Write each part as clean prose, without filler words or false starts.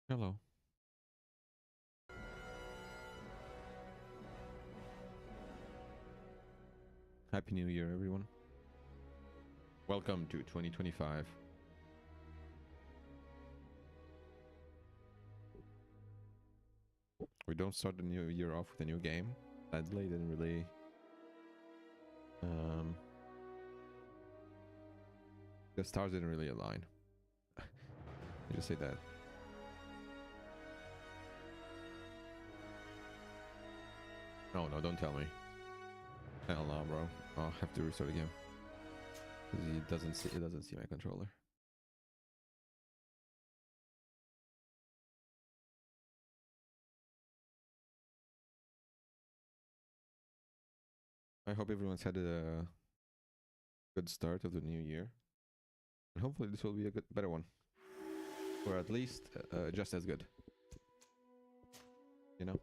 Hello. Happy New Year, everyone. Welcome to 2025. We don't start the new year off with a new game. Sadly, didn't really... Um, the stars didn't really align. I just say that. Oh, no, don't tell me. Hell no, bro. I'll have to restart again. Because it doesn't see my controller. I hope everyone's had a good start of the new year. And hopefully this will be a better one. Or at least just as good. You know?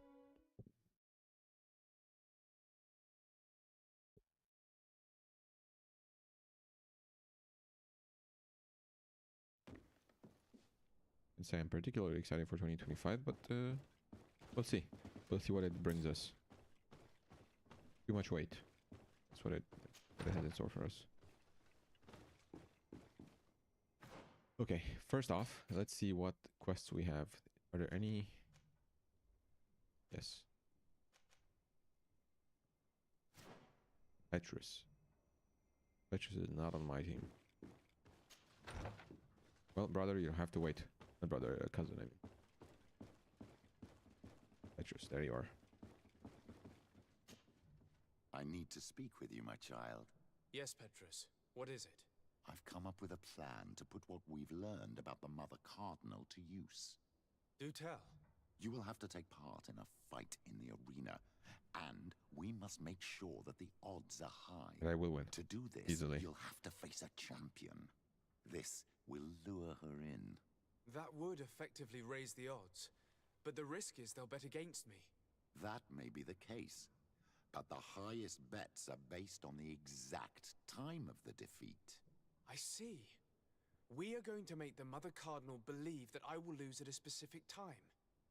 I'd say I'm particularly excited for 2025, but we'll see. We'll see what it brings us. Too much weight. That's what it has in store for us. Okay, first off, let's see what quests we have. Are there any? Yes. Petrus. Petrus is not on my team. Well, brother, you have to wait. Not brother, cousin, I mean. Petrus, there you are. I need to speak with you, my child. Yes, Petrus. What is it? I've come up with a plan to put what we've learned about the Mother Cardinal to use. Do tell. You will have to take part in a fight in the arena, and we must make sure that the odds are high. I will win. To do this, Easily. You'll have to face a champion. This will lure her in. That would effectively raise the odds. But the risk is they'll bet against me. That may be the case, but the highest bets are based on the exact time of the defeat. I see. We are going to make the Mother Cardinal believe that I will lose at a specific time.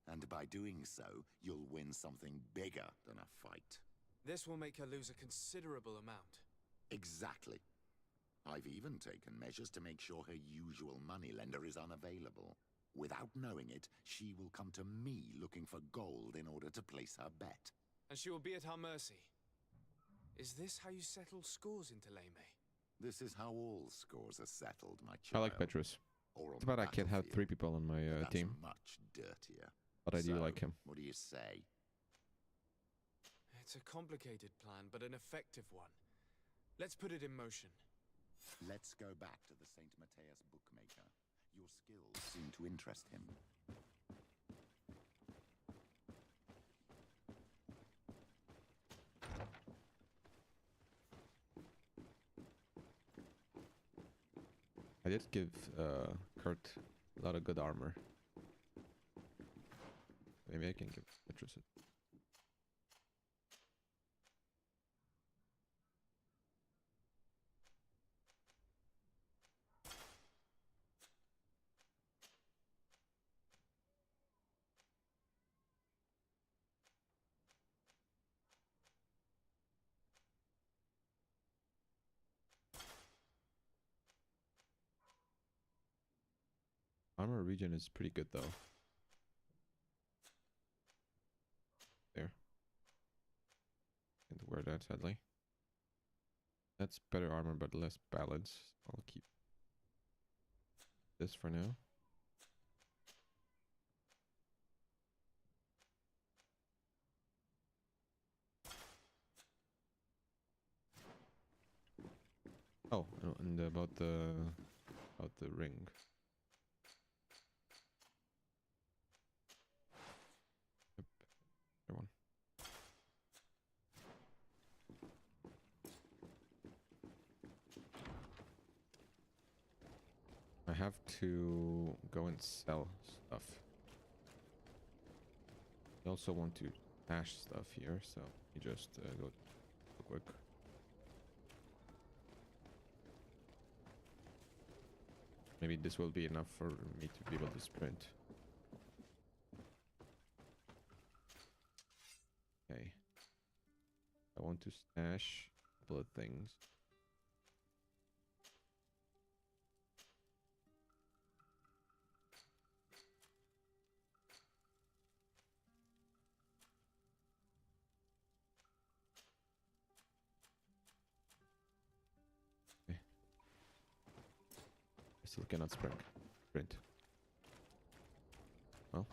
And by doing so, you'll win something bigger than a fight. This will make her lose a considerable amount. Exactly. I've even taken measures to make sure her usual moneylender is unavailable. Without knowing it, she will come to me looking for gold in order to place her bet. And she will be at our mercy. Is this how you settle scores in Teleme? This is how all scores are settled, my I child. like Petrus. Or on It's bad the I can't have 3 battlefield. people on my That's team. much dirtier. But I do So, like him. What do you say? It's a complicated plan, but an effective one. Let's put it in motion. Let's go back to the St. Matthias bookmaker. Your skills seem to interest him. I did give Kurt a lot of good armor. Maybe I can give Petrus it. Armor regen is pretty good though. There. Can't wear that sadly. That's better armor but less balance. I'll keep this for now. Oh, and about the ring. Yep, there one. I have to go and sell stuff. I also want to stash stuff here, so you just go real quick. Maybe this will be enough for me to be able to sprint. Okay. I want to stash a couple of things. Okay. I still cannot sprint. Well.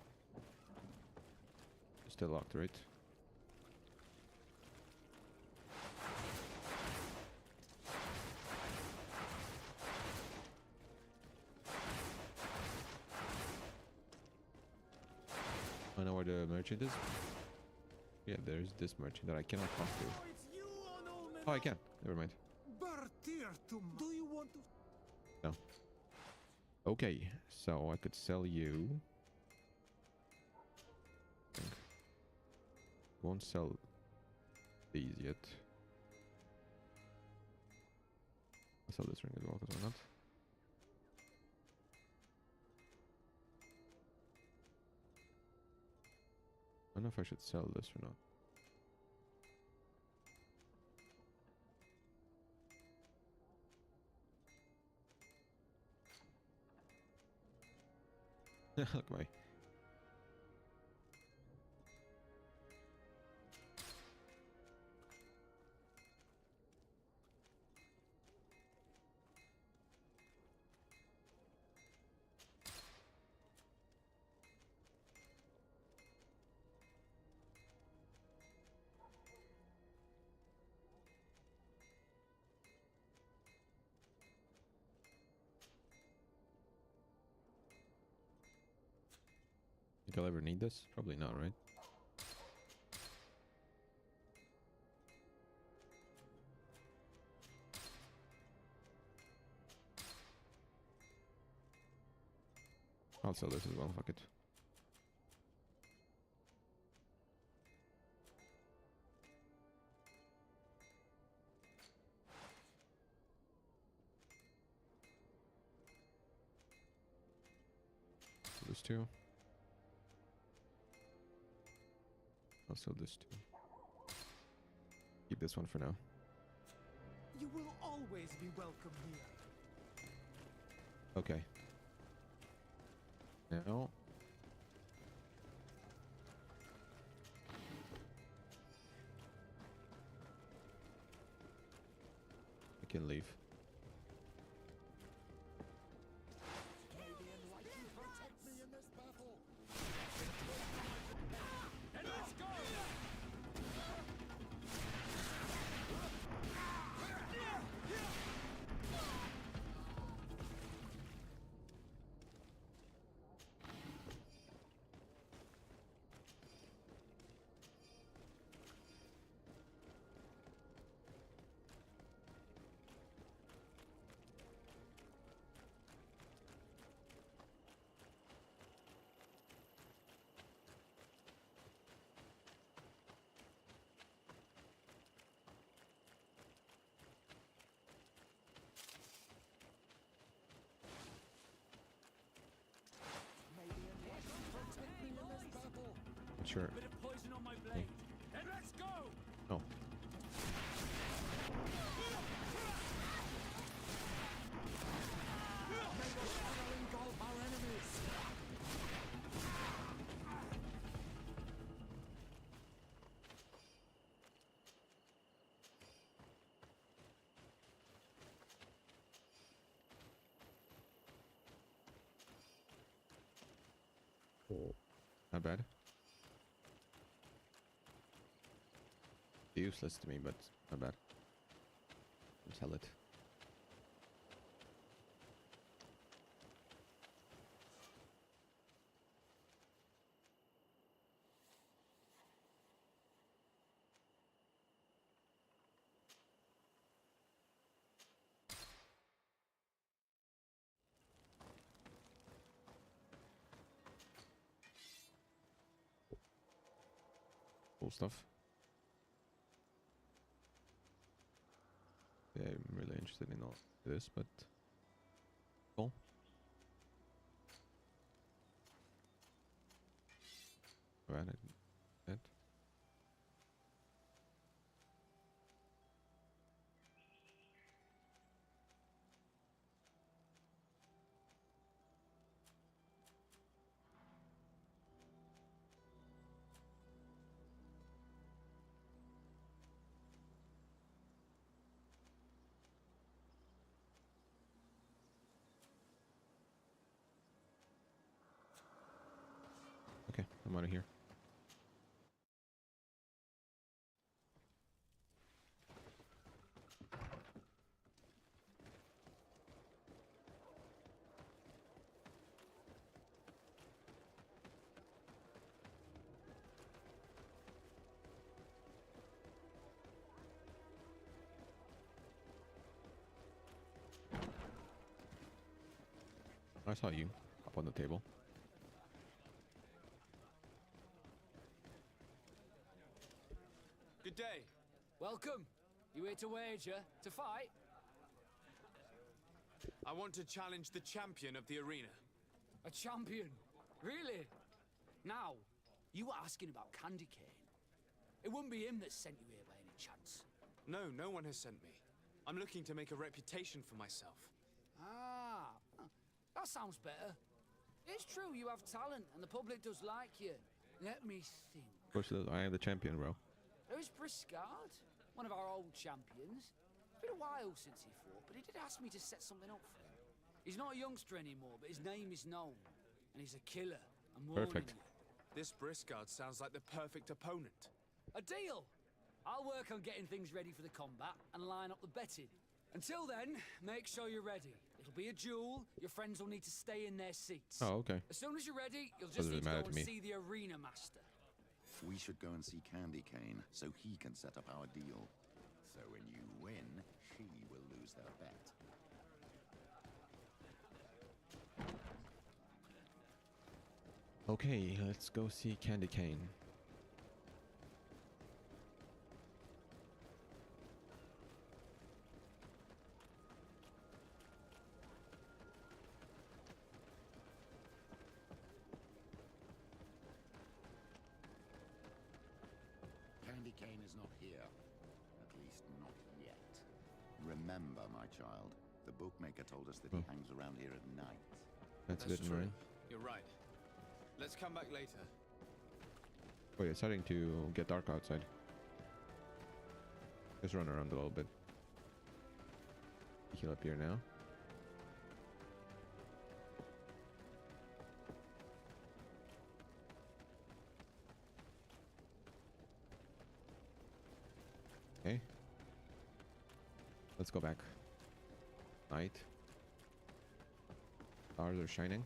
Still locked, right? I know where the merchant is. Yeah, there's this merchant that I cannot talk to. Oh, I can. Never mind. Do you want to? No. Okay, so I could sell you. Won't sell these yet. I'll sell this ring as well, because why not? I don't know if I should sell this or not. Look, my. Think I'll ever need this? Probably not, right? I'll sell this as well, fuck it. This too. I'll sell this too. Keep this one for now. You will always be welcome here. Okay. Now. I can leave. Sure. Bit of poison on my blade. And let's go! Oh. Oh. Not bad. Useless to me, but not bad. Sell it. Cool stuff. Yeah, I'm really interested in all this, but cool. Alright, that. I'm out of here. I saw you up on the table. Good day. Welcome. You here to wager? To fight? I want to challenge the champion of the arena. A champion? Really? Now, you were asking about Candy Cane. It wouldn't be him that sent you here by any chance. No, no one has sent me. I'm looking to make a reputation for myself. Ah, that sounds better. It's true you have talent and the public does like you. Let me think. Of course, I am the champion, bro. There's Briscard, one of our old champions. It's been a while since he fought, but he did ask me to set something up for him. He's not a youngster anymore, but his name is known. And he's a killer. I'm warning Perfect. you. This Briscard sounds like the perfect opponent. A deal! I'll work on getting things ready for the combat and line up the betting. Until then, make sure you're ready. It'll be a duel. Your friends will need to stay in their seats. Oh, okay. As soon as you're ready, you'll just Doesn't need to matter go to and me. see the arena master. We should go and see Candy Cane so he can set up our deal. So when you win, she will lose her bet. Okay, let's go see Candy Cane. Candy Cane is not here. At least not yet. Remember, my child, the bookmaker told us that he hangs around here at night. That's a bit true. annoying. You're right. Let's come back later. Wait, it's starting to get dark outside. Let's run around a little bit. Heal up here now. Okay. Let's go back. Night. Stars are shining.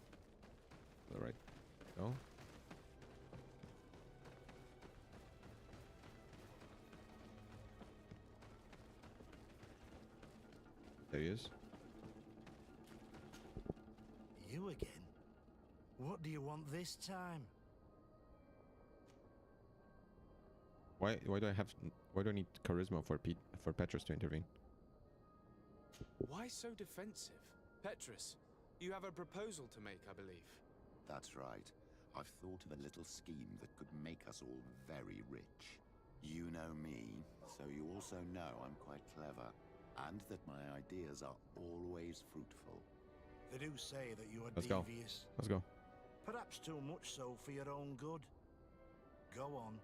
All right. Go. There he is. You again? What do you want this time? Why do I need charisma for Petrus to intervene? Why so defensive? Petrus, you have a proposal to make, I believe. That's right. I've thought of a little scheme that could make us all very rich. You know me, so you also know I'm quite clever, and that my ideas are always fruitful. They do say that you are Let's go. devious. Let's go. Perhaps too much so for your own good. Go on.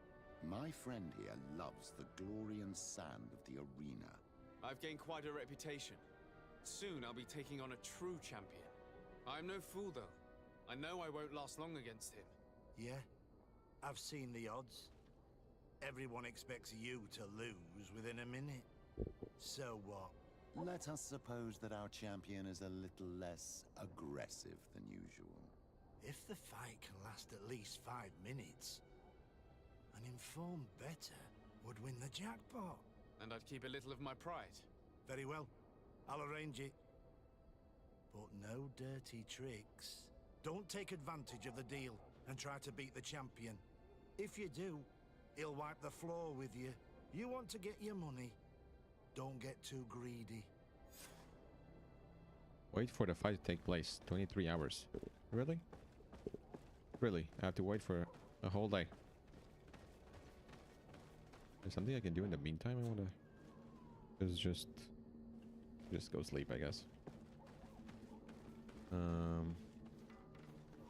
My friend here loves the glory and sand of the arena. I've gained quite a reputation. Soon I'll be taking on a true champion. I'm no fool, though. I know I won't last long against him. Yeah? I've seen the odds. Everyone expects you to lose within a minute. So what? Let us suppose that our champion is a little less aggressive than usual. If the fight can last at least 5 minutes, an informed bettor would win the jackpot. And I'd keep a little of my pride. Very well. I'll arrange it. But no dirty tricks. Don't take advantage of the deal and try to beat the champion. If you do, he'll wipe the floor with you. You want to get your money. Don't get too greedy. Wait for the fight to take place. 23 hours. Really? Really? I have to wait for a whole day. There's something I can do in the meantime. I wanna just go sleep, I guess.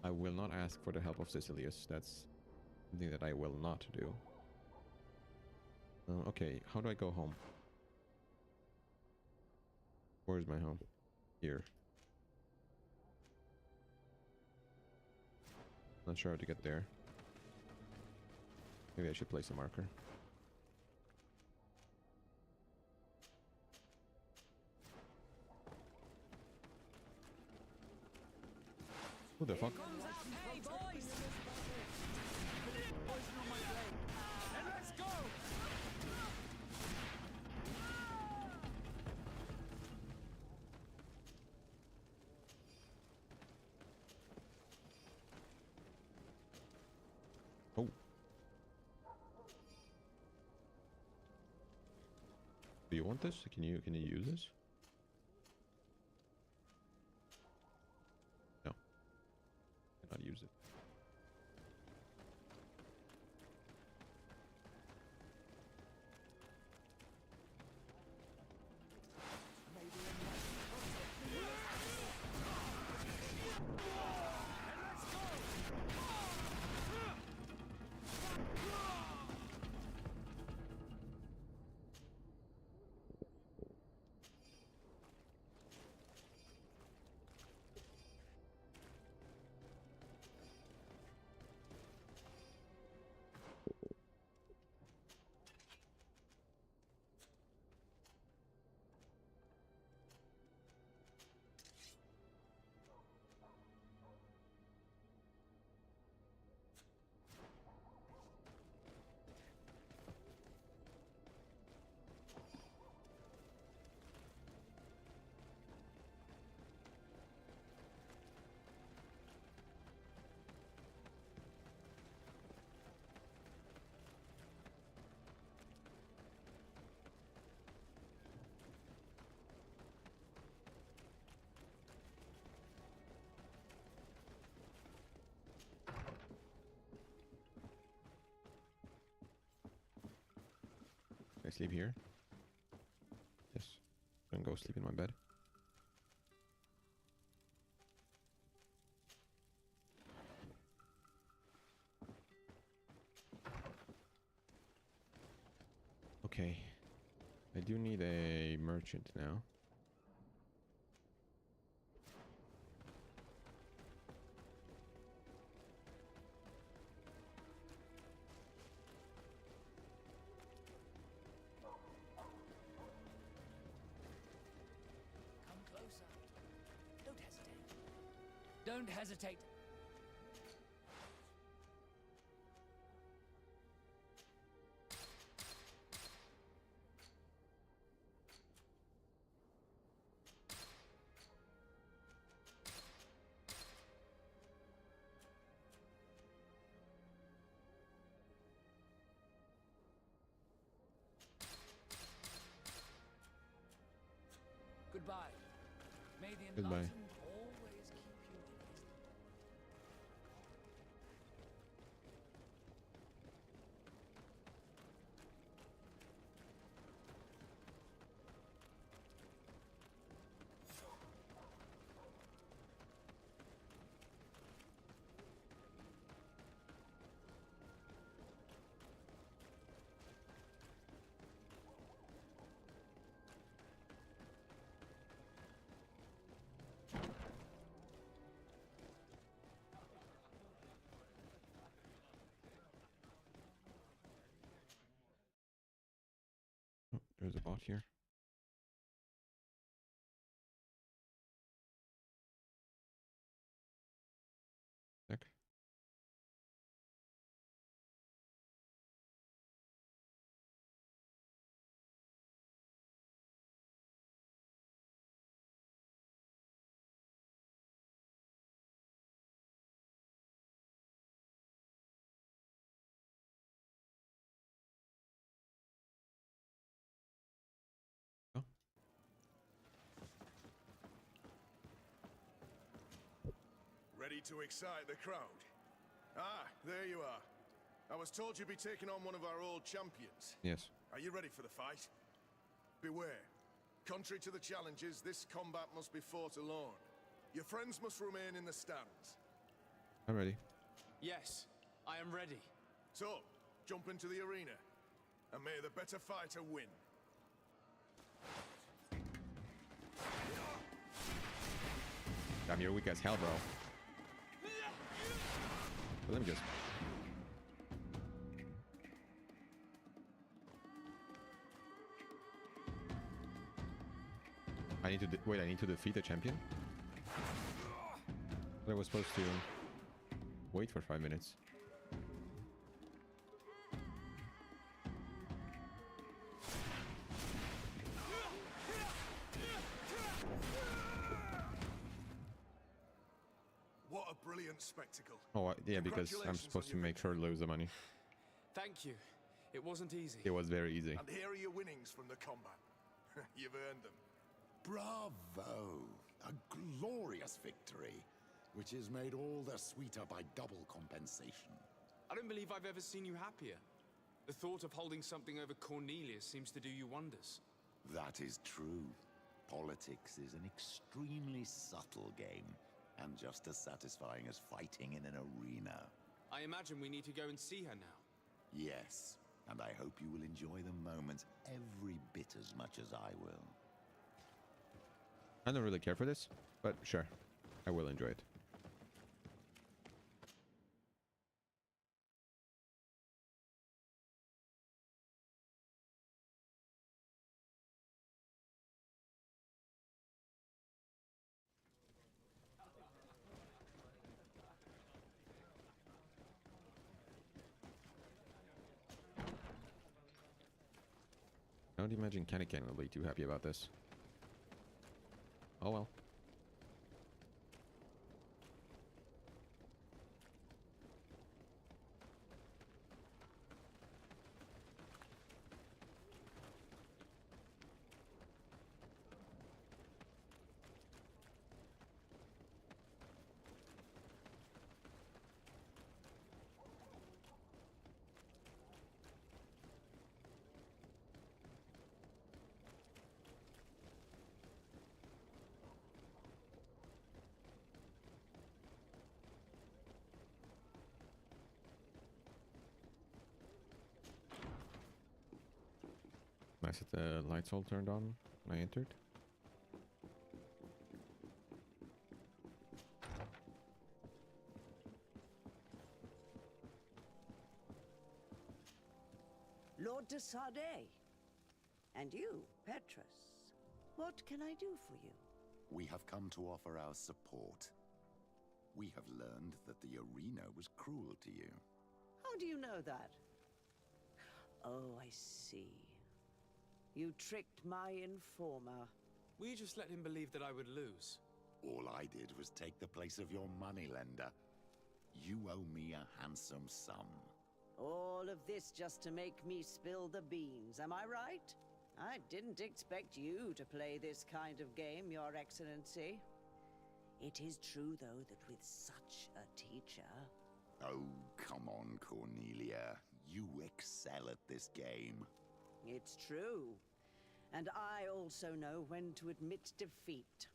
I will not ask for the help of Sicilius. That's something that I will not do. Okay, how do I go home? Where's my home? Here. Not sure how to get there. Maybe I should place a marker. Who the fuck? Hey, boys! Poison on my blade. And let's go! Oh. Do you want this? Can you use this? No. Cannot use it. Can I sleep here? Yes. I'm gonna go sleep in my bed. Okay. I do need a merchant now. Come closer. Don't hesitate. Don't hesitate. Goodbye. May the Goodbye. enlightened always keep you in his... Oh, there's a bot here. Check. Oh. Ready to excite the crowd? Ah, there you are. I was told you'd be taking on one of our old champions. Yes. Are you ready for the fight? Beware. Contrary to the challenges, this combat must be fought alone. Your friends must remain in the stands. I'm ready. Yes, I am ready. So, jump into the arena, and may the better fighter win. Damn, you're weak as hell, bro. Let me just... I need to wait. I need to defeat a champion. I was supposed to wait for 5 minutes. What a brilliant spectacle. Oh, yeah, because I'm supposed to make sure to lose the money. Thank you. It wasn't easy. It was very easy. And here are your winnings from the combat. You've earned them. Bravo! A glorious victory, which is made all the sweeter by double compensation. I don't believe I've ever seen you happier. The thought of holding something over Cornelius seems to do you wonders. That is true. Politics is an extremely subtle game, and just as satisfying as fighting in an arena. I imagine we need to go and see her now. Yes, and I hope you will enjoy the moments every bit as much as I will. I don't really care for this, but sure, I will enjoy it. I don't imagine Kanikan will be too happy about this. Oh well. Nice that the lights all turned on when I entered. Lord de Sardet. And you, Petrus. What can I do for you? We have come to offer our support. We have learned that the arena was cruel to you. How do you know that? Oh, I see. You tricked my informer. We just let him believe that I would lose. All I did was take the place of your moneylender. You owe me a handsome sum. All of this just to make me spill the beans, am I right? I didn't expect you to play this kind of game, Your Excellency. It is true, though, that with such a teacher... Oh, come on, Cornelia. You excel at this game. It's true. And I also know when to admit defeat.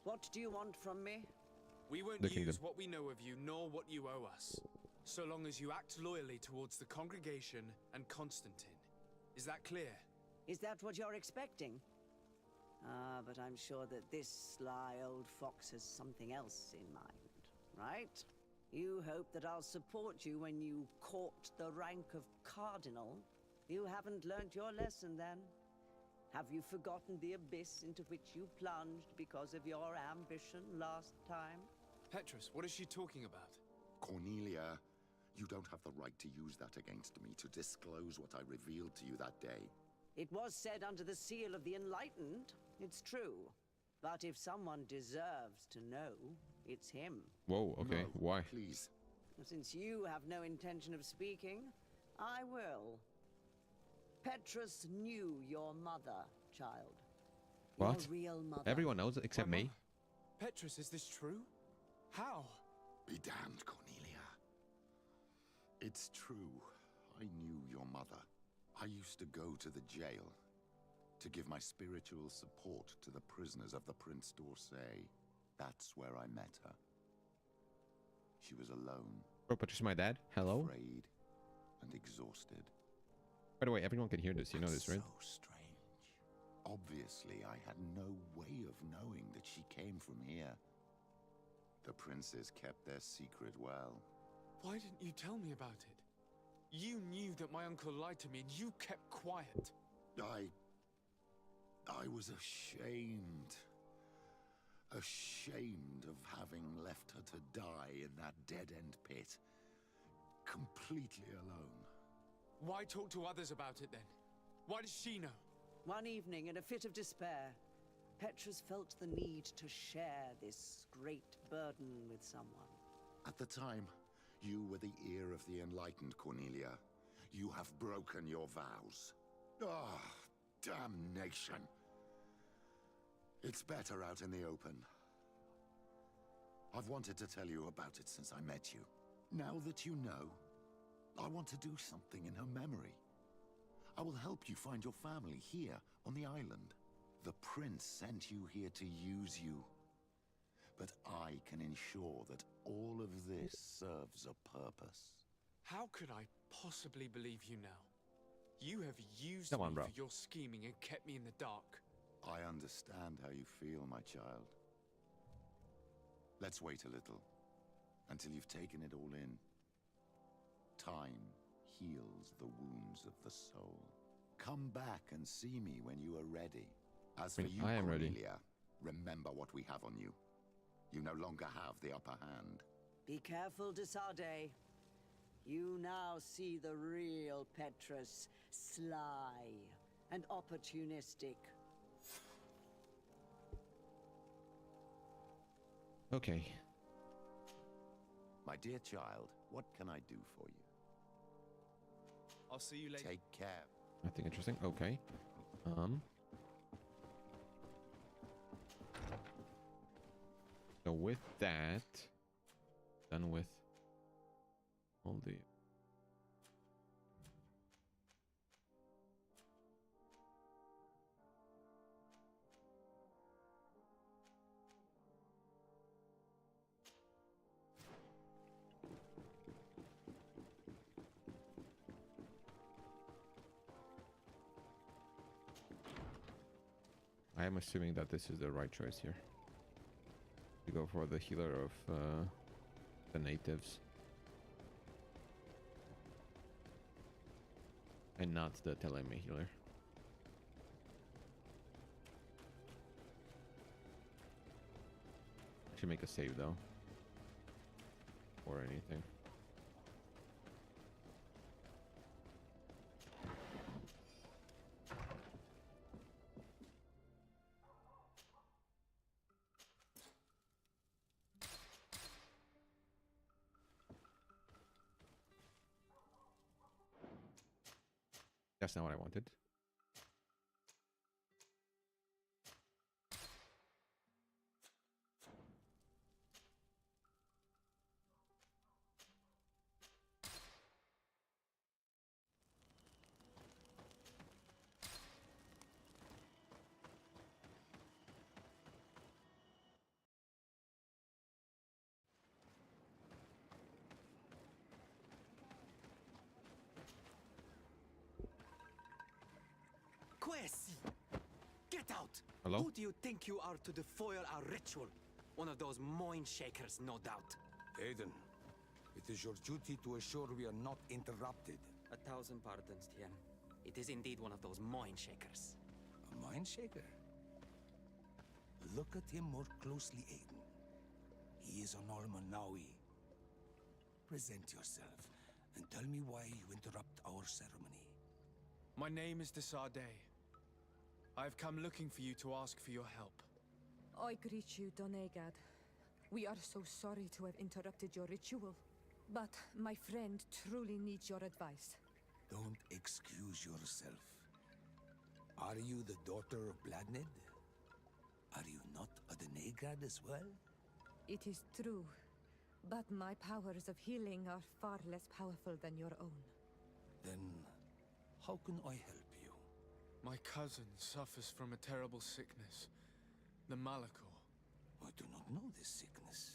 What do you want from me? We won't The use kingdom. what we know of you, nor what you owe us. So long as you act loyally towards the congregation and Constantine. Is that clear? Is that what you're expecting? Ah, but I'm sure that this sly old fox has something else in mind, right? You hope that I'll support you when you court the rank of cardinal. You haven't learnt your lesson, then? Have you forgotten the abyss into which you plunged because of your ambition last time? Petrus, what is she talking about? Cornelia, you don't have the right to use that against me, to disclose what I revealed to you that day. It was said under the seal of the Enlightened, it's true. But if someone deserves to know, it's him. Whoa, okay, No, why? Please. Since you have no intention of speaking, I will. Petrus knew your mother, child. What? Your real mother. Everyone knows it except My me. mother. Petrus, is this true? How? Be damned, Cornelia. It's true. I knew your mother. I used to go to the jail to give my spiritual support to the prisoners of the Prince d'Orsay. That's where I met her. She was alone, Bro, but she's my dad. Hello? afraid, and exhausted. By the way, everyone can hear this. You know this, right? So strange. Obviously, I had no way of knowing that she came from here. The princes kept their secret well. Why didn't you tell me about it? You knew that my uncle lied to me and you kept quiet. I was ashamed. Ashamed of having left her to die in that dead-end pit. Completely alone. Why talk to others about it then? Why does she know? One evening, in a fit of despair, Petrus felt the need to share this great burden with someone. At the time, you were the ear of the enlightened, Cornelia. You have broken your vows. Ah, damnation. It's better out in the open. I've wanted to tell you about it since I met you. Now that you know, I want to do something in her memory. I will help you find your family here on the island. The prince sent you here to use you. But I can ensure that all of this serves a purpose. How could I possibly believe you now? You have used Come on, me bro. for your scheming and kept me in the dark. I understand how you feel, my child. Let's wait a little, until you've taken it all in. Time heals the wounds of the soul. Come back and see me when you are ready. As for you, I am ready. Cornelia, remember what we have on you. You no longer have the upper hand. Be careful, de Sardet. You now see the real Petrus, sly and opportunistic. Okay. My dear child, what can I do for you? I'll see you later. Take care. Nothing interesting. Okay. So with that, done with all the. I am assuming that this is the right choice here. To go for the healer of the natives. And not the Teleme healer. I should make a save though. Or anything. That's not what I wanted. Quesi! Get out! Hello? Who do you think you are to defoil our ritual? One of those mind shakers, no doubt. Aiden, it is your duty to assure we are not interrupted. 1,000 pardons, Tien. It is indeed one of those mind shakers. A mind shaker? Look at him more closely, Aiden. He is an Almanawi. Present yourself and tell me why you interrupt our ceremony. My name is de Sardet. I've come looking for you to ask for your help. I greet you, Donegad. We are so sorry to have interrupted your ritual. But my friend truly needs your advice. Don't excuse yourself. Are you the daughter of Bladned? Are you not a Donegad as well? It is true, but my powers of healing are far less powerful than your own. Then, how can I help you? My cousin suffers from a terrible sickness, the Malichor. I do not know this sickness.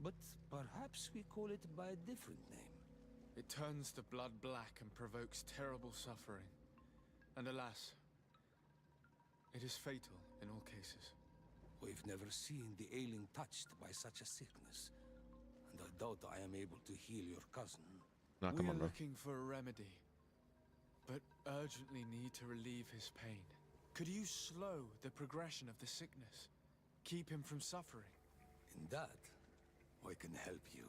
But perhaps we call it by a different name. It turns the blood black and provokes terrible suffering. And alas, it is fatal in all cases. We've never seen the ailing touched by such a sickness. And I doubt I am able to heal your cousin. Nah, come We on, are bro. looking for a remedy, but urgently need to relieve his pain. Could you slow the progression of the sickness? Keep him from suffering? In that, I can help you.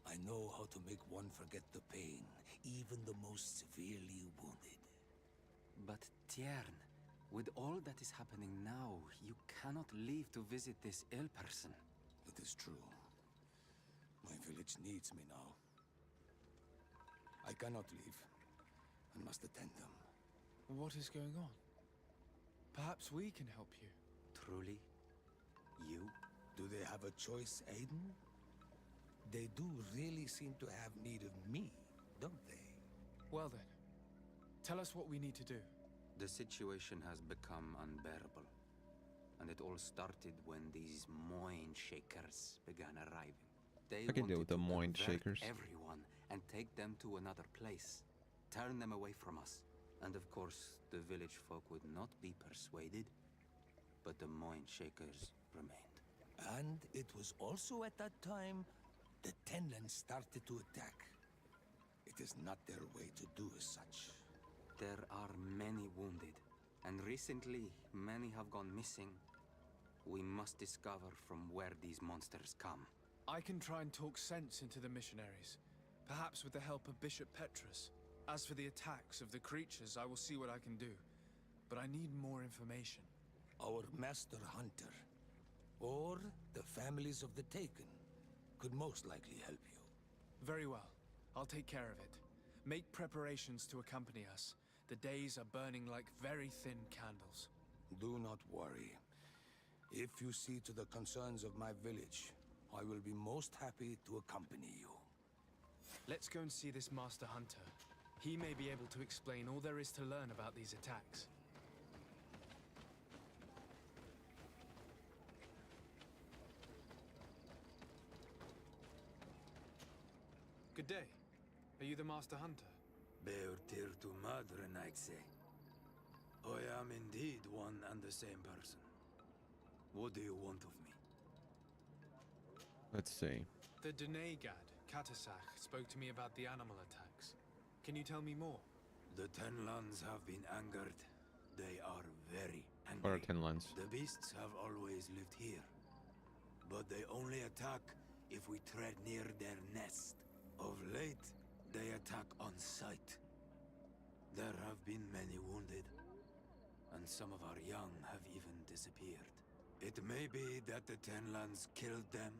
I know how to make one forget the pain, even the most severely wounded. But Tiern, with all that is happening now, you cannot leave to visit this ill person. It is true. My village needs me now. I cannot leave. I must attend them. What is going on? Perhaps we can help you. Truly? You? Do they have a choice, Aiden? They do really seem to have need of me, don't they? Well then, tell us what we need to do. The situation has become unbearable. And it all started when these Moin Shakers began arriving. They I can deal wanted with the to Moin convert Shakers. everyone and take them to another place. Turn them away from us. And of course, the village folk would not be persuaded. But the Moin Shakers remained. And it was also at that time the Tenlands started to attack. It is not their way to do as such. There are many wounded, and recently many have gone missing. We must discover from where these monsters come. I can try and talk sense into the missionaries, perhaps with the help of Bishop Petrus. As for the attacks of the creatures, I will see what I can do. But I need more information. Our master hunter, or the families of the Taken, could most likely help you. Very well. I'll take care of it. Make preparations to accompany us. The days are burning like very thin candles. Do not worry. If you see to the concerns of my village, I will be most happy to accompany you. Let's go and see this Master Hunter. He may be able to explain all there is to learn about these attacks. Good day. Are you the Master Hunter? Beortir tu madre, Naixe. I am indeed one and the same person. What do you want of me? Let's see. The Denegad, Katasach, spoke to me about the animal attacks. Can you tell me more? The Tenlands have been angered. They are very angry. What are Tenlands? The beasts have always lived here. But they only attack if we tread near their nest. Of late, they attack on sight. There have been many wounded, and some of our young have even disappeared. It may be that the Tenlands killed them,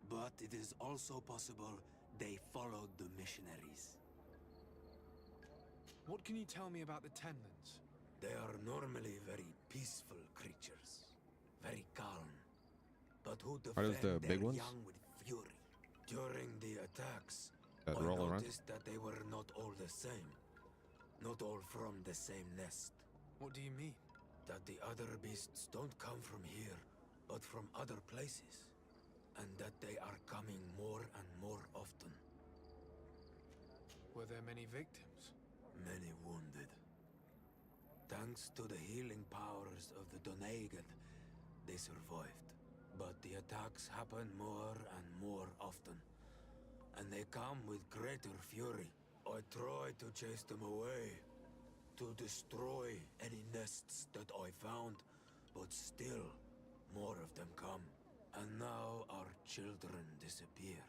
but it is also possible they followed the missionaries. What can you tell me about the Tenlands? They are normally very peaceful creatures, very calm, but who Are those defend the big their ones? young with fury. During the attacks, That I roll around? noticed that they were not all the same. Not all from the same nest. What do you mean? That the other beasts don't come from here, but from other places. And that they are coming more and more often. Were there many victims? Many wounded. Thanks to the healing powers of the Donegad, they survived. But the attacks happen more and more often. And they come with greater fury. I try to chase them away. To destroy any nests that I found. But still, more of them come. And now our children disappear.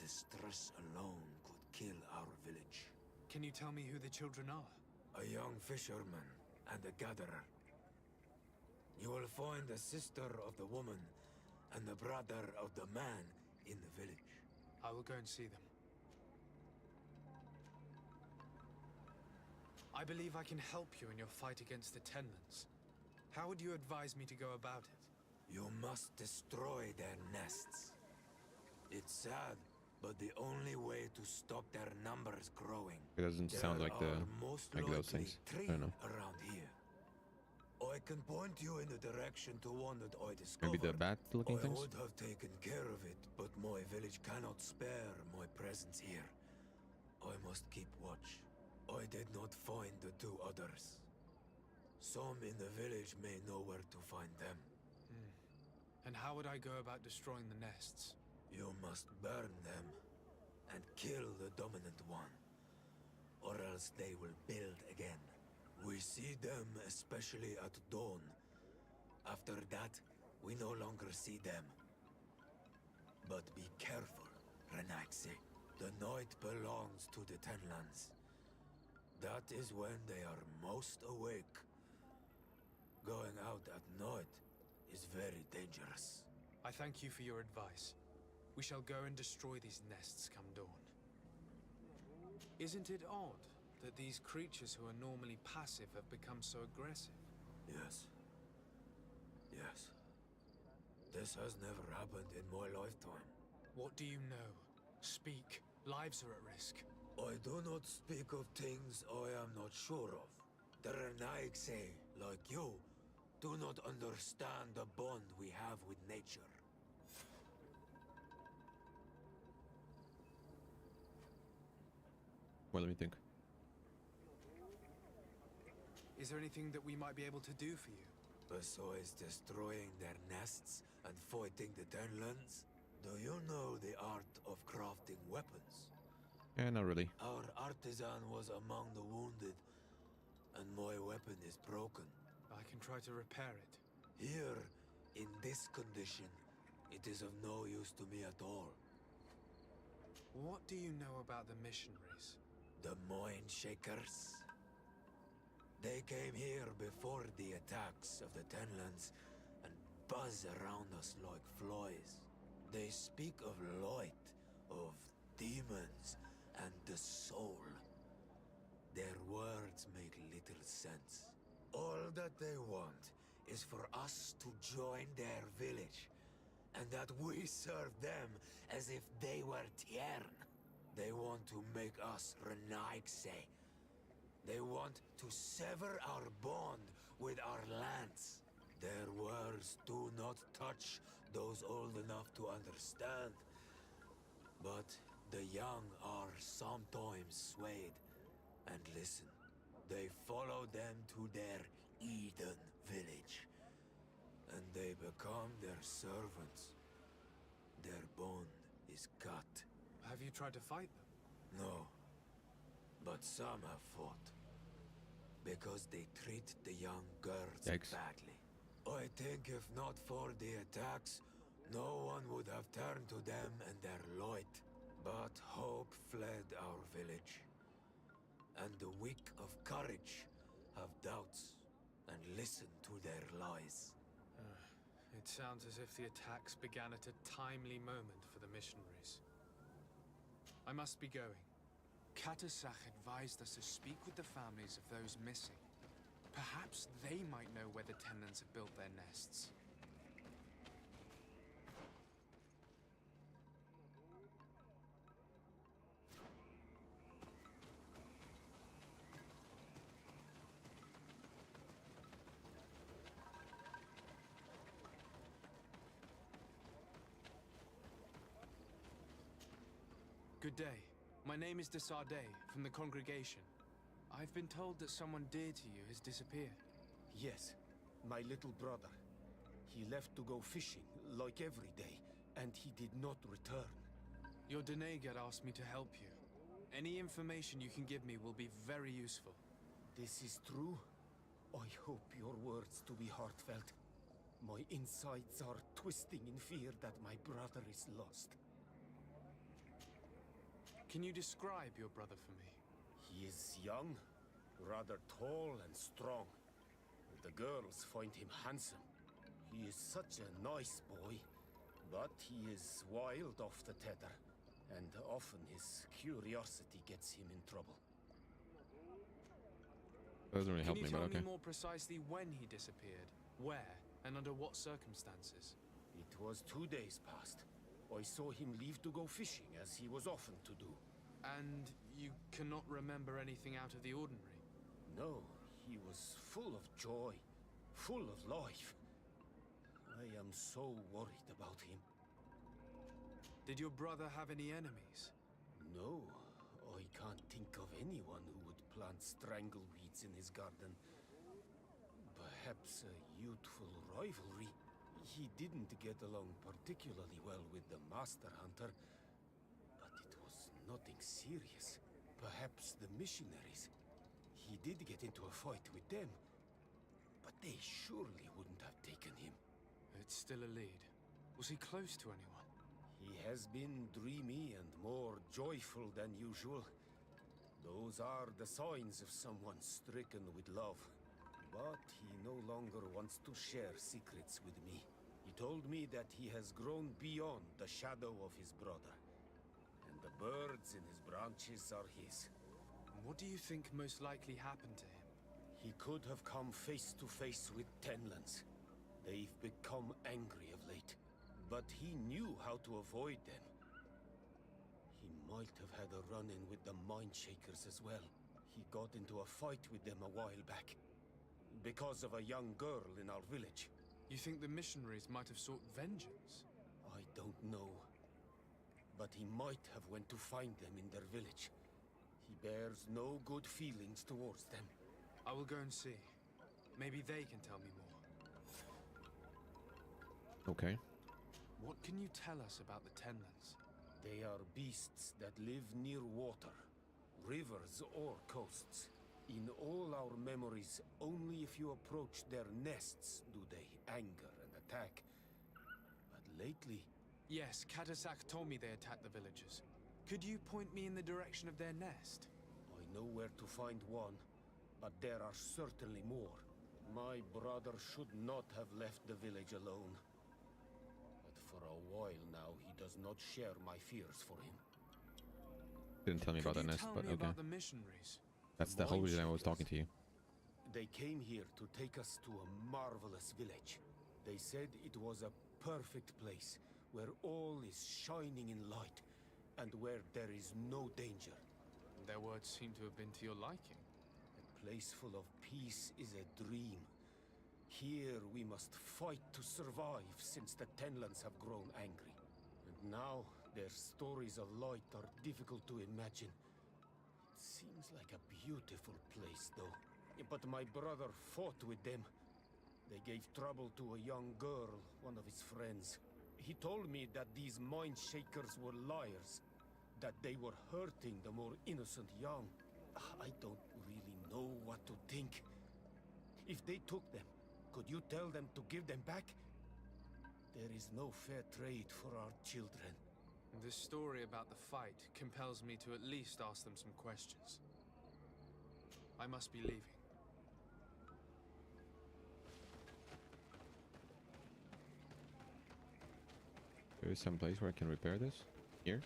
The stress alone could kill our village. Can you tell me who the children are? A young fisherman and a gatherer. You will find the sister of the woman and the brother of the man in the village. I will go and see them. I believe I can help you in your fight against the Tenlands. How would you advise me to go about it? You must destroy their nests. It's sad, but the only way to stop their numbers growing. It doesn't sound like there are most like those likely things. I 3 don't know. around here. I can point you in the direction to one that I discovered. Maybe the bat-looking I things? would have taken care of it, but my village cannot spare my presence here. I must keep watch. I did not find the 2 others. Some in the village may know where to find them. And how would I go about destroying the nests? You must burn them and kill the dominant one, or else they will build again. We We see them especially at dawn. After that, we no longer see them. But be careful, Renaxe. The night belongs to the Tenlands. That is when they are most awake. Going out at night is very dangerous. I thank you for your advice. We shall go and destroy these nests come dawn. Isn't it odd that these creatures who are normally passive have become so aggressive? Yes. Yes. This has never happened in my lifetime. What do you know? Speak. Lives are at risk. I do not speak of things I am not sure of. The Renaigse, like you, do not understand the bond we have with nature. Well, let me think. Is there anything that we might be able to do for you? Besides destroying their nests and fighting the Tenlands, do you know the art of crafting weapons? Yeah, not really. Our artisan was among the wounded, and my weapon is broken. I can try to repair it. Here, in this condition, it is of no use to me at all. What do you know about the missionaries? The Mind Shakers? They came here before the attacks of the Tenlands and buzz around us like flies. They speak of light, of demons, and the soul. Their words make little sense. All that they want is for us to join their village, and that we serve them as if they were Tiern. They want to make us Renaigse. They want to sever our bond with our lands. Their words do not touch those old enough to understand. But the young are sometimes swayed. And listen, they follow them to their Eden village. And they become their servants. Their bond is cut. Have you tried to fight them? No. But some have fought. Because they treat the young girls Yikes. badly. I think if not for the attacks, no one would have turned to them and their light. But hope fled our village. And the weak of courage have doubts and listen to their lies. It sounds as if the attacks began at a timely moment for the missionaries. I must be going. Katasach advised us to speak with the families of those missing. Perhaps they might know where the Tenlands have built their nests. Good day. My name is de Sardet, from the congregation. I've been told that someone dear to you has disappeared. Yes, my little brother. He left to go fishing, like every day, and he did not return. Your Donegad asked me to help you. Any information you can give me will be very useful. This is true. I hope your words to be heartfelt. My insides are twisting in fear that my brother is lost. Can you describe your brother for me? He is young, rather tall and strong. The girls find him handsome. He is such a nice boy, but he is wild off the tether, and often his curiosity gets him in trouble. Doesn't really help Can me, you but tell okay. me more precisely when he disappeared, where, and under what circumstances? It was 2 days past. I saw him leave to go fishing, as he was often to do. And you cannot remember anything out of the ordinary? No, he was full of joy, full of life. I am so worried about him. Did your brother have any enemies? No, I can't think of anyone who would plant strangleweeds in his garden. Perhaps a youthful rivalry. He didn't get along particularly well with the Master Hunter, but it was nothing serious. Perhaps the missionaries. He did get into a fight with them. But they surely wouldn't have taken him. It's still a lead. Was he close to anyone? He has been dreamy and more joyful than usual. Those are the signs of someone stricken with love. But he no longer wants to share secrets with me. He told me that he has grown beyond the shadow of his brother. And the birds in his branches are his. What do you think most likely happened to him? He could have come face to face with Tenlands. They've become angry of late. But he knew how to avoid them. He might have had a run-in with the Mindshakers as well. He got into a fight with them a while back. Because of a young girl in our village. You think the missionaries might have sought vengeance? I don't know. But he might have went to find them in their village. He bears no good feelings towards them. I will go and see. Maybe they can tell me more. Okay. What can you tell us about the Tenlands? They are beasts that live near water, rivers or coasts. In all our memories, only if you approach their nests do they anger and attack. But lately... Yes, Katasak told me they attacked the villagers. Could you point me in the direction of their nest? I know where to find one, but there are certainly more. My brother should not have left the village alone. But for a while now, he does not share my fears for him. Didn't tell me about that nest, but okay. About the missionaries? That's the whole reason I was talking to you. They came here to take us to a marvelous village. They said it was a perfect place, where all is shining in light, and where there is no danger. Their words seem to have been to your liking. A place full of peace is a dream. Here we must fight to survive, since the Tenlands have grown angry. And now, their stories of light are difficult to imagine. It seems like a beautiful place, though. But my brother fought with them. They gave trouble to a young girl, one of his friends. He told me that these Mindshakers were liars, that they were hurting the more innocent young. I don't really know what to think. If they took them, could you tell them to give them back? There is no fair trade for our children. This story about the fight compels me to at least ask them some questions. I must be leaving. There is some place where I can repair this? Here?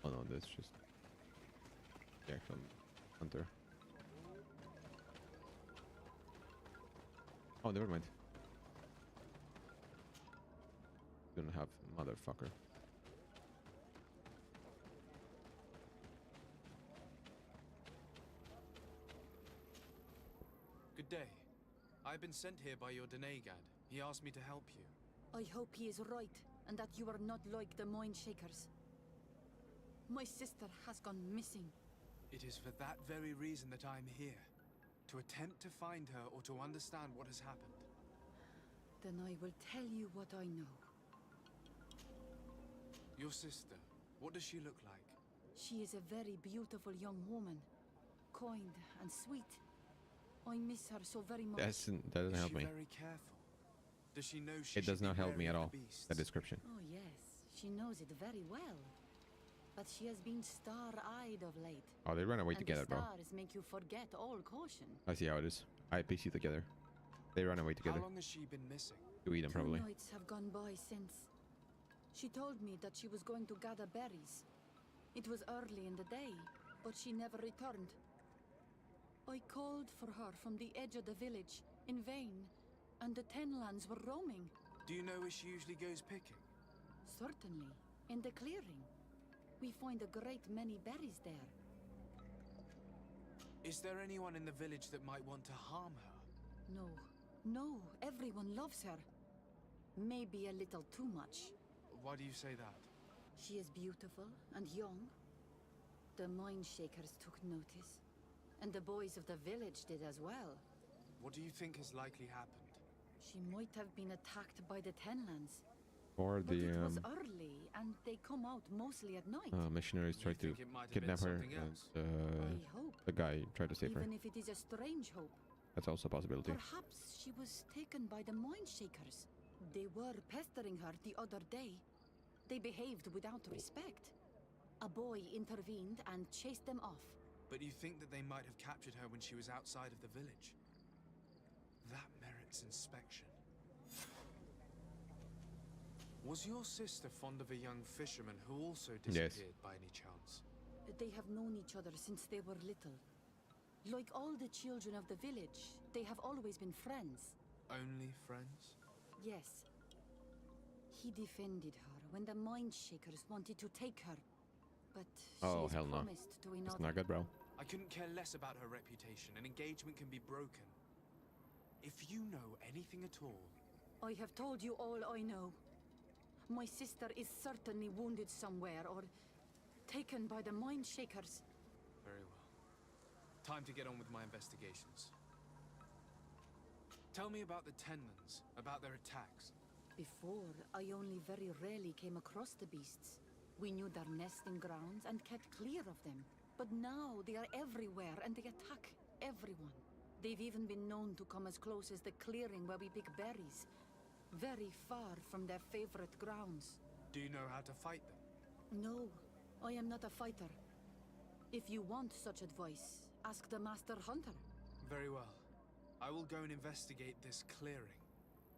Oh no, that's just... Yeah, from Hunter. Oh, never mind. Don't have motherfucker. Good day. I've been sent here by your Denegad. He asked me to help you. I hope he is right, and that you are not like the Mindshakers. My sister has gone missing. It is for that very reason that I'm here. To attempt to find her or to understand what has happened. Then I will tell you what I know. Your sister, what does she look like? She is a very beautiful young woman. Kind and sweet. I miss her so very much. That doesn't help me. Very careful. Does she know she It does not help me at all, that description. Oh yes, she knows it very well. But she has been star-eyed of late. Oh, they run away together, bro. Stars make you forget all caution. I see how it is. I piece you together. They run away together. How long has she been missing? To eat them, probably. 2 nights have gone by since. She told me that she was going to gather berries. It was early in the day, but she never returned. I called for her from the edge of the village, in vain, and the Tenlands were roaming. Do you know where she usually goes picking? Certainly, in the clearing. We find a great many berries there. Is there anyone in the village that might want to harm her? No, everyone loves her. Maybe a little too much. Why do you say that? She is beautiful and young. The Mindshakers took notice. And the boys of the village did as well. What do you think has likely happened? She might have been attacked by the Tenlands. Or But the it was early, and they come out mostly at night. missionaries tried to think it might have kidnap been her, something and else? I hope. the guy tried to save her. Even if it is a strange hope. That's also a possibility. Perhaps she was taken by the Mind Shakers. They were pestering her the other day. They behaved without respect. A boy intervened and chased them off. But you think that they might have captured her when she was outside of the village? That merits inspection. Was your sister fond of a young fisherman who also disappeared by any chance? They have known each other since they were little. Like all the children of the village, they have always been friends. Only friends? Yes. He defended her when the Mind Shakers wanted to take her. But Oh, she hell is no. promised to It's another. not good, bro. I couldn't care less about her reputation. An engagement can be broken. If you know anything at all... I have told you all I know. My sister is certainly wounded somewhere or taken by the Mind Shakers. Very well. Time to get on with my investigations. Tell me about the Tenlans, about their attacks. Before, I only very rarely came across the beasts. We knew their nesting grounds and kept clear of them. But now they are everywhere and they attack everyone. They've even been known to come as close as the clearing where we pick berries. Very far from their favorite grounds. Do you know how to fight them? No, I am not a fighter. If you want such advice, ask the Master Hunter. Very well. I will go and investigate this clearing.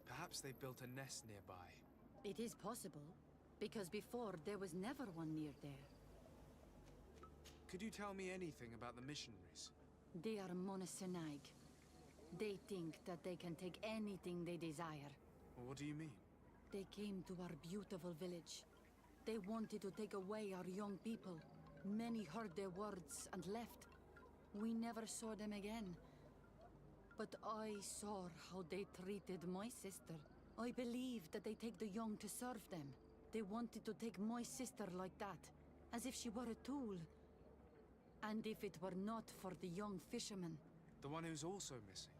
Perhaps they built a nest nearby. It is possible, because before there was never one near there. Could you tell me anything about the missionaries? They are monosynaig. They think that they can take anything they desire. What do you mean? They came to our beautiful village. They wanted to take away our young people. Many heard their words and left. We never saw them again. But I saw how they treated my sister. I believe that they take the young to serve them. They wanted to take my sister like that, as if she were a tool. And if it were not for the young fisherman. The one who's also missing?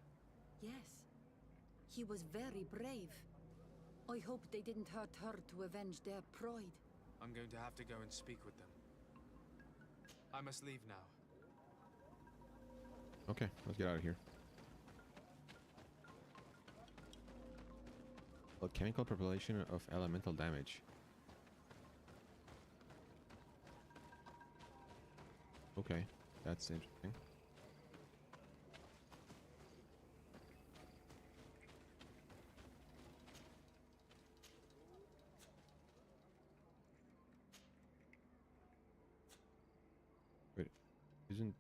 Yes. He was very brave. I hope they didn't hurt her to avenge their pride. I'm going to have to go and speak with them. I must leave now. Okay, let's get out of here. Chemical propagation of elemental damage. Okay, that's interesting. Wait, isn't...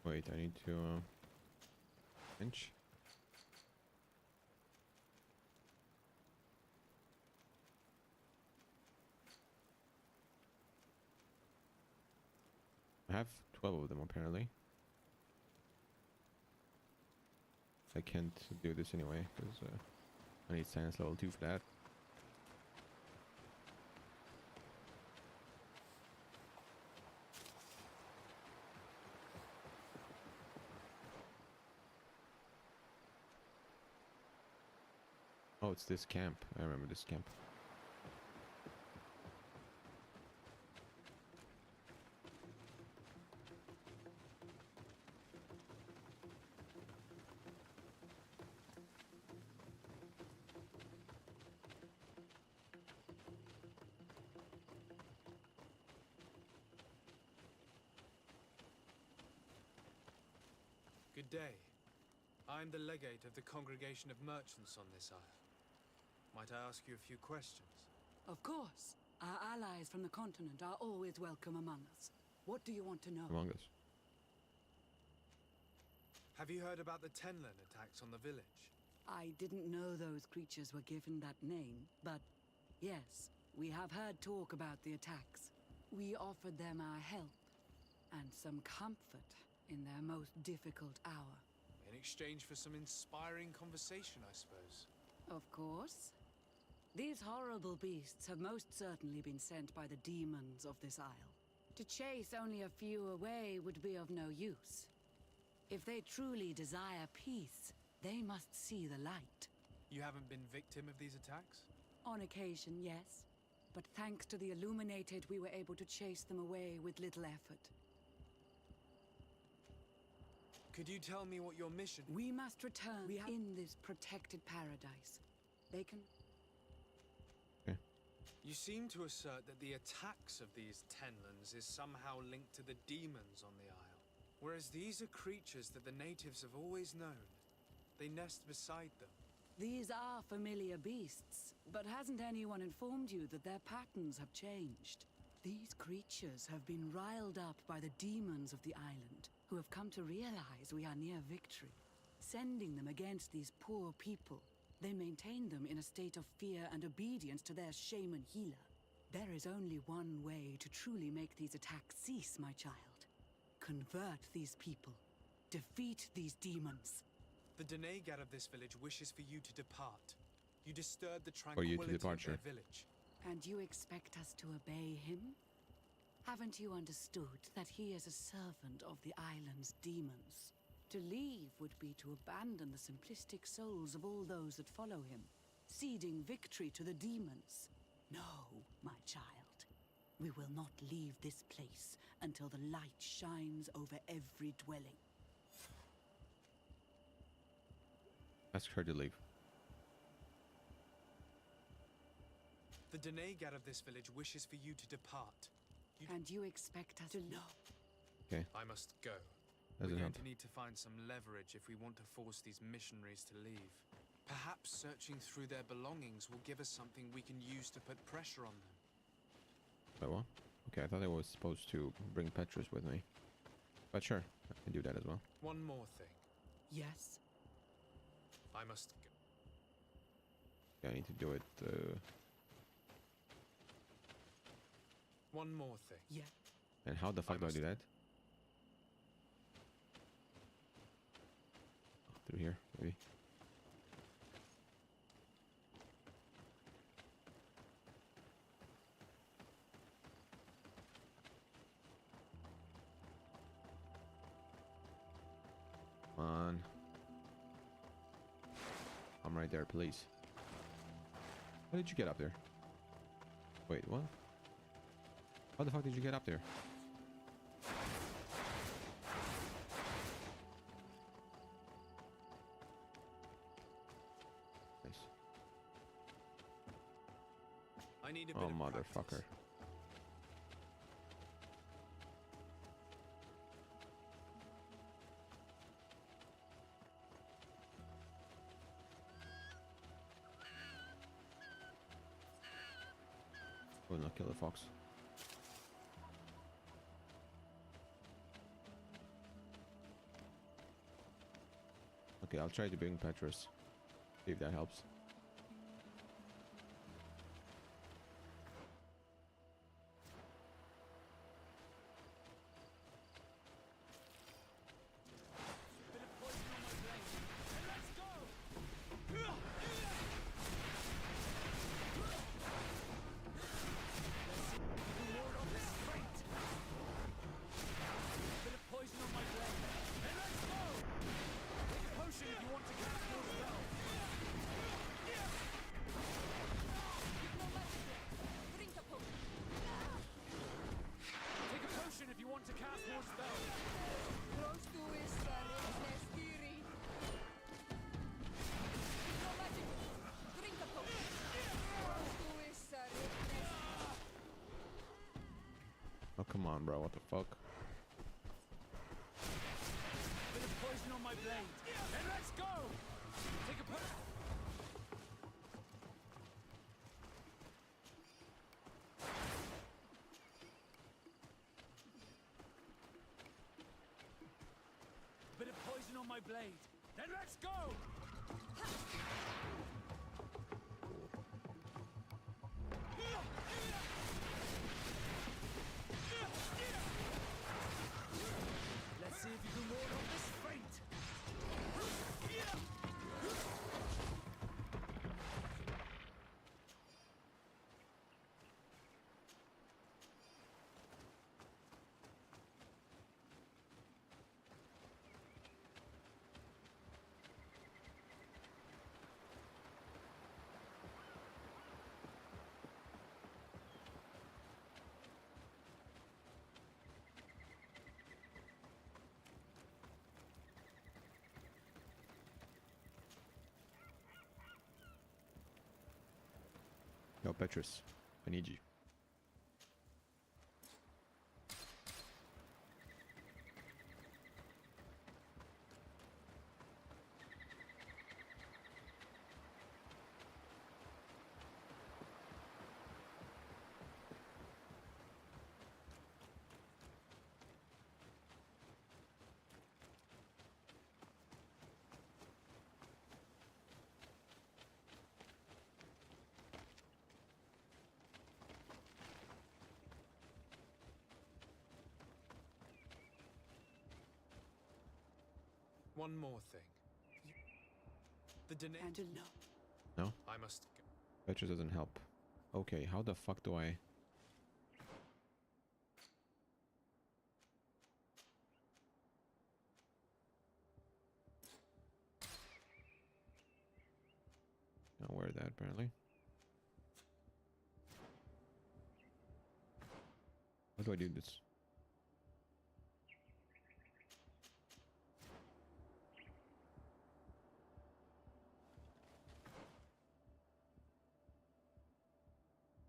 Wait, I need to inch. I have 12 of them apparently. I can't do this anyway because I need science level 2 for that. Oh, it's this camp. I remember this camp. Good day. I'm the legate of the Congregation of Merchants on this isle. Might I ask you a few questions? Of course. Our allies from the continent are always welcome among us. What do you want to know? Among us. Have you heard about the Tenlan attacks on the village? I didn't know those creatures were given that name, but yes, we have heard talk about the attacks. We offered them our help and some comfort in their most difficult hour. In exchange for some inspiring conversation, I suppose. Of course. These horrible beasts have most certainly been sent by the demons of this isle. To chase only a few away would be of no use. If they truly desire peace, they must see the light. You haven't been victim of these attacks? On occasion, yes. But thanks to the Illuminated, we were able to chase them away with little effort. Could you tell me what your mission... We must return in this protected paradise. They can... Okay. You seem to assert that the attacks of these Tenlands is somehow linked to the demons on the isle. Whereas these are creatures that the natives have always known. They nest beside them. These are familiar beasts, but hasn't anyone informed you that their patterns have changed? These creatures have been riled up by the demons of the island, who have come to realize we are near victory. Sending them against these poor people, they maintain them in a state of fear and obedience to their shaman healer. There is only one way to truly make these attacks cease, my child. Convert these people. Defeat these demons. The Donegad of this village wishes for you to depart. You disturb the Or you tranquility to of departure. their village. And you expect us to obey him? Haven't you understood that he is a servant of the island's demons? To leave would be to abandon the simplistic souls of all those that follow him, ceding victory to the demons. No, my child. We will not leave this place until the light shines over every dwelling. Ask her to leave. The Donegad of this village wishes for you to depart. And you expect us to know? Okay. I must go. Doesn't We're going help. to need to find some leverage if we want to force these missionaries to leave. Perhaps searching through their belongings will give us something we can use to put pressure on them. Wait, what? Okay, I thought I was supposed to bring Petrus with me. But sure, I can do that as well. One more thing. Yes? I must go. Yeah, I need to do it. One more thing. Yeah. And how the fuck do I do that? Through here, maybe. Come on. I'm right there, please. How did you get up there? Wait, what? How the fuck did you get up there? Nice. I need a bit Oh, of motherfucker. practice. Will not kill the fox. Okay, I'll try to bring Petrus. See if that helps. Oh, come on, bro. What the fuck? Bit of poison on my blade. Then let's go! Take a push. Bit of poison on my blade. Then let's go! Let's see if you do more of this feint. Yo, Petrus, I need you. One more thing. The Andrew, no. No? I must go. Petrus doesn't help. Okay, how the fuck do I... Can't wear that apparently. How do I do this?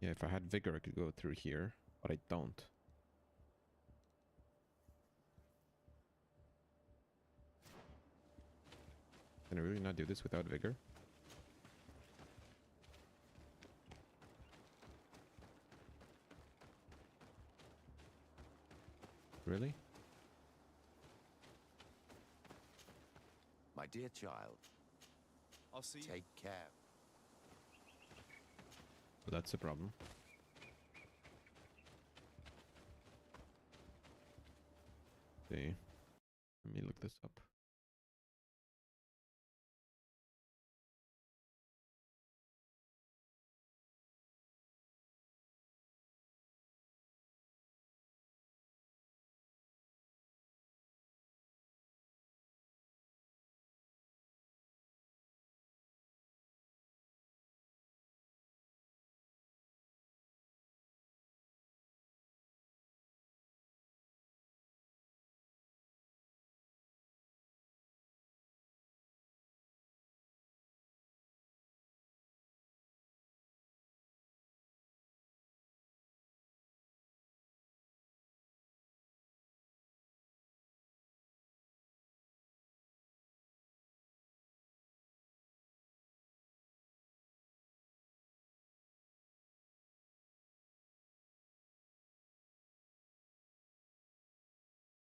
Yeah, if I had vigor, I could go through here, but I don't. Can I really not do this without vigor? Really? My dear child, I'll see you. take care. So that's the problem. See. Let me look this up.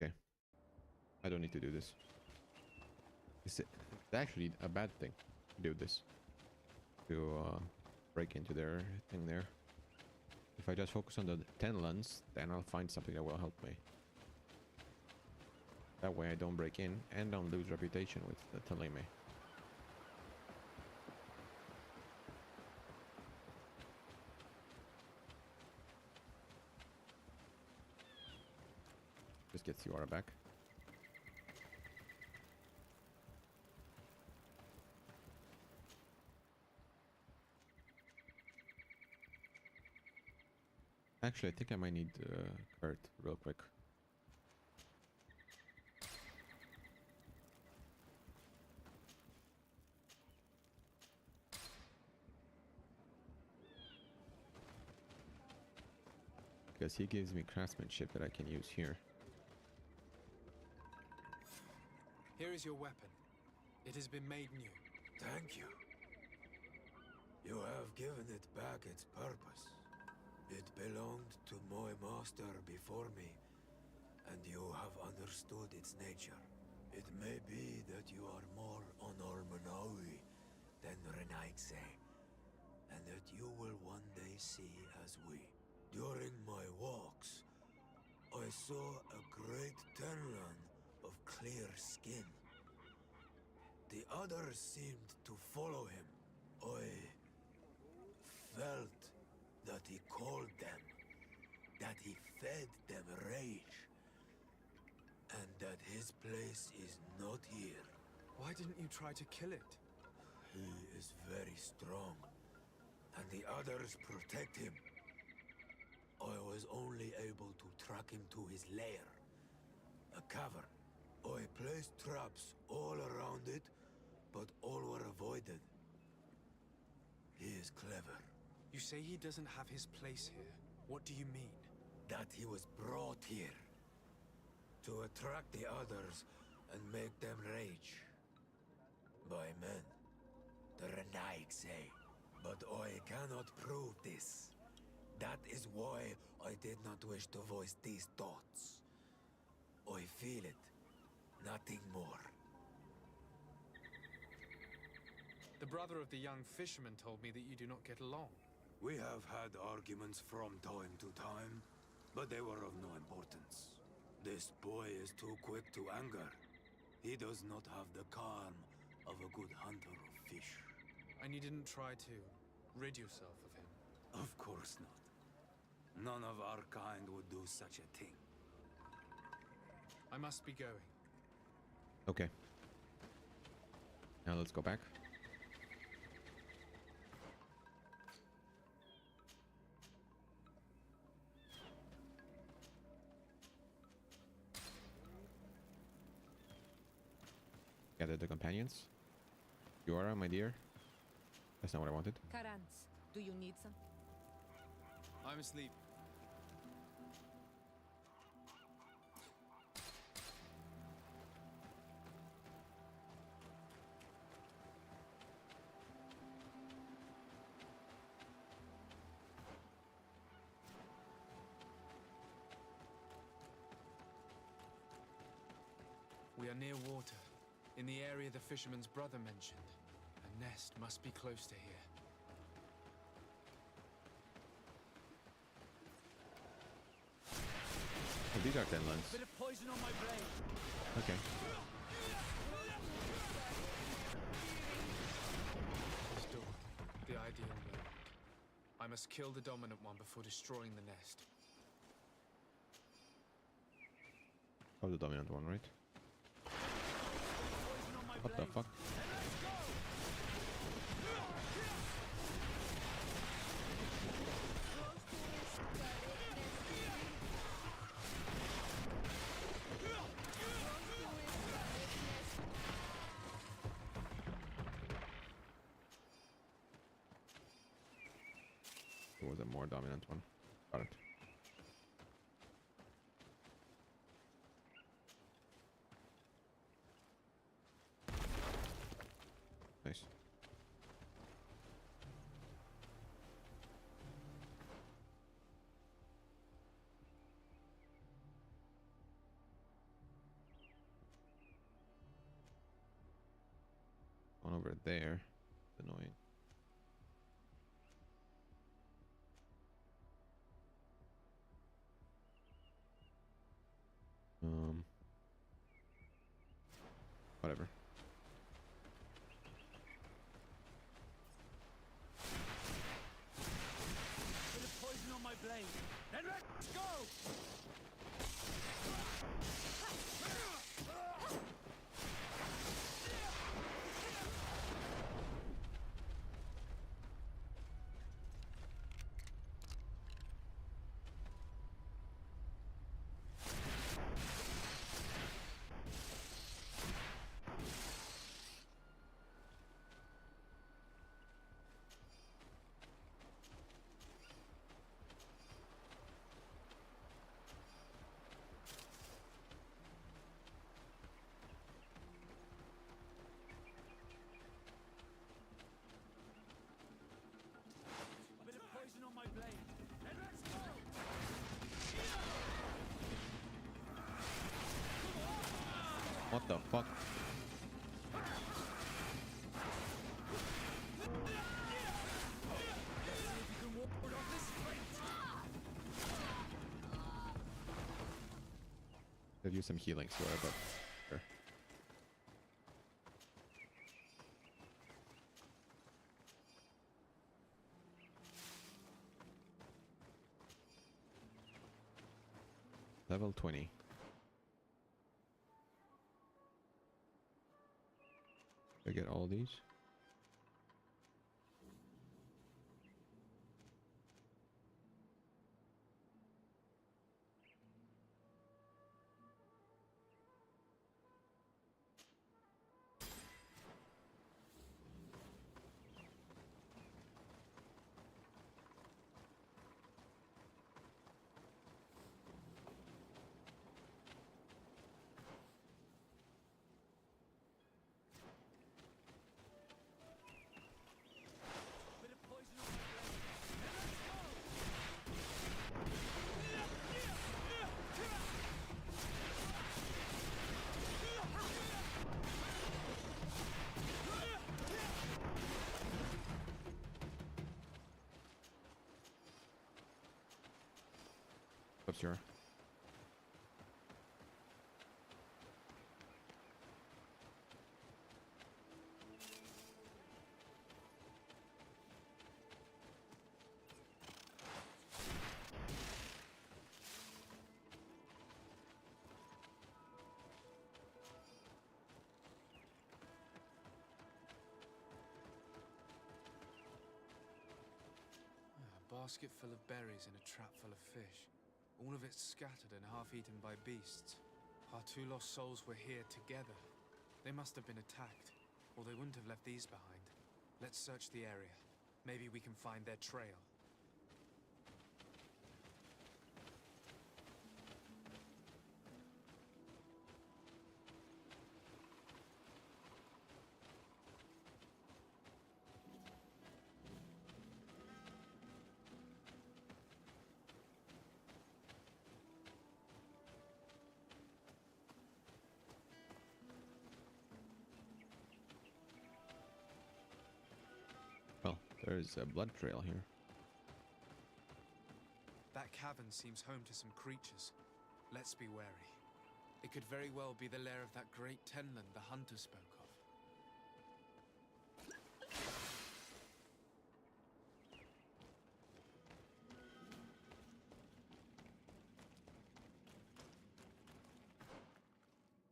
Okay. I don't need to do this. It's actually a bad thing to do this. To break into their thing there. If I just focus on the 10 lens, then I'll find something that will help me. That way I don't break in and don't lose reputation with telling me. Just gets the aura back. Actually, I think I might need Kurt real quick. Because he gives me craftsmanship that I can use here. Here is your weapon. It has been made new. Thank you. You have given it back its purpose. It belonged to my master before me, and you have understood its nature. It may be that you are more honor Manawi than Renaigse, and that you will one day see as we. During my walks, I saw a great Tenlan of clear skin. The others seemed to follow him. I felt that he called them, that he fed them rage, and that his place is not here. Why didn't you try to kill it? He is very strong, and the others protect him. I was only able to track him to his lair, a cavern. I placed traps all around it, but all were avoided. He is clever. You say he doesn't have his place here. What do you mean? That he was brought here to attract the others and make them rage. By men, the Renaig say. But I cannot prove this. That is why I did not wish to voice these thoughts. I feel it, nothing more. The brother of the young fisherman told me that you do not get along. We have had arguments from time to time, but they were of no importance. This boy is too quick to anger. He does not have the calm of a good hunter of fish. And you didn't try to rid yourself of him? Of course not. None of our kind would do such a thing. I must be going. Okay. Now let's go back. Gather the companions. Yora, my dear. That's not what I wanted. Karans, do you need some? I'm asleep. We are near water, in the area the fisherman's brother mentioned. A nest must be close to here. Oh, these are Tenlands. Bit of poison on my blade. Okay. This door, the ideal moment. I must kill the dominant one before destroying the nest. Oh, the dominant one, right? What the fuck? There was a more dominant one. Got it. Nice. One over there. Annoying. Whatever. Bit of poison on my blade. Then let's go! What the fuck? Could use some healing swear, but sure. Level 20. I get all these. What's your? A basket full of berries and a trap full of fish. All of it scattered and half-eaten by beasts. Our two lost souls were here together. They must have been attacked, or they wouldn't have left these behind. Let's search the area. Maybe we can find their trail. Well, there's a blood trail here. That cavern seems home to some creatures. Let's be wary. It could very well be the lair of that great Tenland the hunter spoke of.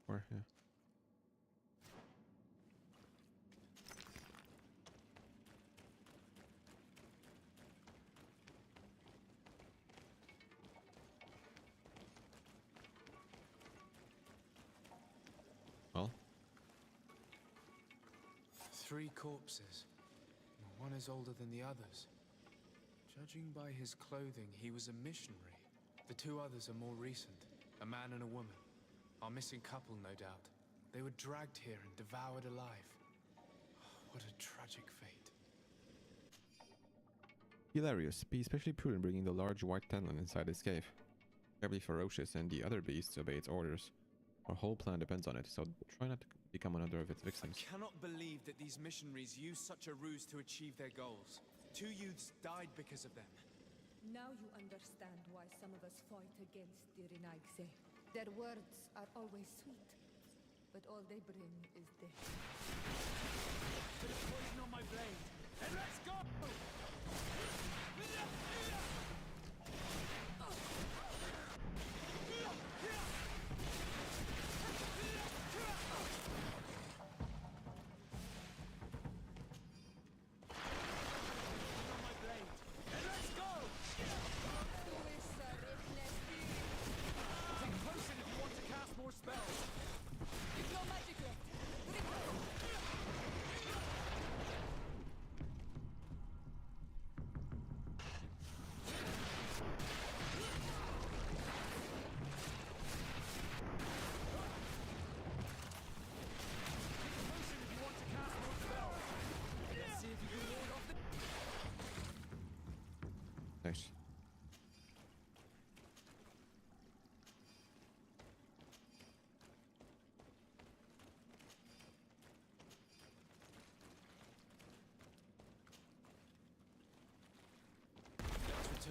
Where? Yeah. Well, 3 corpses. One is older than the others. Judging by his clothing, he was a missionary. The 2 others are more recent, a man and a woman. Our missing couple, no doubt. They were dragged here and devoured alive. What a tragic fate. hilarious. Be especially prudent bringing the large white Tenlin inside this cave. Terribly ferocious, and the other beasts obey its orders. Our whole plan depends on it, so try not to become another of its victims. I cannot believe that these missionaries used such a ruse to achieve their goals. 2 youths died because of them. Now you understand why some of us fight against the Renaigse. Their words are always sweet, but all they bring is death. Put a poison on my blade, and let's go!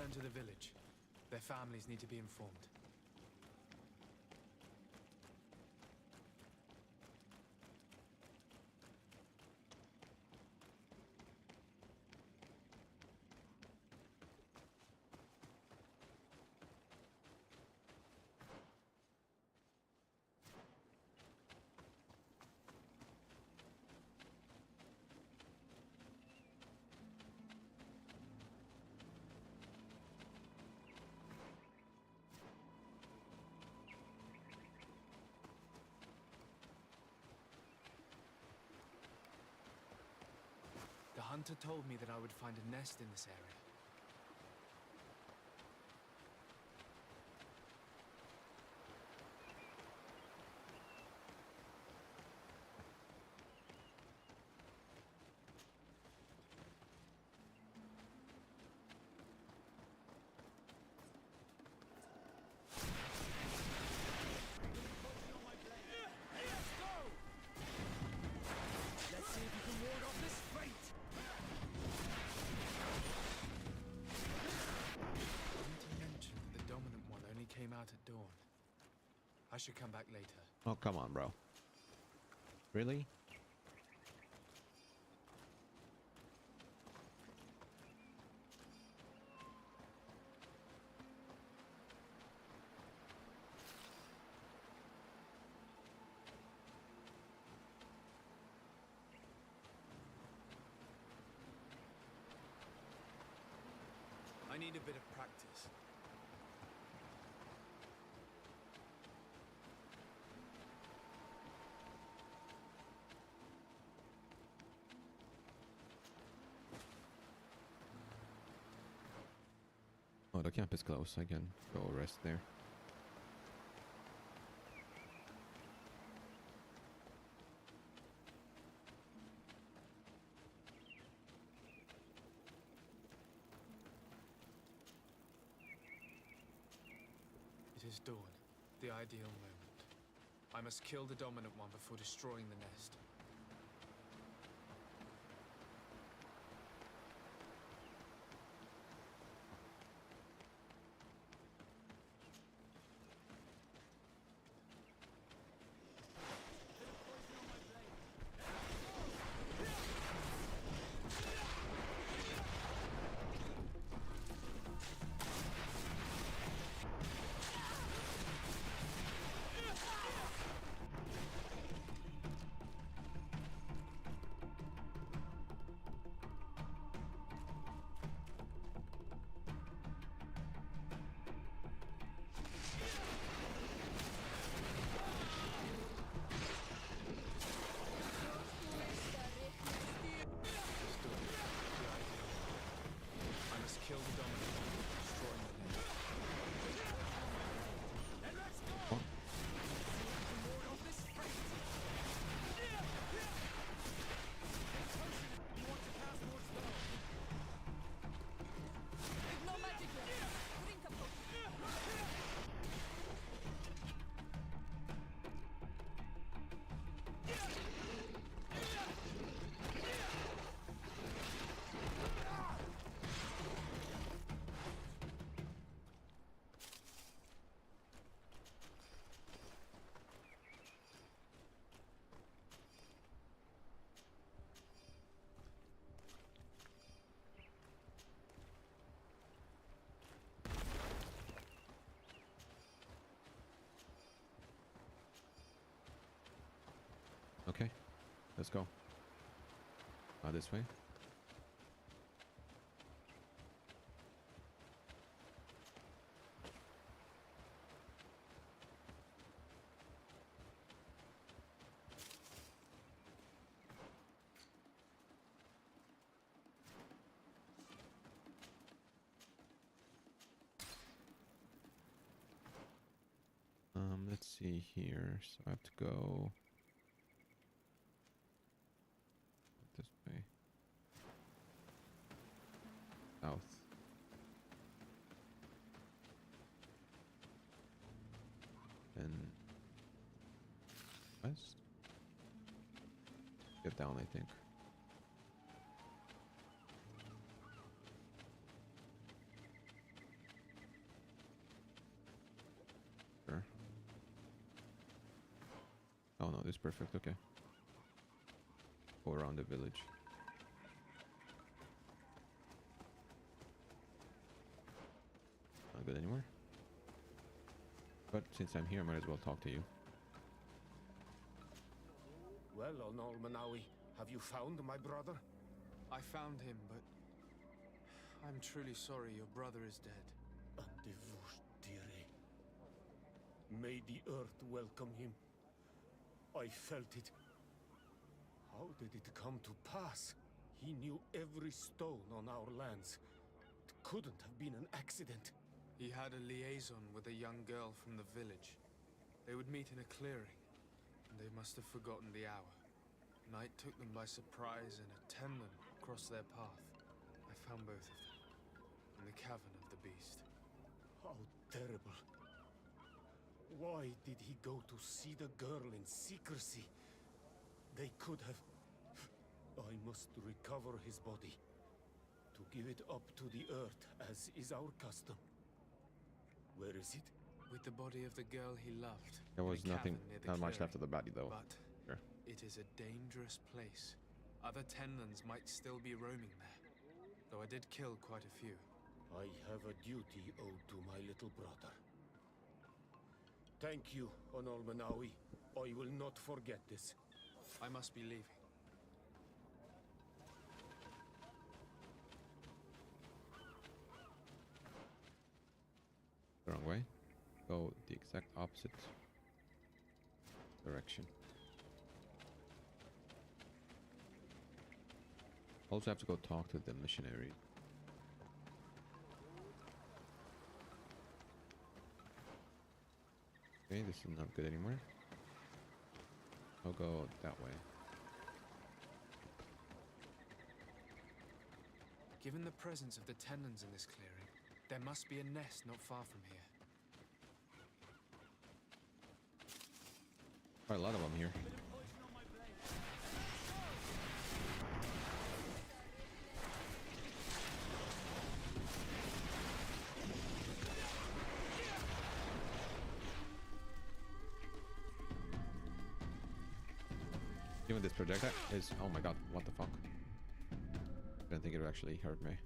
return to the village. Their families need to be informed. The hunter told me that I would find a nest in this area. Let's see if you can ward off this fate! Hunter mentioned that the dominant one only came out at dawn. I should come back later. Oh, come on, bro. Really? I need a bit of practice. Oh, the camp is close. I can go rest there. It is dawn, the ideal moment. I must kill the dominant one before destroying the nest. I must kill the dominant one before destroying the nest. Then let's go! Ward off this fate! You want to cast more spells? Ignore magic left! Drink a potion! Okay, let's go. This way. Let's see here. So I have to go this way. South. Then west. Get down, I think. Oh no, this is perfect. Okay. Go around the village. Not good anymore. But since I'm here, I might as well talk to you. Well, Onol Manawi, have you found my brother? I found him, but I'm truly sorry your brother is dead. Andevush Dire. May the earth welcome him. I felt it. How did it come to pass? He knew every stone on our lands. It couldn't have been an accident. He had a liaison with a young girl from the village. They would meet in a clearing, and they must have forgotten the hour. Night took them by surprise, and a tenlin crossed their path. I found both of them, in the cavern of the beast. How terrible. Why did he go to see the girl in secrecy? They could have... I must recover his body. To give it up to the earth, as is our custom. Where is it? With the body of the girl he loved. There was nothing, not much left of the body though. But sure. It is a dangerous place. Other tenlins might still be roaming there. Though I did kill quite a few. I have a duty owed to my little brother. Thank you, Onol Manawi. I will not forget this. I must be leaving. The wrong way. Go the exact opposite direction. Also have to go talk to the missionary. Okay, this is not good anymore. I'll go that way. Given the presence of the tenlins in this clearing, there must be a nest not far from here. Quite a lot of them here. Even this projectile is... oh my god, what the fuck? I didn't think it would actually hurt me.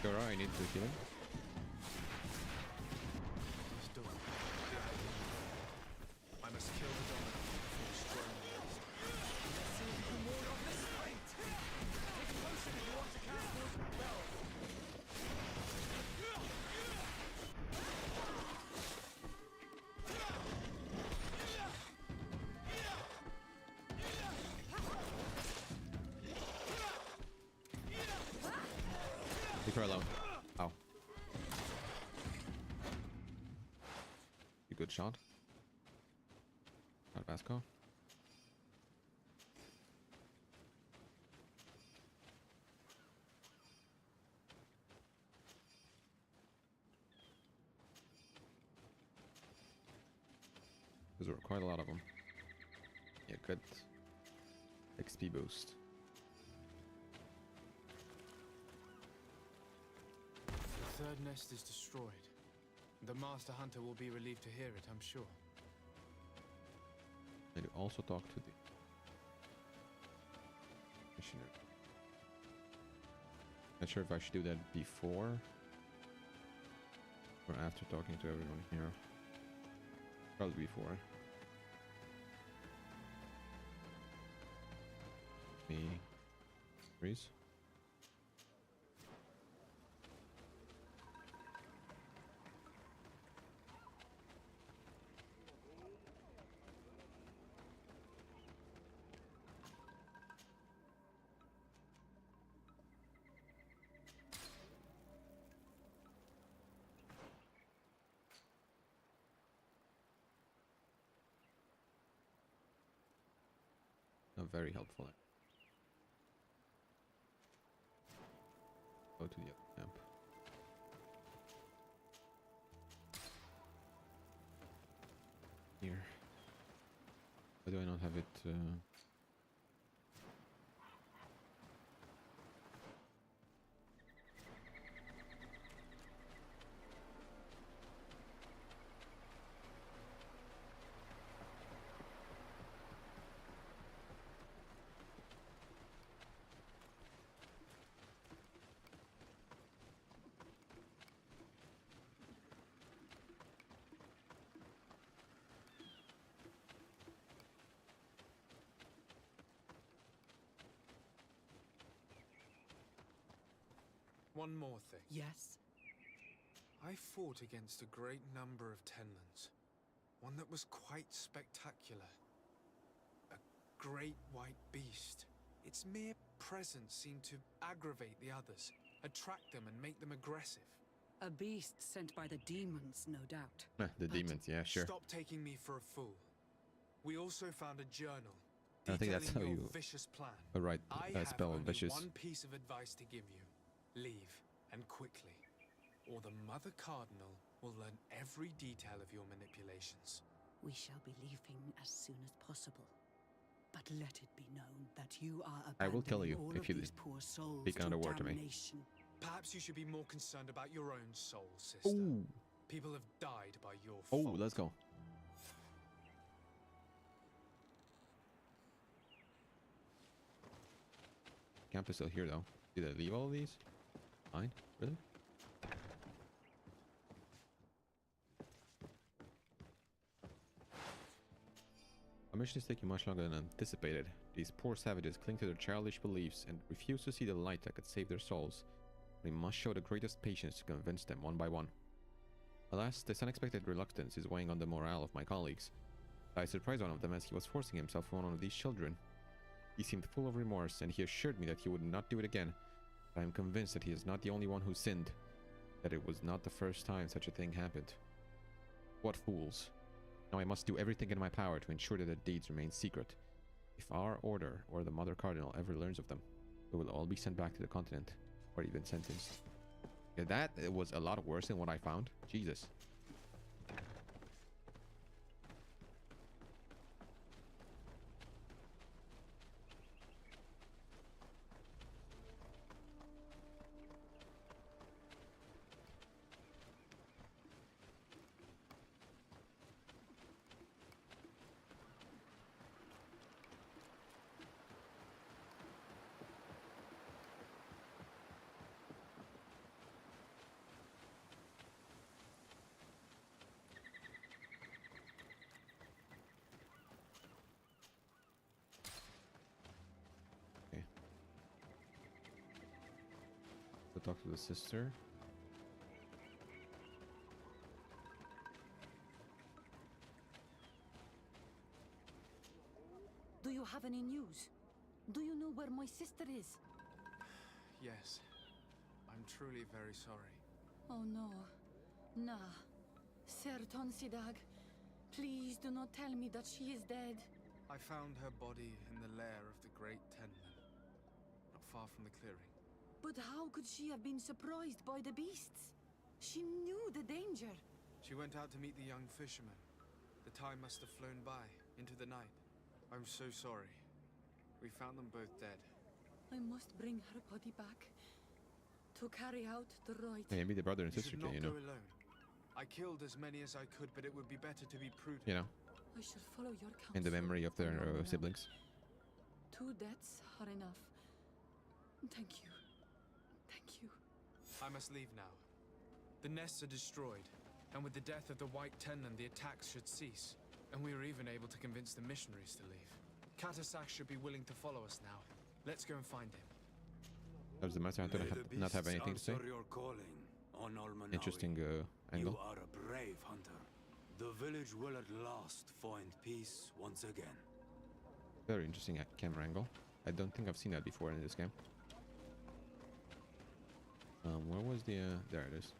You're right, I need to kill him. I must kill the dominant before destroying the rest. Let's see if you can ward off this fight. Take potion if you want to cast those spells. Leave her alone. Ow. You good shot. Not Vasco. There were quite a lot of them. Yeah, good XP boost. The third nest is destroyed. The Master Hunter will be relieved to hear it, I'm sure. And you also talk to the missionary. Not sure if I should do that before or after talking to everyone here. Probably before. Me. Freeze. Very helpful. Go to the other camp. Here. Why do I not have it? One more thing. Yes? I fought against a great number of Tenlands. One that was quite spectacular. A great white beast. Its mere presence seemed to aggravate the others, attract them and make them aggressive. A beast sent by the demons, no doubt. The demons, yeah, sure. Stop taking me for a fool. We also found a journal. I think that's how detailing your you vicious plan. write spell only vicious. one piece of advice to give you. Leave, and quickly. Or the Mother Cardinal will learn every detail of your manipulations. We shall be leaving as soon as possible. But let it be known that you are I will tell you all if of you these poor souls speak another to word to me. damnation. Perhaps you should be more concerned about your own soul, sister. Ooh. People have died by your Oh, fault. let's go. Camp is still here though. Did I leave all of these? Fine. Really? Our mission is taking much longer than anticipated. These poor savages cling to their childish beliefs and refuse to see the light that could save their souls. We must show the greatest patience to convince them one by one. Alas, this unexpected reluctance is weighing on the morale of my colleagues. I surprised one of them as he was forcing himself on one of these children. He seemed full of remorse, and he assured me that he would not do it again. I am convinced that he is not the only one who sinned, that it was not the first time such a thing happened. What fools. Now I must do everything in my power to ensure that their deeds remain secret. If our order or the Mother Cardinal ever learns of them, we will all be sent back to the continent, or even sentenced. Yeah, that was a lot worse than what I found. Jesus. Talk to the sister. Do you have any news? Do you know where my sister is? Yes. I'm truly very sorry. Oh no. Nah. Sir Tonsidag, please do not tell me that she is dead. I found her body in the lair of the Great Tenman, not far from the clearing. But how could she have been surprised by the beasts? She knew the danger. She went out to meet the young fisherman. The time must have flown by, into the night. I'm so sorry. We found them both dead. I must bring her body back to carry out the rite. Hey, maybe the brother and sister can, you know. Go alone. I killed as many as I could, but it would be better to be prudent. You know. I shall follow your counsel. In the memory of their siblings. 2 deaths are enough. Thank you. Thank you. I must leave now. The nests are destroyed, and with the death of the White Tenland, the attacks should cease. And we were even able to convince the missionaries to leave. Katasak should be willing to follow us now. Let's go and find him. Does the master not have anything to say? Your calling on Almanawi. Interesting angle. You are a brave hunter. The village will at last find peace once again. Very interesting camera angle. I don't think I've seen that before in this game. Where was the... there it is.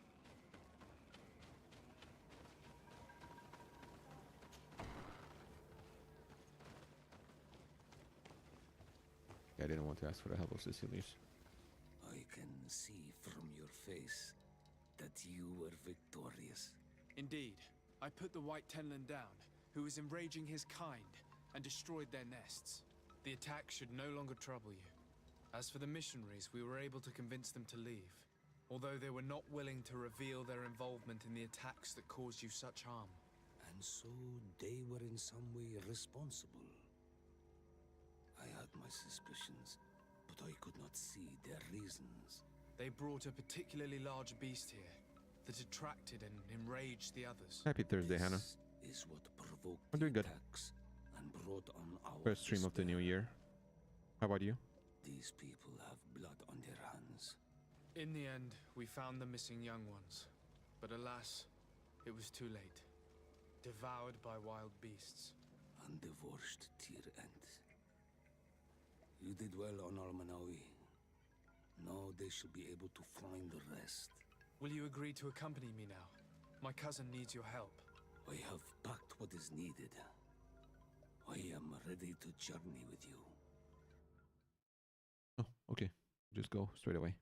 I didn't want to ask for the help of Sicilius. I can see from your face that you were victorious. Indeed. I put the White Tenland down, who was enraging his kind, and destroyed their nests. The attack should no longer trouble you. As for the missionaries, we were able to convince them to leave, although they were not willing to reveal their involvement in the attacks that caused you such harm. And so they were in some way responsible. I had my suspicions, but I could not see their reasons. They brought a particularly large beast here that attracted and enraged the others. Happy Thursday, Hannah. Is what provoked I'm doing good. attacks and brought on our First stream of the new year. How about you? These people have blood on their hands. In the end, we found the missing young ones. But alas, it was too late. Devoured by wild beasts. Undivorced tier end. You did well on Almanawi. Now they should be able to find the rest. Will you agree to accompany me now? My cousin needs your help. I have packed what is needed. I am ready to journey with you. Oh, okay. Just go straight away.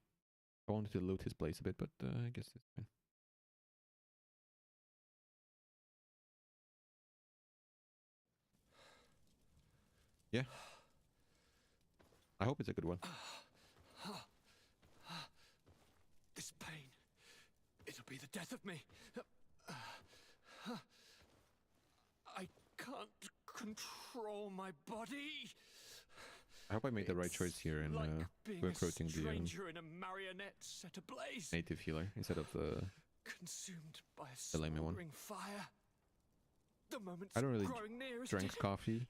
I wanted to loot his place a bit, but I guess it's fine. Yeah. I hope it's a good one. This pain, it'll be the death of me. I can't control my body. I hope I made the right choice here in recruiting the stranger in a marionette set ablaze. native healer instead of the Consumed by a smoldering one. fire. The moment's I don't really growing near, isn't drink it? coffee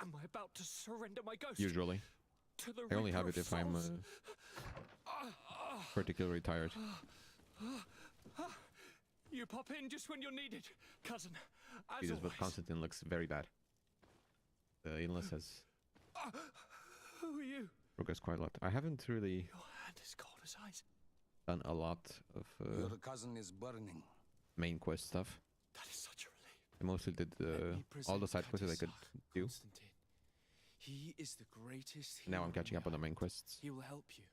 Am I about to surrender my ghost? usually. To the I only Reaper have of it if I'm Souls? particularly tired. You pop in just when you're needed, cousin. As Because but always. Constantine looks very bad. The illness has Who are you? progressed quite a lot. I haven't really Your hand is cold as ice. done a lot of Your cousin is burning. main quest stuff. That is such a relief. I mostly did all the side quests that I could do. Constantine. He is the greatest. Now I'm hero catching in up on the the main quests He will help you.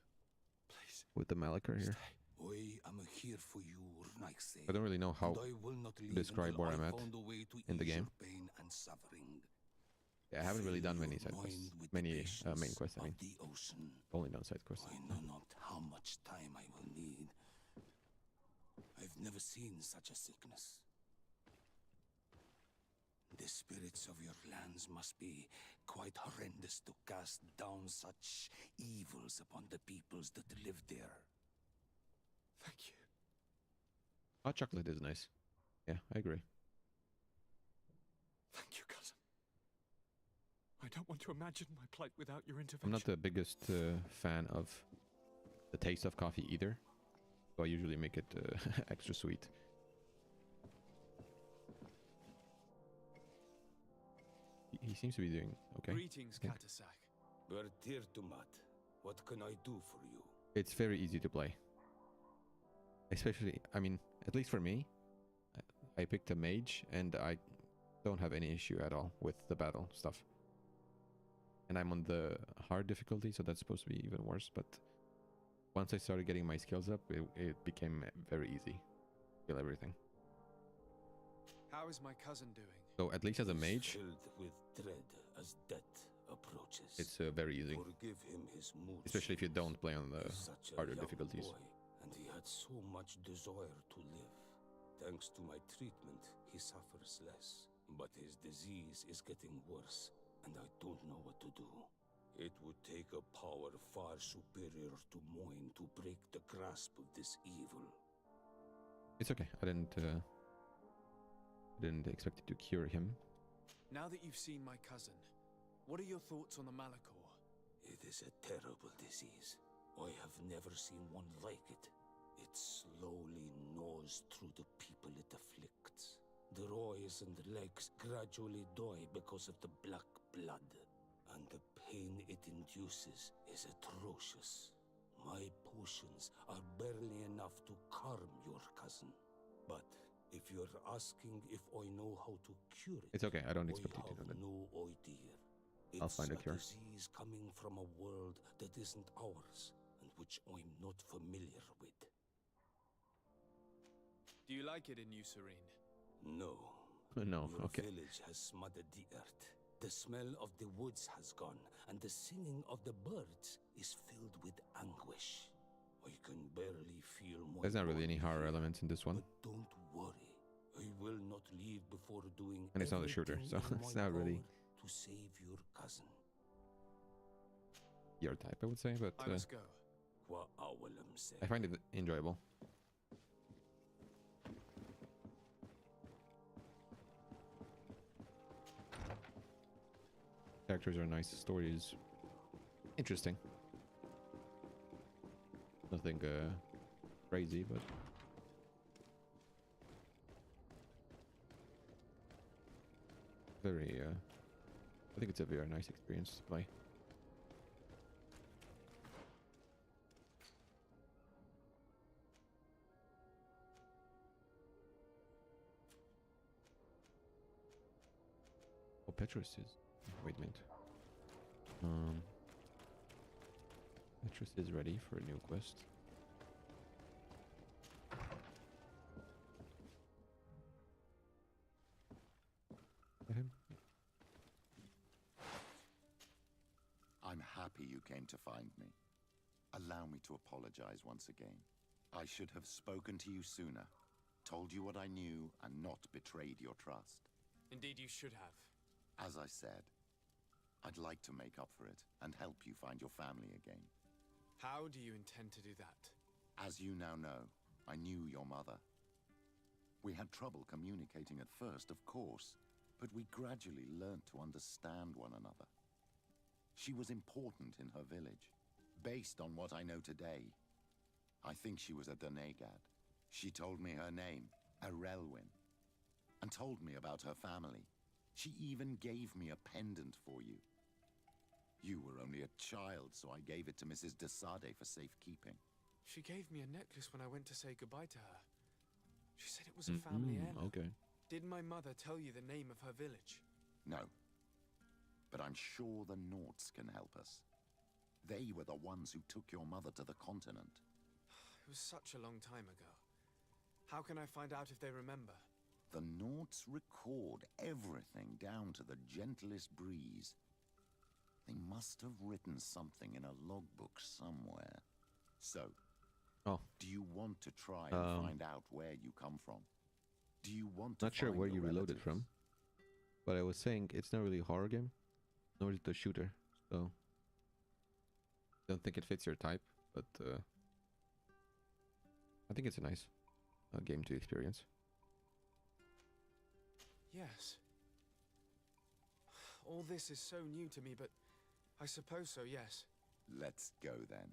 Please. with the Malichor here. I am here for you, Nike. I don't really know how And I will not leave describe until where I I'm at found a way to in the ease game. your pain and suffering. Yeah, I haven't really done Fill many your side quests. mind with Many patience main quests, I mean. of the ocean. Only done side quests. I know not how much time I will need. I've never seen such a sickness. The spirits of your lands must be quite horrendous to cast down such evils upon the peoples that live there. Thank you. Hot chocolate is nice. Yeah, I agree. Thank you, cousin. I don't want to imagine my plight without your intervention. I'm not the biggest fan of the taste of coffee either, so I usually make it extra sweet. He seems to be doing okay. Greetings, Yeah. Katasak. Bertir Tumat, what can I do for you? It's very easy to play. Especially, I mean, at least for me, I picked a mage and I don't have any issue at all with the battle stuff. And I'm on the hard difficulty, so that's supposed to be even worse, but once I started getting my skills up, it became very easy. Kill everything. How is my cousin doing? So at least as a mage, Filled with dread as death approaches. it's very easy. Forgive him his mood. Especially if you don't play on the Such a harder young difficulties. boy, and he had so much desire to live. Thanks to my treatment, he suffers less. But his disease is getting worse, and I don't know what to do. It would take a power far superior to mine to break the grasp of this evil. It's okay. I didn't expect it to cure him. Now that you've seen my cousin, what are your thoughts on the Malichor? It is a terrible disease. I have never seen one like it. It slowly gnaws through the people it afflicts. Their eyes and legs gradually die because of the black blood. And the pain it induces is atrocious. My potions are barely enough to calm your cousin. But if you're asking if I know how to cure it, It's okay. I don't expect you to I know have that. no idea. I'll It's find a cure. disease coming from a world that isn't ours, and which I'm not familiar with. Do you like it in New Serene? No. No, Your okay. village has smothered the earth, The smell of the woods has gone, and the singing of the birds is filled with anguish. I can barely feel my There's not really any body horror here, elements in this one. but don't worry. I will not leave before doing And it's not a shooter, everything so in it's my not really power to save your cousin. your type, I would say, but I must go. I find it enjoyable. Characters are nice, story is interesting. Nothing crazy, but very I think it's a very nice experience to play. Oh, Petrus is... Wait a minute. Petrus is ready for a new quest. Him? I'm happy you came to find me. Allow me to apologize once again. I should have spoken to you sooner, told you what I knew, and not betrayed your trust. Indeed, you should have. As I said, I'd like to make up for it and help you find your family again. How do you intend to do that? As you now know, I knew your mother. We had trouble communicating at first, of course, but we gradually learned to understand one another. She was important in her village. Based on what I know today, I think she was a Donegad. She told me her name, Arelwyn, and told me about her family. She even gave me a pendant for you. You were only a child, so I gave it to Mrs. de Sade for safekeeping. She gave me a necklace when I went to say goodbye to her. She said it was a family heirloom. Okay. Did my mother tell you the name of her village? No. But I'm sure the Norts can help us. They were the ones who took your mother to the continent. It was such a long time ago. How can I find out if they remember? The Norts record everything down to the gentlest breeze. They must have written something in a logbook somewhere. So, do you want to try and find out where you come from? Do you want to Not sure find where your you reloaded relatives? from, but I was saying it's not really a horror game, nor is it a shooter, so don't think it fits your type, but I think it's a nice game to experience. Yes. All this is so new to me, but I suppose so, yes. Let's go then.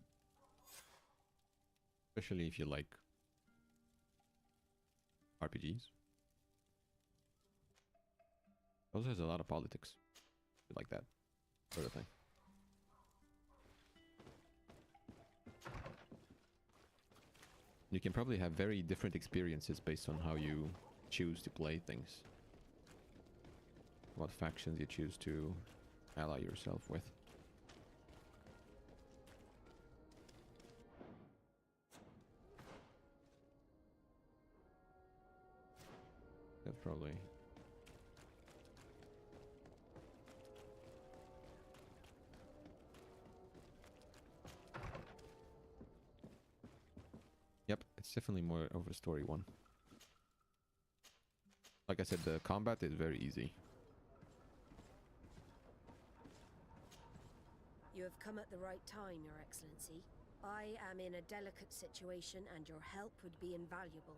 Especially if you like RPGs. Also has a lot of politics. You like that sort of thing. You can probably have very different experiences based on how you choose to play things. What factions you choose to ally yourself with. That's probably... Yep, it's definitely more of a story one. Like I said, the combat is very easy. You have come at the right time, Your Excellency. I am in a delicate situation and your help would be invaluable.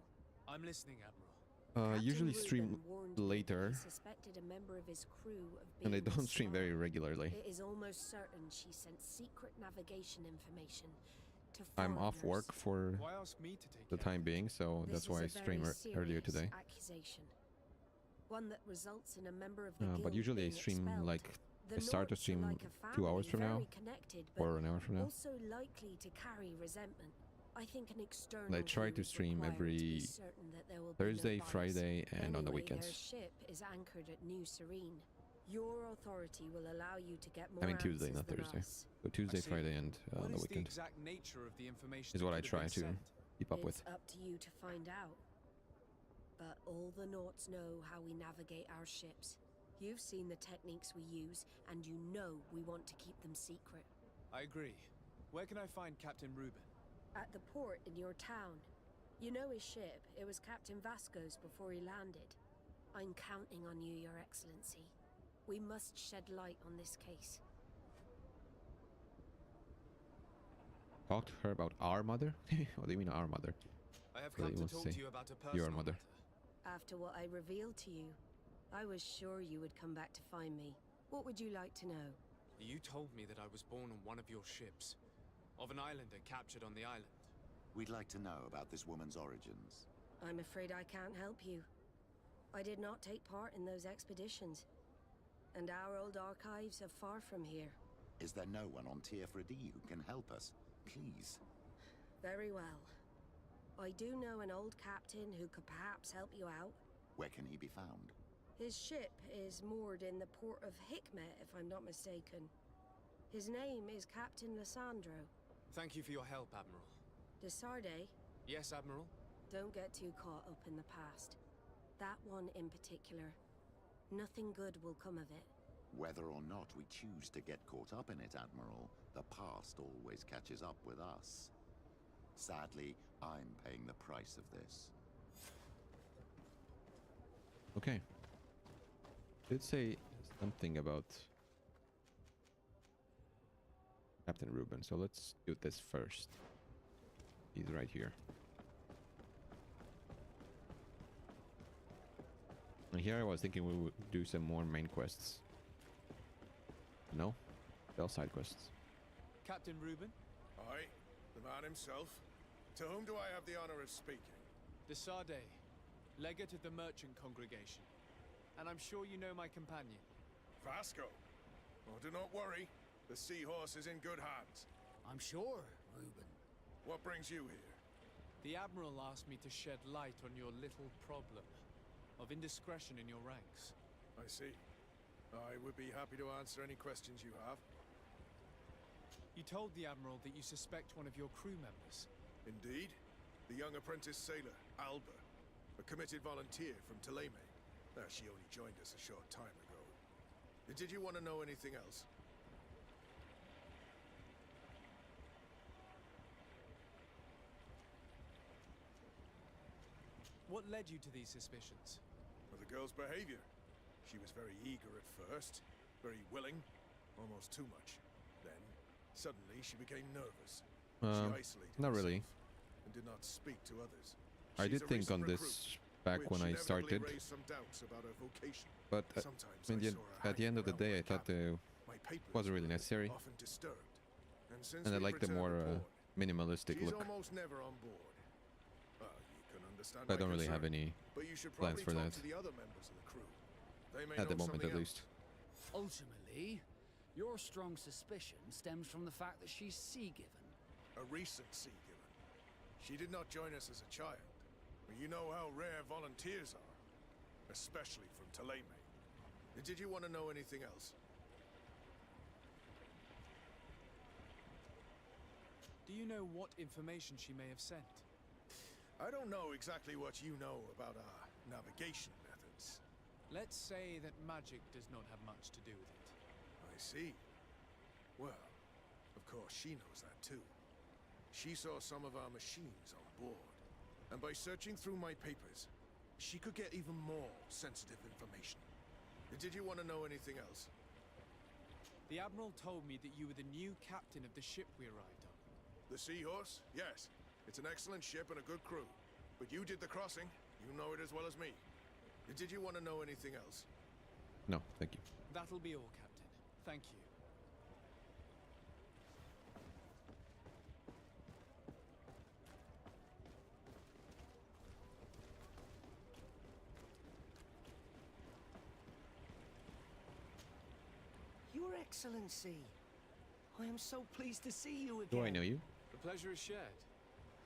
I'm listening, Admiral. Usually stream later, Suspected a member of his crew of and I being don't stream very regularly. It is almost certain she sent secret navigation information to I'm off foreigners. work for Why ask me to take the time being, so This that's why I is a stream very earlier serious today. accusation. One that results in a member of the But guild usually I being stream expelled. like The I start to Norts are stream like a 2 hours family, from now, very connected, but or an hour from now. also likely to carry resentment. I think an external And I try view to is stream required to be every certain that there will be no Thursday, bias. Friday, and on the Anyway, weekends. Their ship is anchored at New Serene. Your authority will allow you to get more I mean Tuesday, answers not than Thursday. us. So Tuesday, I see. Friday, and What on the is weekend the exact nature of the information is that what I could have try been to sent? keep up with. It's up to you to find out. But all the Norts know how we navigate our ships. You've seen the techniques we use, and you know we want to keep them secret. I agree. Where can I find Captain Reuben? At the port in your town. You know his ship. It was Captain Vasco's before he landed. I'm counting on you, Your Excellency. We must shed light on this case. Talk to her about our mother? What do you mean our mother? I have Really come to wants to talk say to you about a your personal mother. matter. After what I revealed to you, I was sure you would come back to find me. What would you like to know? You told me that I was born on one of your ships. Of an islander captured on the island. We'd like to know about this woman's origins. I'm afraid I can't help you. I did not take part in those expeditions. And our old archives are far from here. Is there no one on Tier-Fredy who can help us? Please. Very well. I do know an old captain who could perhaps help you out. Where can he be found? His ship is moored in the port of Hikmet, if I'm not mistaken. His name is Captain Lissandro. Thank you for your help, Admiral. De Sardet? Yes, Admiral? Don't get too caught up in the past. That one in particular. Nothing good will come of it. Whether or not we choose to get caught up in it, Admiral, the past always catches up with us. Sadly, I'm paying the price of this. Okay. Did say something about Captain Reuben, so let's do this first. He's right here. And here I was thinking we would do some more main quests. No? They're all side quests. Captain Reuben? Aye, the man himself. To whom do I have the honor of speaking? De Sardet, legate of the merchant congregation. And I'm sure you know my companion. Vasco. Oh, do not worry. The seahorse is in good hands. I'm sure, Reuben. What brings you here? The Admiral asked me to shed light on your little problem of indiscretion in your ranks. I see. I would be happy to answer any questions you have. You told the Admiral that you suspect one of your crew members. Indeed. The young apprentice sailor, Alba. A committed volunteer from Ptolemy. She only joined us a short time ago. Did you want to know anything else? What led you to these suspicions? Well, the girl's behavior. She was very eager at first, very willing, almost too much. Then, suddenly, she became nervous. She isolated not really. herself and did not speak to others. I She's did a think on recent this recruit, back which when I inevitably started, raised some doubts about her vocation. but Sometimes in the I end, saw her at the end of the hanging day, I around thought my it My papers wasn't really were necessary, often disturbed. And since and I we've like the returned more aboard, minimalistic she's look. almost never on board. You can understand I my don't really have concern, any but you should plans probably for talk that to the other members of the crew. They may at the know moment, something at else. least. Ultimately, your strong suspicion stems from the fact that she's sea-given. A recent sea-given. She did not join us as a child. But you know how rare volunteers are, especially from Ptolemy. Did you want to know anything else? Do you know what information she may have sent? I don't know exactly what you know about our navigation methods. Let's say that magic does not have much to do with it. I see. Well, of course she knows that too. She saw some of our machines on board. And by searching through my papers, she could get even more sensitive information. Did you want to know anything else? The Admiral told me that you were the new captain of the ship we arrived on. The Seahorse? Yes. It's an excellent ship and a good crew. But you did the crossing. You know it as well as me. Did you want to know anything else? No, thank you. That'll be all, Captain. Thank you. Your Excellency, I am so pleased to see you again. Do I know you? The pleasure is shared.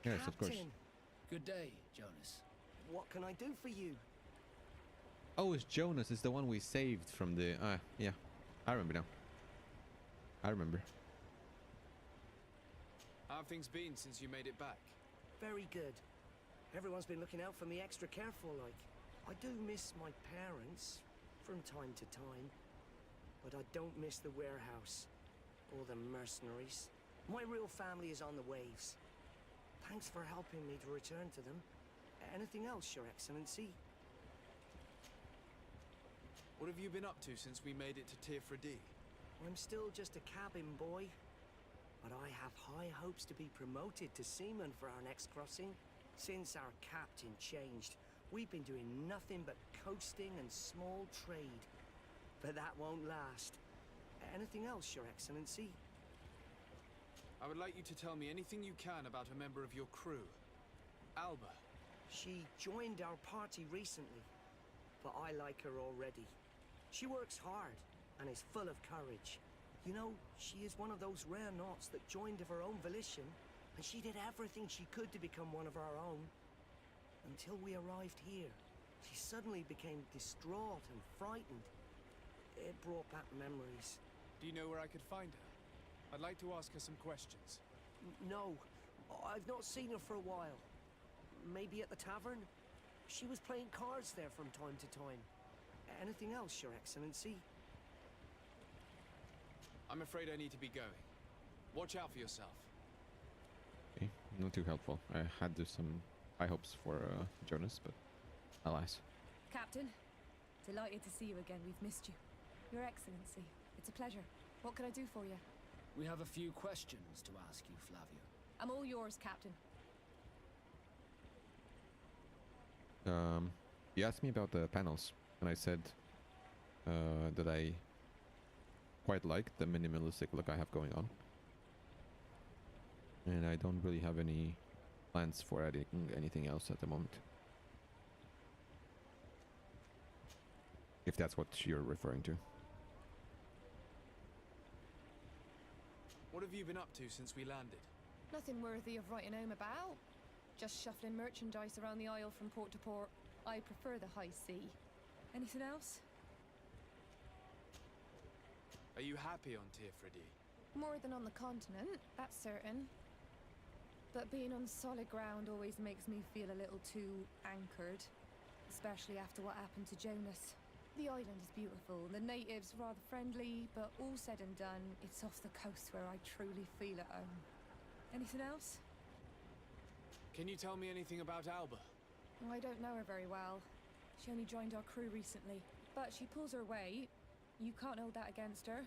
Yes, of course. Captain. Good day, Jonas. What can I do for you? Oh, it's Jonas. It's the one we saved from the... yeah. I remember now. I remember. How have things been since you made it back? Very good. Everyone's been looking out for me extra careful, like. I do miss my parents. from time to time. But I don't miss the warehouse or the mercenaries. My real family is on the waves. Thanks for helping me to return to them. Anything else, Your Excellency? What have you been up to since we made it to Tirfredi? I'm still just a cabin boy, but I have high hopes to be promoted to seaman for our next crossing. Since our captain changed, we've been doing nothing but coasting and small trade. But that won't last. Anything else, Your Excellency? I would like you to tell me anything you can about a member of your crew. Alba. She joined our party recently, but I like her already. She works hard and is full of courage. You know, she is one of those rare knots that joined of her own volition, and she did everything she could to become one of our own. Until we arrived here, she suddenly became distraught and frightened. It brought back memories. Do you know where I could find her? I'd like to ask her some questions. No, I've not seen her for a while. Maybe at the tavern? She was playing cards there from time to time. Anything else, Your Excellency? I'm afraid I need to be going. Watch out for yourself. Okay, not too helpful. I had some high hopes for Jonas, but alas. Captain, delighted to see you again. We've missed you. Your Excellency, it's a pleasure. What can I do for you? We have a few questions to ask you, Flavio. I'm all yours, Captain. He asked me about the panels, and I said that I quite like the minimalistic look I have going on. And I don't really have any plans for adding anything else at the moment. If that's what you're referring to. What have you been up to since we landed? Nothing worthy of writing home about. Just shuffling merchandise around the Isle from port to port. I prefer the high sea. Anything else? Are you happy on Tirfredi? More than on the continent, that's certain. But being on solid ground always makes me feel a little too anchored. Especially after what happened to Jonas. The island is beautiful, the natives rather friendly, but all said and done, it's off the coast where I truly feel at home. Anything else? Can you tell me anything about Alba? I don't know her very well. She only joined our crew recently. But she pulls her weight. You can't hold that against her.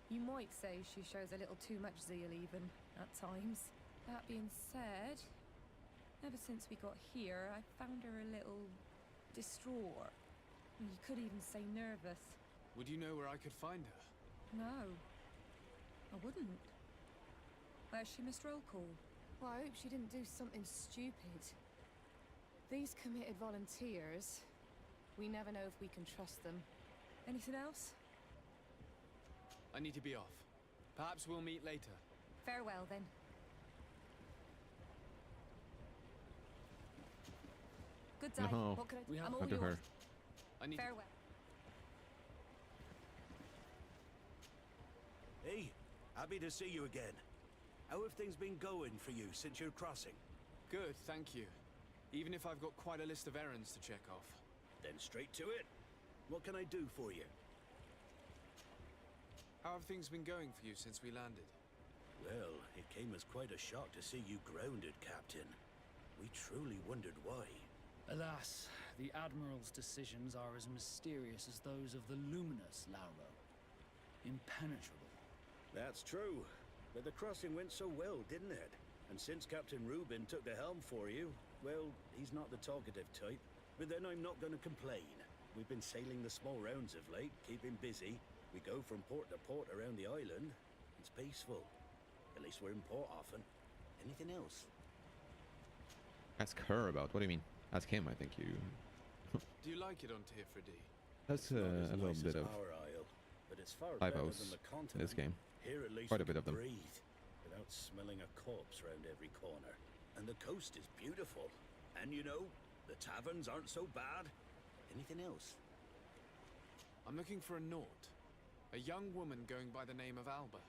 You might say she shows a little too much zeal even, at times. That being said, ever since we got here, I found her a little distraught. You could even say nervous. Would you know where I could find her? No, I wouldn't. Where's she missed roll call? Well, I hope she didn't do something stupid. These committed volunteers, we never know if we can trust them. Anything else? I need to be off. Perhaps we'll meet later. Farewell, then. Good day. No. What can I do? I'm all Not to yours. her. I need Farewell. Hey, happy to see you again. How have things been going for you since your crossing? Good, thank you. Even if I've got quite a list of errands to check off. Then straight to it. What can I do for you? How have things been going for you since we landed? Well, it came as quite a shock to see you grounded, Captain. We truly wondered why. Alas, the Admiral's decisions are as mysterious as those of the luminous Lauro. Impenetrable. That's true. But the crossing went so well, didn't it? And since Captain Rubin took the helm for you, well, he's not the talkative type. But then I'm not going to complain. We've been sailing the small rounds of late, keeping busy. We go from port to port around the island. It's peaceful. At least we're in port often. Anything else? Ask her about. What do you mean? Ask him, I think you. Do you like it on Tirfredi? That's Not as a little nice bit as of our isle, but it's far typos better than the in continent. this game. Here at least Quite a we bit can of them. breathe without smelling a corpse round every corner. And the coast is beautiful. And you know, the taverns aren't so bad. Anything else? I'm looking for a Naut. A young woman going by the name of Alba.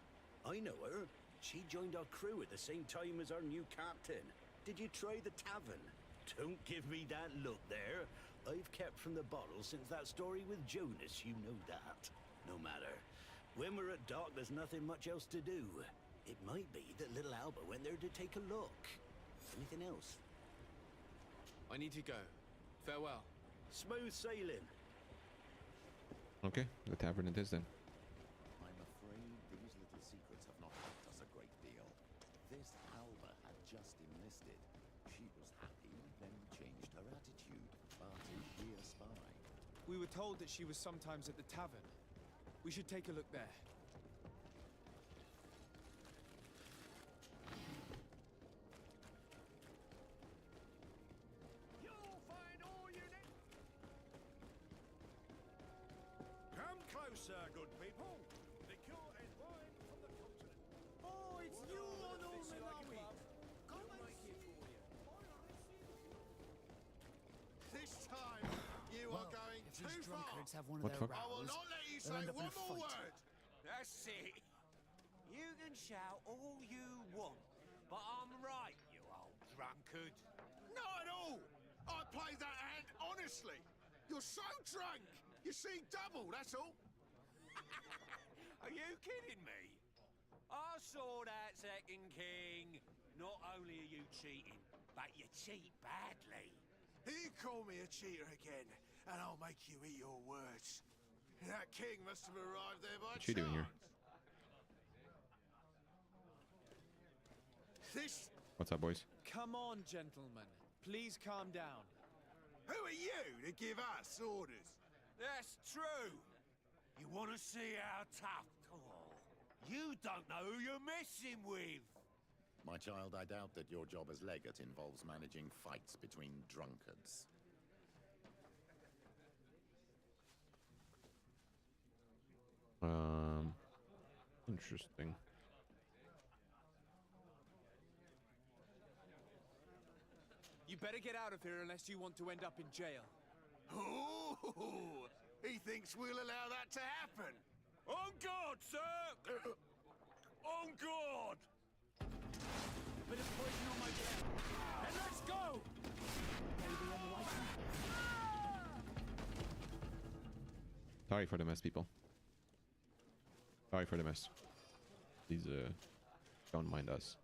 I know her. She joined our crew at the same time as our new captain. Did you try the tavern? Don't give me that look there. I've kept from the bottle since that story with Jonas, you know that. No matter. When we're at dock, there's nothing much else to do. It might be that little Alba went there to take a look. Anything else? I need to go. Farewell. Smooth sailing. Okay, the tavern it is then. I'm afraid these little secrets have not helped us a great deal. This Alba had just enlisted. She was happy, then changed her attitude. But is she a spy? We were told that she was sometimes at the tavern. We should take a look there. Come closer, good people. Liqueur and wine from the continent. Oh, it's you on all the Navi. Come and see. This time, you are going If too these far. drunkards have one of What their fuck? I will rows, not let you they'll say end up in one a more fight. word. That's it. You can shout all you want, but I'm right, you old drunkard. Not at all. I played that hand honestly. You're so drunk. You see double, that's all. Are you kidding me? I saw that second king. Not only are you cheating, but you cheat badly. He called me a cheater again, and I'll make you eat your words. That king must have arrived there by What's she doing here? This... What's up, boys? Come on, gentlemen. Please calm down. Who are you to give us orders? That's true. You want to see how tough? Oh, you don't know who you're messing with. My child, I doubt that your job as legate involves managing fights between drunkards. Interesting. You better get out of here unless you want to end up in jail. Ooh, he thinks we'll allow that to happen. On guard, sir! On guard! Bit of poison on my breath. And let's go! Maybe on the right. Sorry for the mess, people. Sorry for the mess. Please, don't mind us.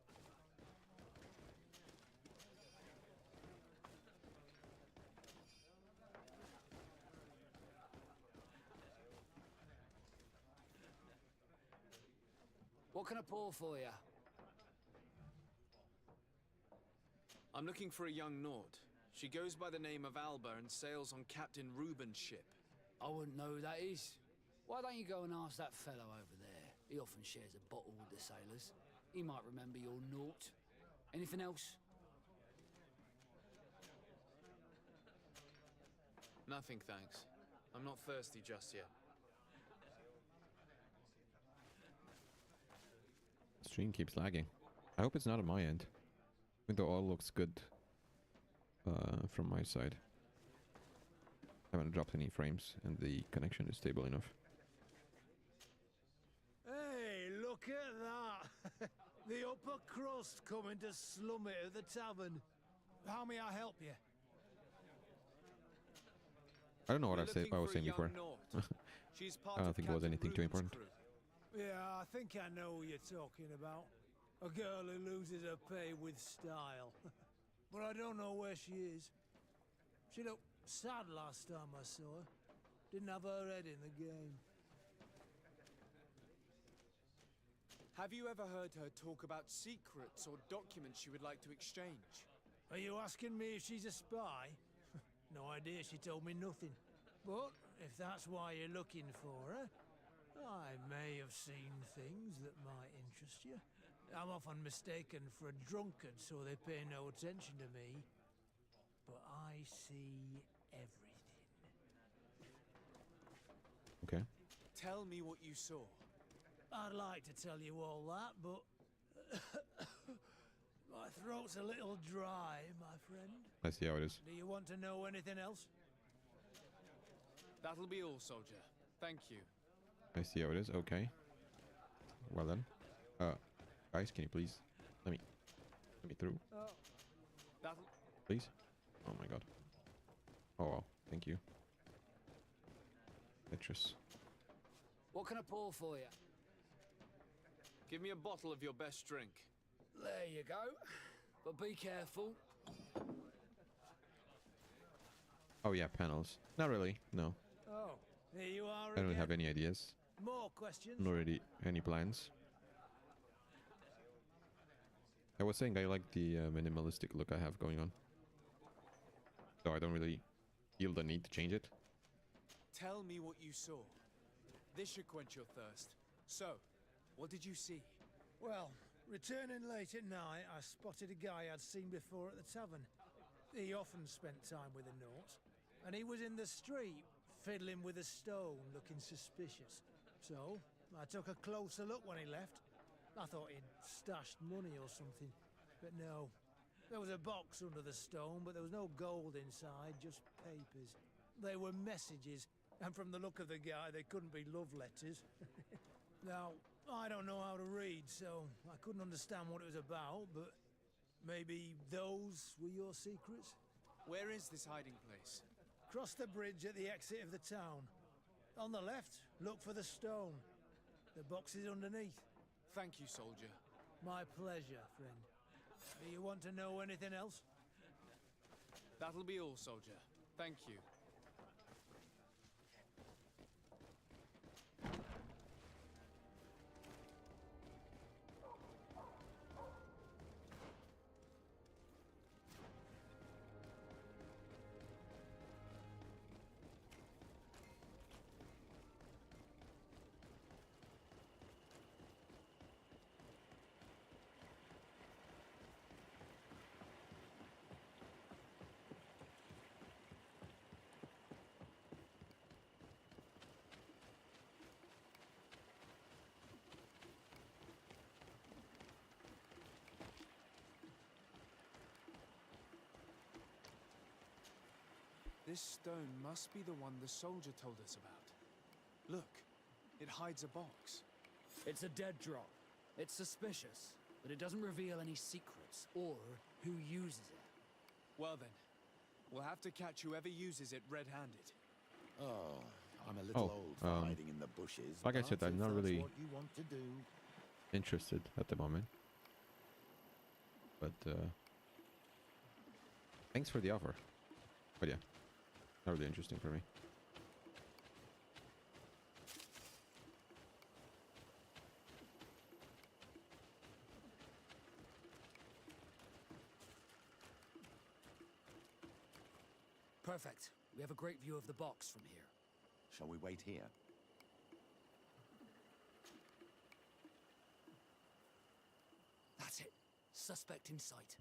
What can I pour for you? I'm looking for a young Nord. She goes by the name of Alba and sails on Captain Reuben's ship. I wouldn't know who that is. Why don't you go and ask that fellow over there? He often shares a bottle with the sailors. He might remember your naught. Anything else? Nothing, thanks. I'm not thirsty just yet. Stream keeps lagging. I hope it's not on my end. Even though all looks good from my side. I haven't dropped any frames and the connection is stable enough. Hey, look at that! The upper crust coming to slum it at the tavern. How may I help you? I don't know what We're I was saying looking for a before. young Nord. She's part I don't of think it was Captain anything too Reuben's important. crew. Yeah, I think I know who you're talking about. A girl who loses her pay with style. But I don't know where she is. She looked sad last time I saw her. Didn't have her head in the game. Have you ever heard her talk about secrets or documents she would like to exchange? Are you asking me if she's a spy? No idea, she told me nothing. But if that's why you're looking for her, I may have seen things that might interest you. I'm often mistaken for a drunkard, so they pay no attention to me. But I see everything. Okay. Tell me what you saw. I'd like to tell you all that, but... my throat's a little dry, my friend. I see how it is. Do you want to know anything else? That'll be all, soldier. Thank you. I see how it is. Okay. Well then. Guys, can you please let me through, That'll... please? Oh my god. Oh wow. Thank you. Citrus. What can I pour for you? Give me a bottle of your best drink. There you go. But be careful. Oh yeah, panels. Not really. No. Oh, here you are I don't again. have any ideas. More questions? Nor any plans. I was saying I like the minimalistic look I have going on. So I don't really feel the need to change it. Tell me what you saw. This should quench your thirst. So, what did you see? Well, returning late at night, I spotted a guy I'd seen before at the tavern. He often spent time with the Nauts, and he was in the street, fiddling with a stone, looking suspicious. So, I took a closer look when he left. I thought he'd stashed money or something, but no. There was a box under the stone, but there was no gold inside, just papers. They were messages, and from the look of the guy, they couldn't be love letters. Now, I don't know how to read, so I couldn't understand what it was about, but maybe those were your secrets? Where is this hiding place? Cross the bridge at the exit of the town. On the left, look for the stone. The box is underneath. Thank you, soldier. My pleasure, friend. Do you want to know anything else? That'll be all, soldier. Thank you. This stone must be the one the soldier told us about. Look, it hides a box. It's a dead drop. It's suspicious, but it doesn't reveal any secrets or who uses it. Well then, we'll have to catch whoever uses it red-handed. Oh, I'm a little old for hiding in the bushes. Like I said, but I'm if not that's really what you want to do. interested at the moment. But thanks for the offer. But yeah, not really interesting for me. Perfect. We have a great view of the box from here. Shall we wait here? That's it. Suspect in sight.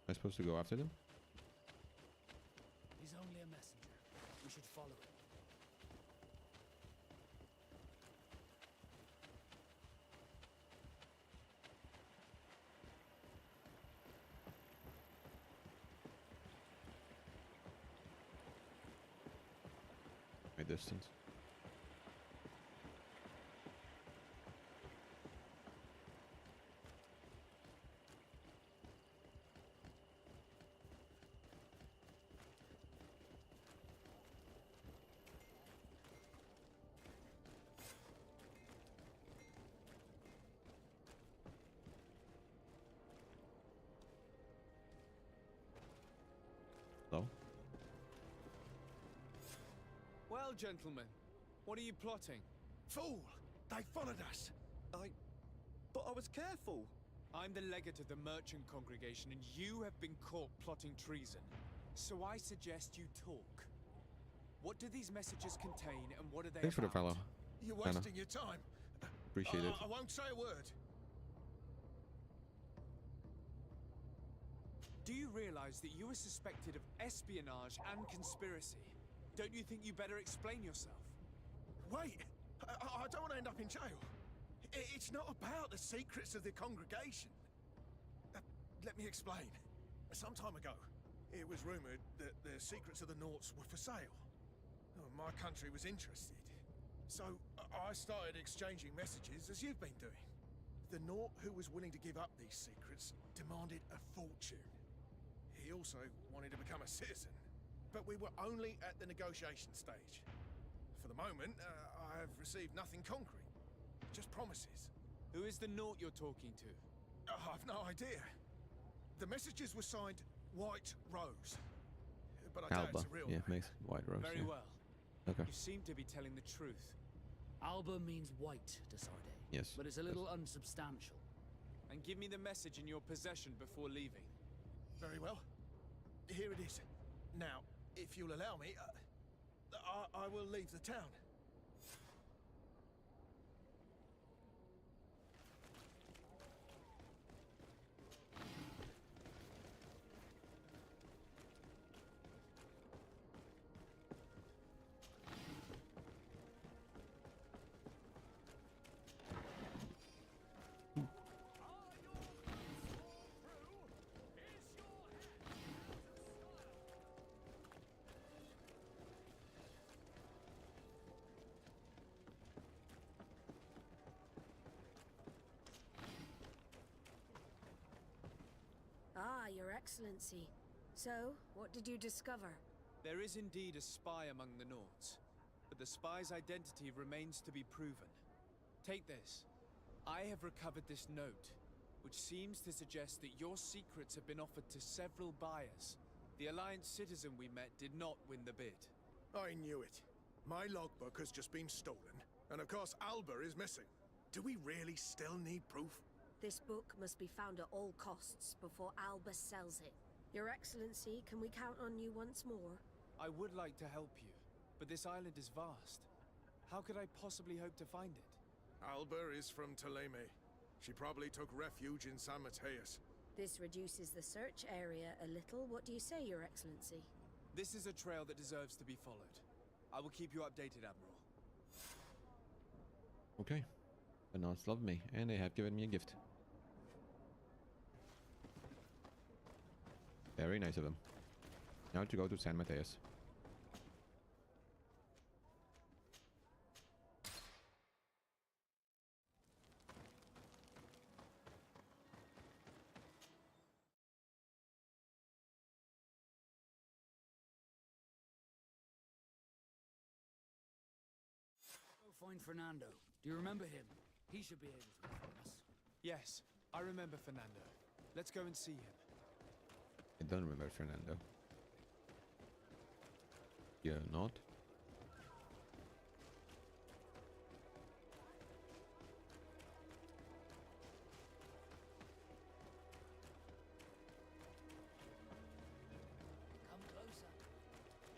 Am I supposed to go after them? He's only a messenger. We should follow him. My distance. Hello? Well, gentlemen, what are you plotting? Fool! They followed us! But I was careful! I'm the legate of the merchant congregation, and you have been caught plotting treason. So I suggest you talk. What do these messages contain, and what are they Thanks for the about? follow. You're Anna. wasting your time. Appreciate it. I won't say a word. Do you realize that you are suspected of espionage and conspiracy? Don't you think you better explain yourself? Wait! I don't want to end up in jail. It's not about the secrets of the congregation. Let me explain. Some time ago, It was rumored that the secrets of the Nauts were for sale. Oh, my country was interested. So I started exchanging messages as you've been doing. The Naut who was willing to give up these secrets demanded a fortune. He also wanted to become a citizen. But we were only at the negotiation stage. For the moment, I have received nothing concrete. Just promises. Who is the Naut you're talking to? I've no idea. The messages were signed White Rose. But I doubt Alba. it's a real Yeah, name. makes White Rose. Very yeah. well. Okay. You seem to be telling the truth. Alba means white, Desarde. Yes. But it's a little unsubstantial. And give me the message in your possession before leaving. Very well. Here it is. Now, if you'll allow me, I will leave the town. Ah, Your Excellency. So, what did you discover? There is indeed a spy among the Nauts, but the spy's identity remains to be proven. Take this. I have recovered this note, which seems to suggest that your secrets have been offered to several buyers. The Alliance citizen we met did not win the bid. I knew it. My logbook has just been stolen, and of course Alba is missing. Do we really still need proof? This book must be found at all costs before Alba sells it. Your Excellency, can we count on you once more? I would like to help you, but this island is vast. How could I possibly hope to find it? Alba is from Teleme. She probably took refuge in San Mateus. This reduces the search area a little. What do you say, Your Excellency? This is a trail that deserves to be followed. I will keep you updated, Admiral. Okay. The Nauts love me, and they have given me a gift. Very nice of them. Now to go to San Mateus. Go find Fernando. Do you remember him? He should be able to inform us. Yes, I remember Fernando. Let's go and see him. I don't remember Fernando. You're not? Come closer.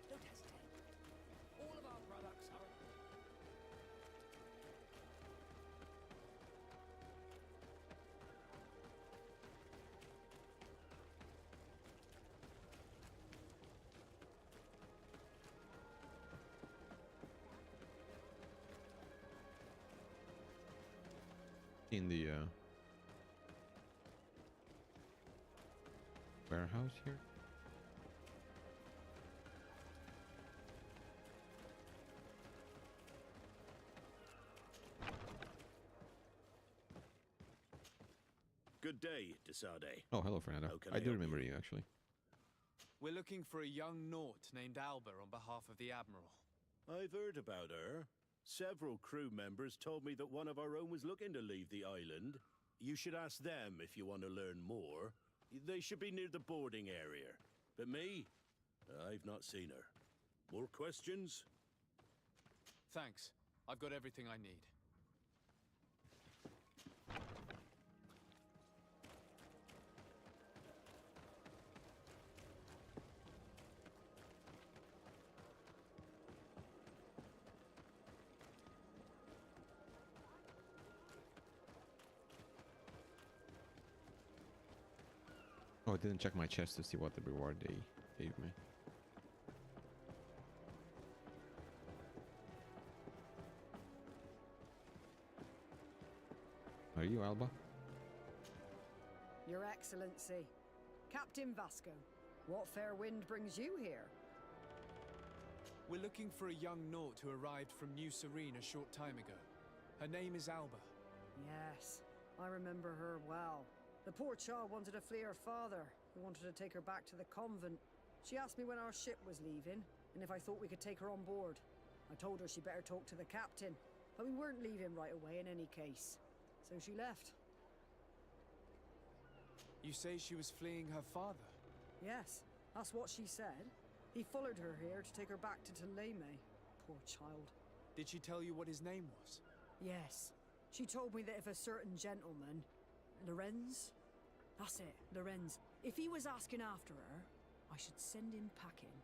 Don't hesitate. All of our products are... In the warehouse here. Good day, Desarde. Oh, hello, Fernando. How can I do help remember you, actually. We're looking for a young Naut named Alba on behalf of the Admiral. I've heard about her. Several crew members told me that one of our own was looking to leave the island. You should ask them if you want to learn more. They should be near the boarding area. But me? I've not seen her. More questions? Thanks. I've got everything I need. Oh, I didn't check my chest to see what the reward they gave me. Are you Alba? Your Excellency, Captain Vasco. What fair wind brings you here? We're looking for a young Naut who arrived from New Serene a short time ago. Her name is Alba. Yes, I remember her well. The poor child wanted to flee her father, who wanted to take her back to the convent. She asked me when our ship was leaving, and if I thought we could take her on board. I told her she better talk to the captain, but we weren't leaving right away in any case. So she left. You say she was fleeing her father? Yes, that's what she said. He followed her here to take her back to Thélème. Poor child. Did she tell you what his name was? Yes. She told me that if a certain gentleman... Lorenz? That's it, Lorenz. If he was asking after her, I should send him packing.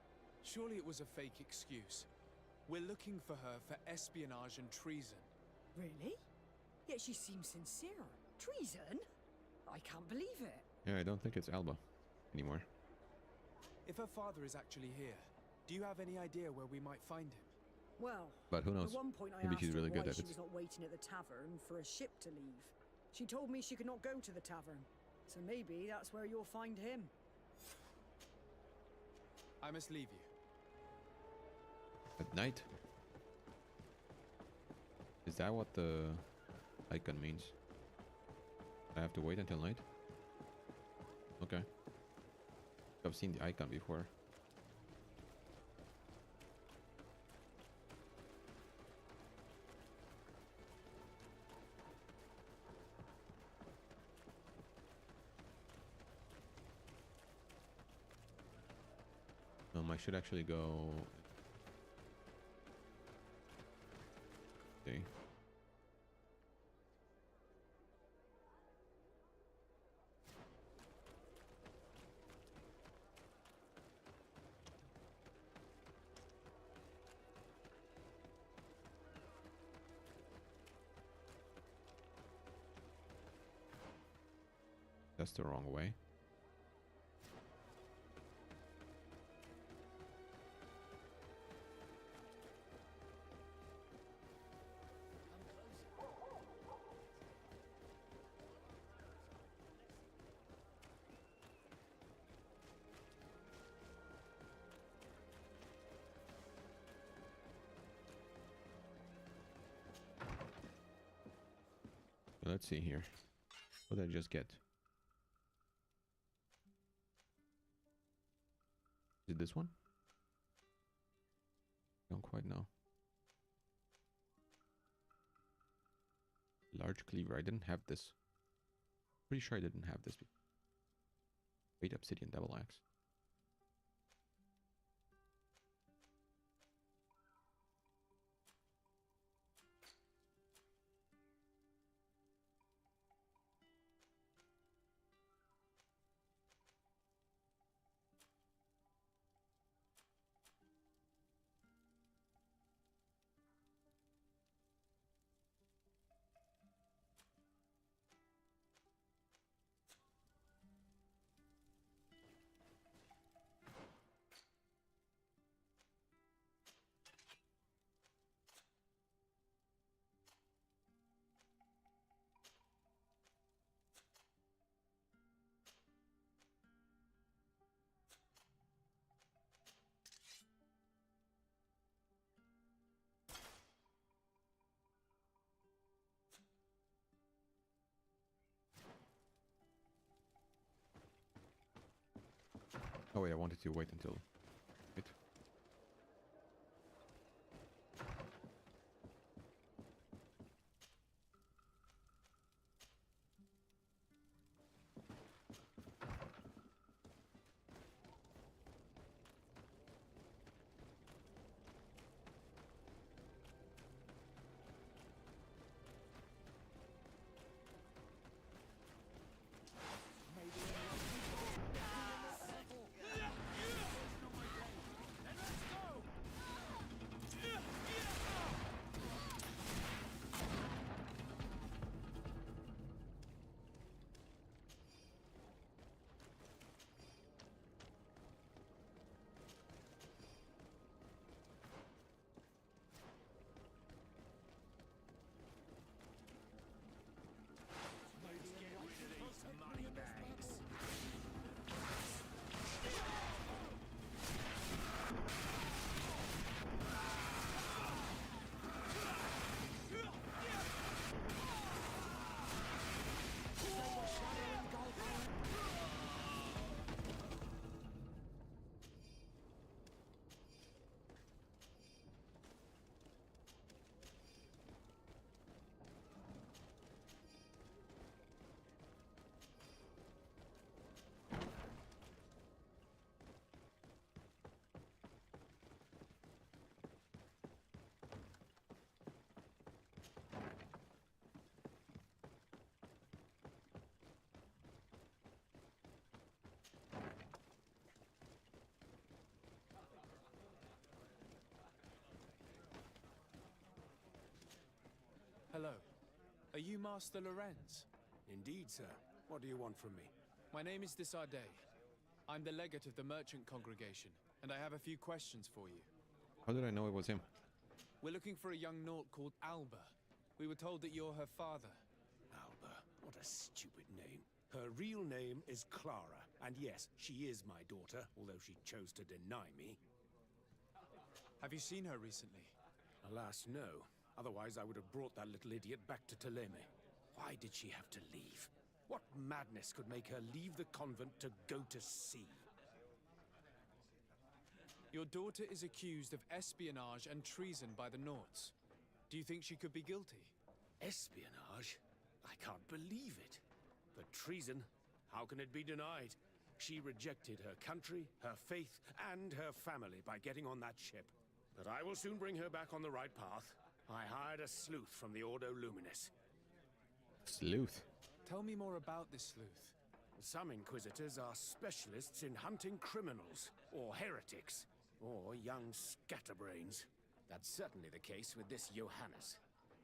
Surely it was a fake excuse. We're looking for her for espionage and treason. Really? Yet she seems sincere. Treason? I can't believe it. Yeah, I don't think it's Alba anymore. If her father is actually here, do you have any idea where we might find him? Well, but who knows? At one point I Maybe asked she's really her good why at she it. was not waiting at the tavern for a ship to leave. She told me she could not go to the tavern, so maybe that's where you'll find him. I must leave you. At night? Is that what the icon means? I have to wait until night? Okay. I've seen the icon before. I should actually go. See. That's the wrong way. Let's see here. What did I just get? Is it this one? Don't quite know. Large cleaver. I didn't have this. Pretty sure I didn't have this before. Wait, obsidian double axe. Oh wait, I wanted to wait until... Wait. Hello. Are you Master Lorenz? Indeed, sir. What do you want from me? My name is Desardet. I'm the legate of the merchant congregation, and I have a few questions for you. How did I know it was him? We're looking for a young Naut called Alba. We were told that you're her father. Alba. What a stupid name. Her real name is Clara, and yes, she is my daughter, although she chose to deny me. Have you seen her recently? Alas, no. Otherwise, I would have brought that little idiot back to Toleme. Why did she have to leave? What madness could make her leave the convent to go to sea? Your daughter is accused of espionage and treason by the Nauts. Do you think she could be guilty? Espionage? I can't believe it. But treason? How can it be denied? She rejected her country, her faith, and her family by getting on that ship. But I will soon bring her back on the right path. I hired a sleuth from the Ordo Luminis. Sleuth? Tell me more about this sleuth. Some inquisitors are specialists in hunting criminals, or heretics, or young scatterbrains. That's certainly the case with this Johannes.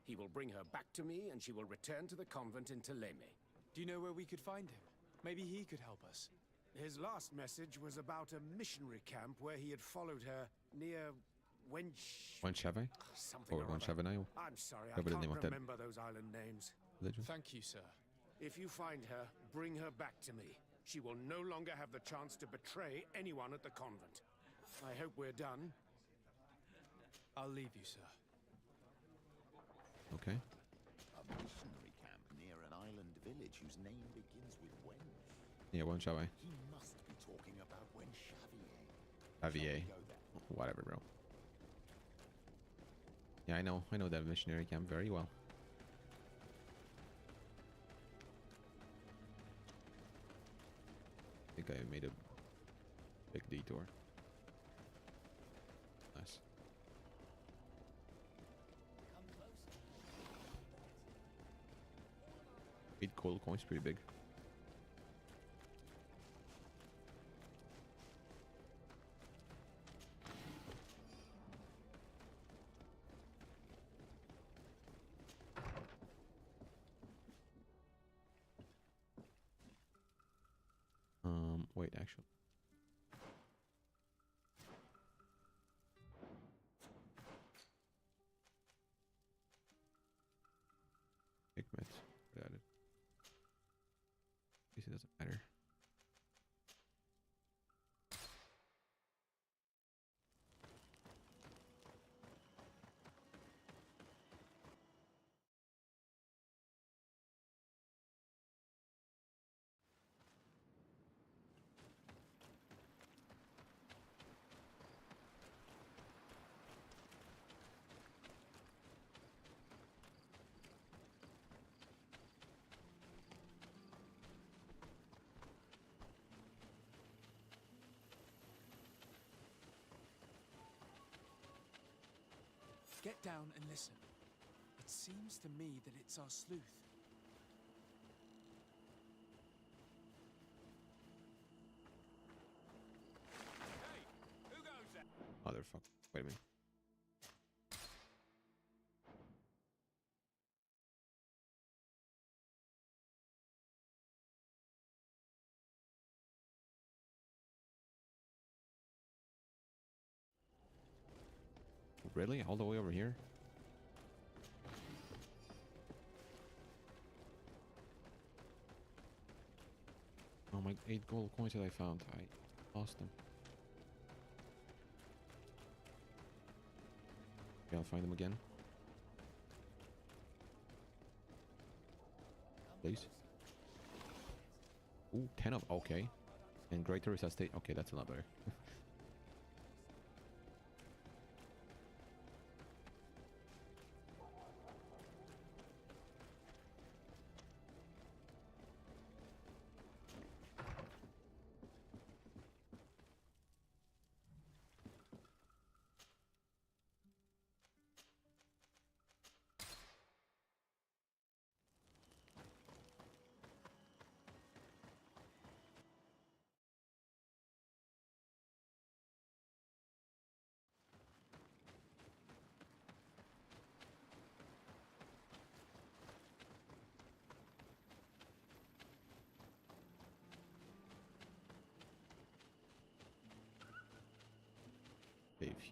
He will bring her back to me, and she will return to the convent in Toleme. Do you know where we could find him? Maybe he could help us. His last message was about a missionary camp where he had followed her near Wenchave? something Or or other. Wenchavenay? I'm sorry, I Whatever the can't name of that remember those island names. religion. Thank you, sir. If you find her, bring her back to me. She will no longer have the chance to betray anyone at the convent. I hope we're done. I'll leave you, sir. Okay. A missionary camp near an island village whose name begins with Wench. Yeah, Wenchavenay. He must be talking about Wenchavier. Javier. Go there. Whatever, bro. Yeah, I know that missionary camp very well. I think I made a big detour. Nice. 8 gold coins, pretty big. Wait, actually. Hikmet. Got it. I guess it doesn't matter. Get down and listen. It seems to me that it's our sleuth. Hey, who goes there? Motherfucker. Wait a minute. Really? All the way over here? Oh my, 8 gold coins that I found. I lost them. Okay, I'll find them again. Please. Ooh, 10 of, okay. And greater resuscitate. Okay, that's a lot better.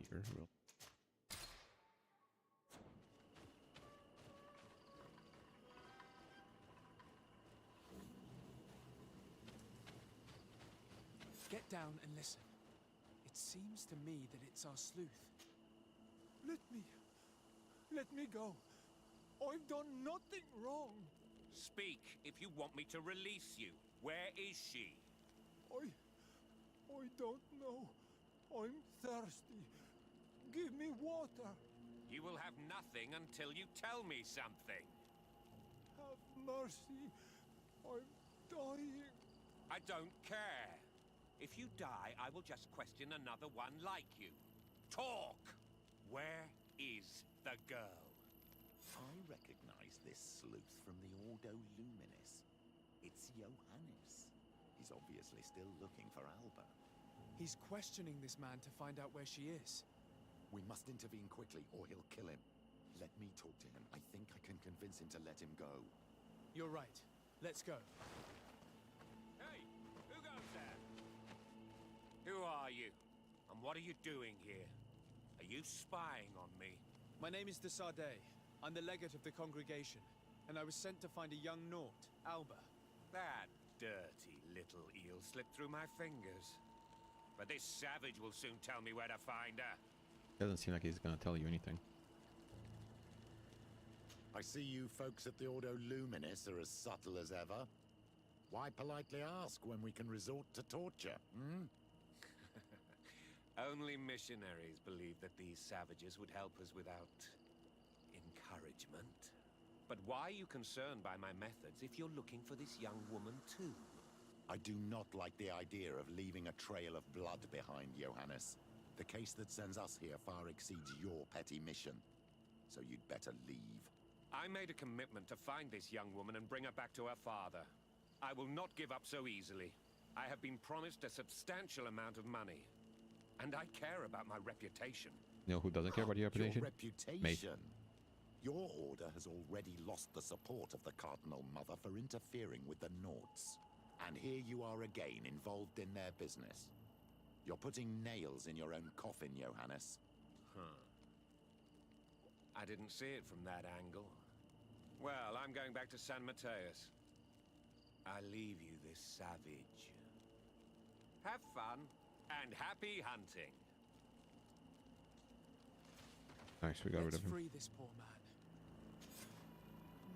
here. Get down and listen. It seems to me that it's our sleuth. Let me go. I've done nothing wrong. Speak if you want me to release you. Where is she? I don't know. I'm thirsty. Give me water. You will have nothing until you tell me something. Have mercy. I'm dying. I don't care. If you die, I will just question another one like you. Talk! Where is the girl? I recognize this sleuth from the Ordo Luminis. It's Johannes. He's obviously still looking for Alba. He's questioning this man to find out where she is. We must intervene quickly, or he'll kill him. Let me talk to him. I think I can convince him to let him go. You're right. Let's go. Hey, who goes there? Who are you? And what are you doing here? Are you spying on me? My name is de Sardet. I'm the legate of the congregation, and I was sent to find a young Naut, Alba. That dirty little eel slipped through my fingers. But this savage will soon tell me where to find her. Doesn't seem like he's gonna tell you anything. I see you folks at the Ordo Luminis are as subtle as ever. Why politely ask when we can resort to torture, hmm? Only missionaries believe that these savages would help us without encouragement. But why are you concerned by my methods if you're looking for this young woman too? I do not like the idea of leaving a trail of blood behind, Johannes. The case that sends us here far exceeds your petty mission. So you'd better leave. I made a commitment to find this young woman and bring her back to her father. I will not give up so easily. I have been promised a substantial amount of money. And I care about my reputation. You know who doesn't care about your reputation? Your reputation? Mate. Your order has already lost the support of the Cardinal Mother for interfering with the Nauts. And here you are again, involved in their business. You're putting nails in your own coffin, Johannes. Huh. I didn't see it from that angle. Well, I'm going back to San Mateus. I leave you this savage. Have fun, and happy hunting. Nice, we got rid of him. Let's free this poor man.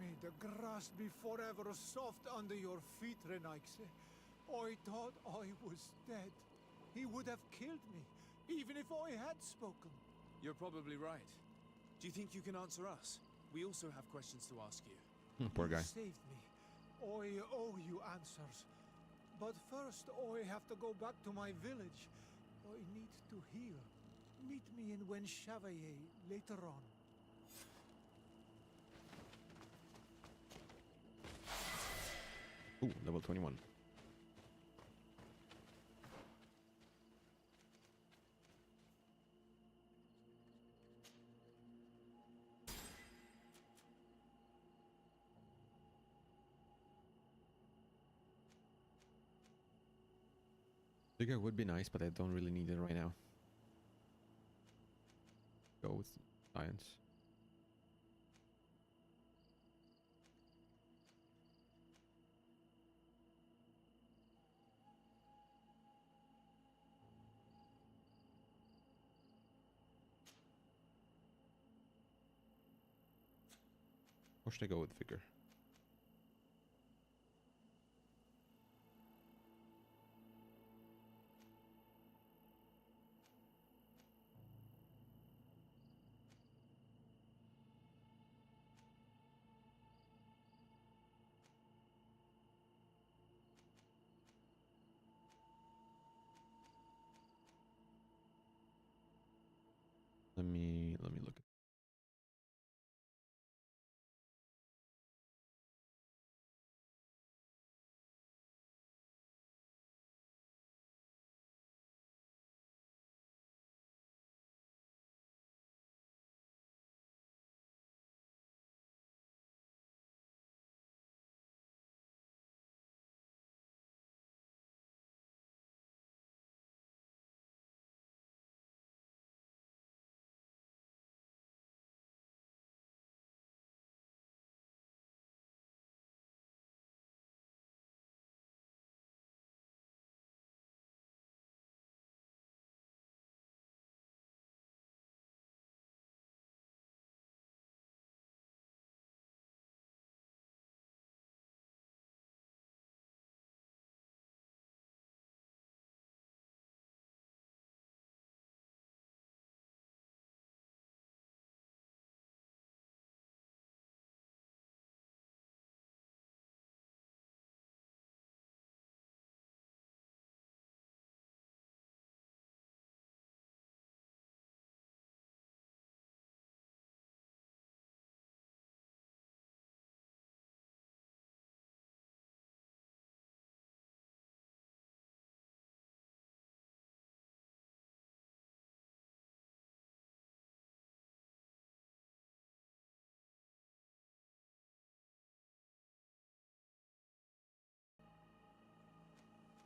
May the grass be forever soft under your feet, Renaigse. I thought I was dead. He would have killed me, even if I had spoken. You're probably right. Do you think you can answer us? We also have questions to ask you. Poor guy. You saved me. I owe you answers. But first, I have to go back to my village. I need to heal. Meet me in Wen Chevalier later on. Ooh, level 21. Bigger would be nice, but I don't really need it right now. Go with science. Or should I go with vigor? Let me look.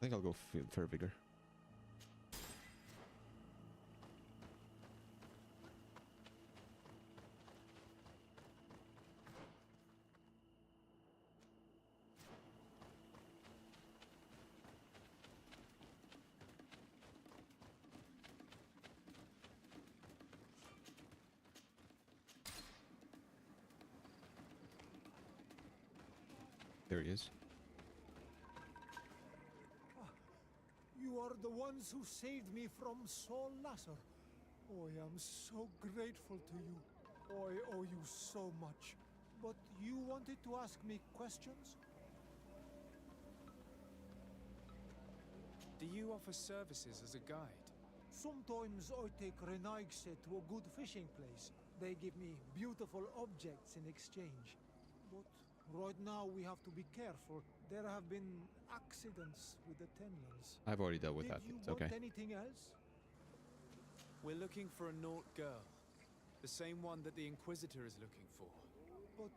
think I'll go fair vigor. There he is. You are the ones who saved me from Saul Lasser. Oh, I am so grateful to you. Oh, I owe you so much. But you wanted to ask me questions? Do you offer services as a guide? Sometimes I take Renaigse to a good fishing place. They give me beautiful objects in exchange. But right now we have to be careful. There have been accidents with the Tenlans. I've already dealt with that. Did you It's okay. want anything else? We're looking for a Naut girl. The same one that the Inquisitor is looking for. But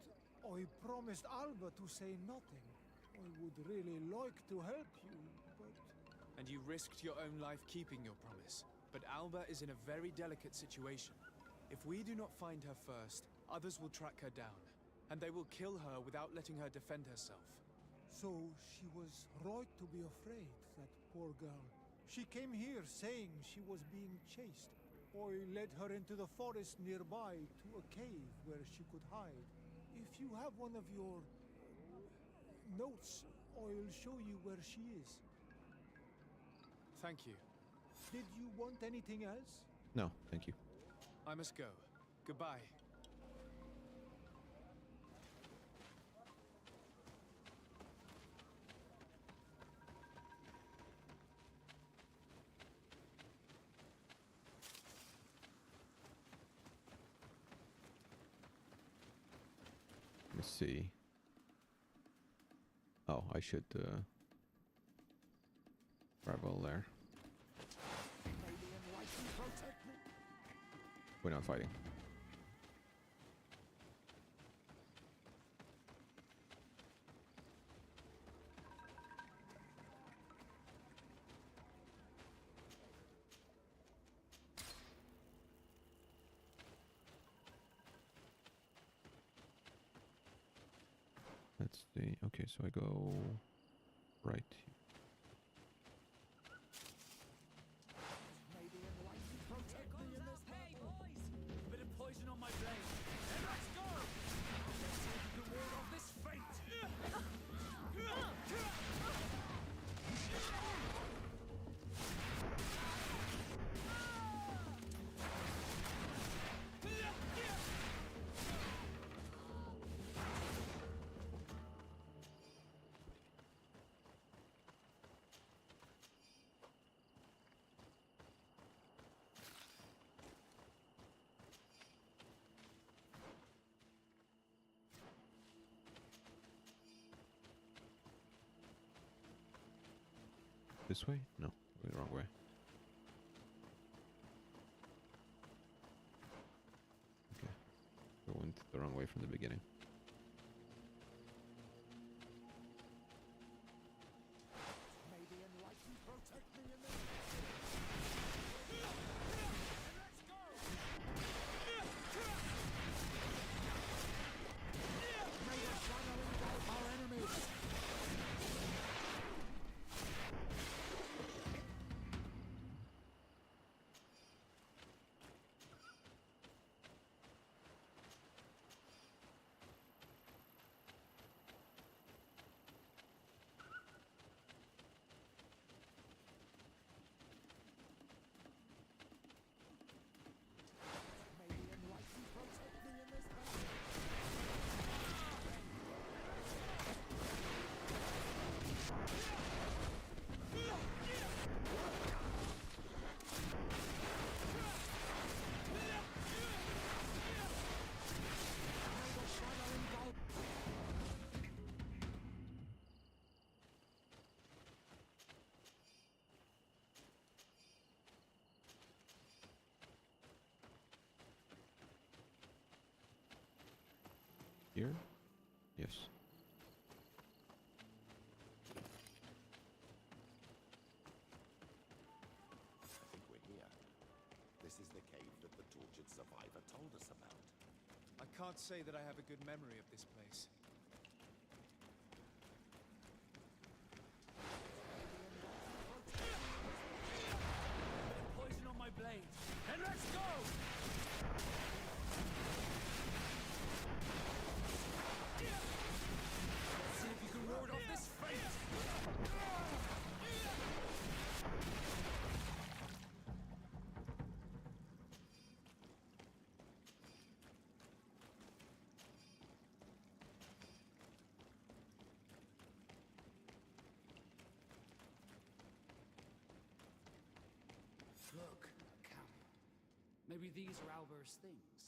I promised Alba to say nothing. I would really like to help you, but... And you risked your own life keeping your promise. But Alba is in a very delicate situation. If we do not find her first, others will track her down. And they will kill her without letting her defend herself. So she was right to be afraid, that poor girl. She came here saying she was being chased. I led her into the forest nearby to a cave where she could hide. If you have one of your notes, I'll show you where she is. Thank you. Did you want anything else? No, thank you. I must go. Goodbye. Let's see. Oh, I should travel there. We're not fighting. Let's see. Okay, so I go right here. This way? No, we're the wrong way. Okay, we went the wrong way from the beginning. Here? Yes. old survivor told us about. I can't say that I have a good memory of this place. Poison on my blade. And let's go! Let's see if you can ward off this fate! Look, a camp. Maybe these are Alber's things.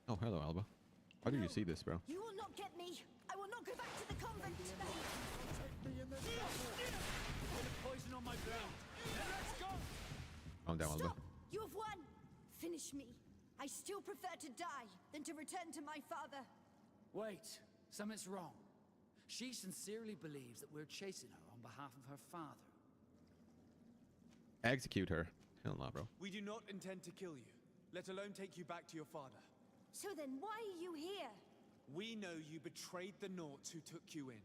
Oh, hello, Alba. How did you see this, bro? You will not get me! I will not go back to the convent! Poison on my blade. And let's go! Calm down, Alba. Stop! You have won! Finish me. I still prefer to die than to return to my father. Wait, something's wrong. She sincerely believes that we're chasing her on behalf of her father. Execute her. Hell no, bro. We do not intend to kill you, let alone take you back to your father. So then why are you here? We know you betrayed the Nauts who took you in.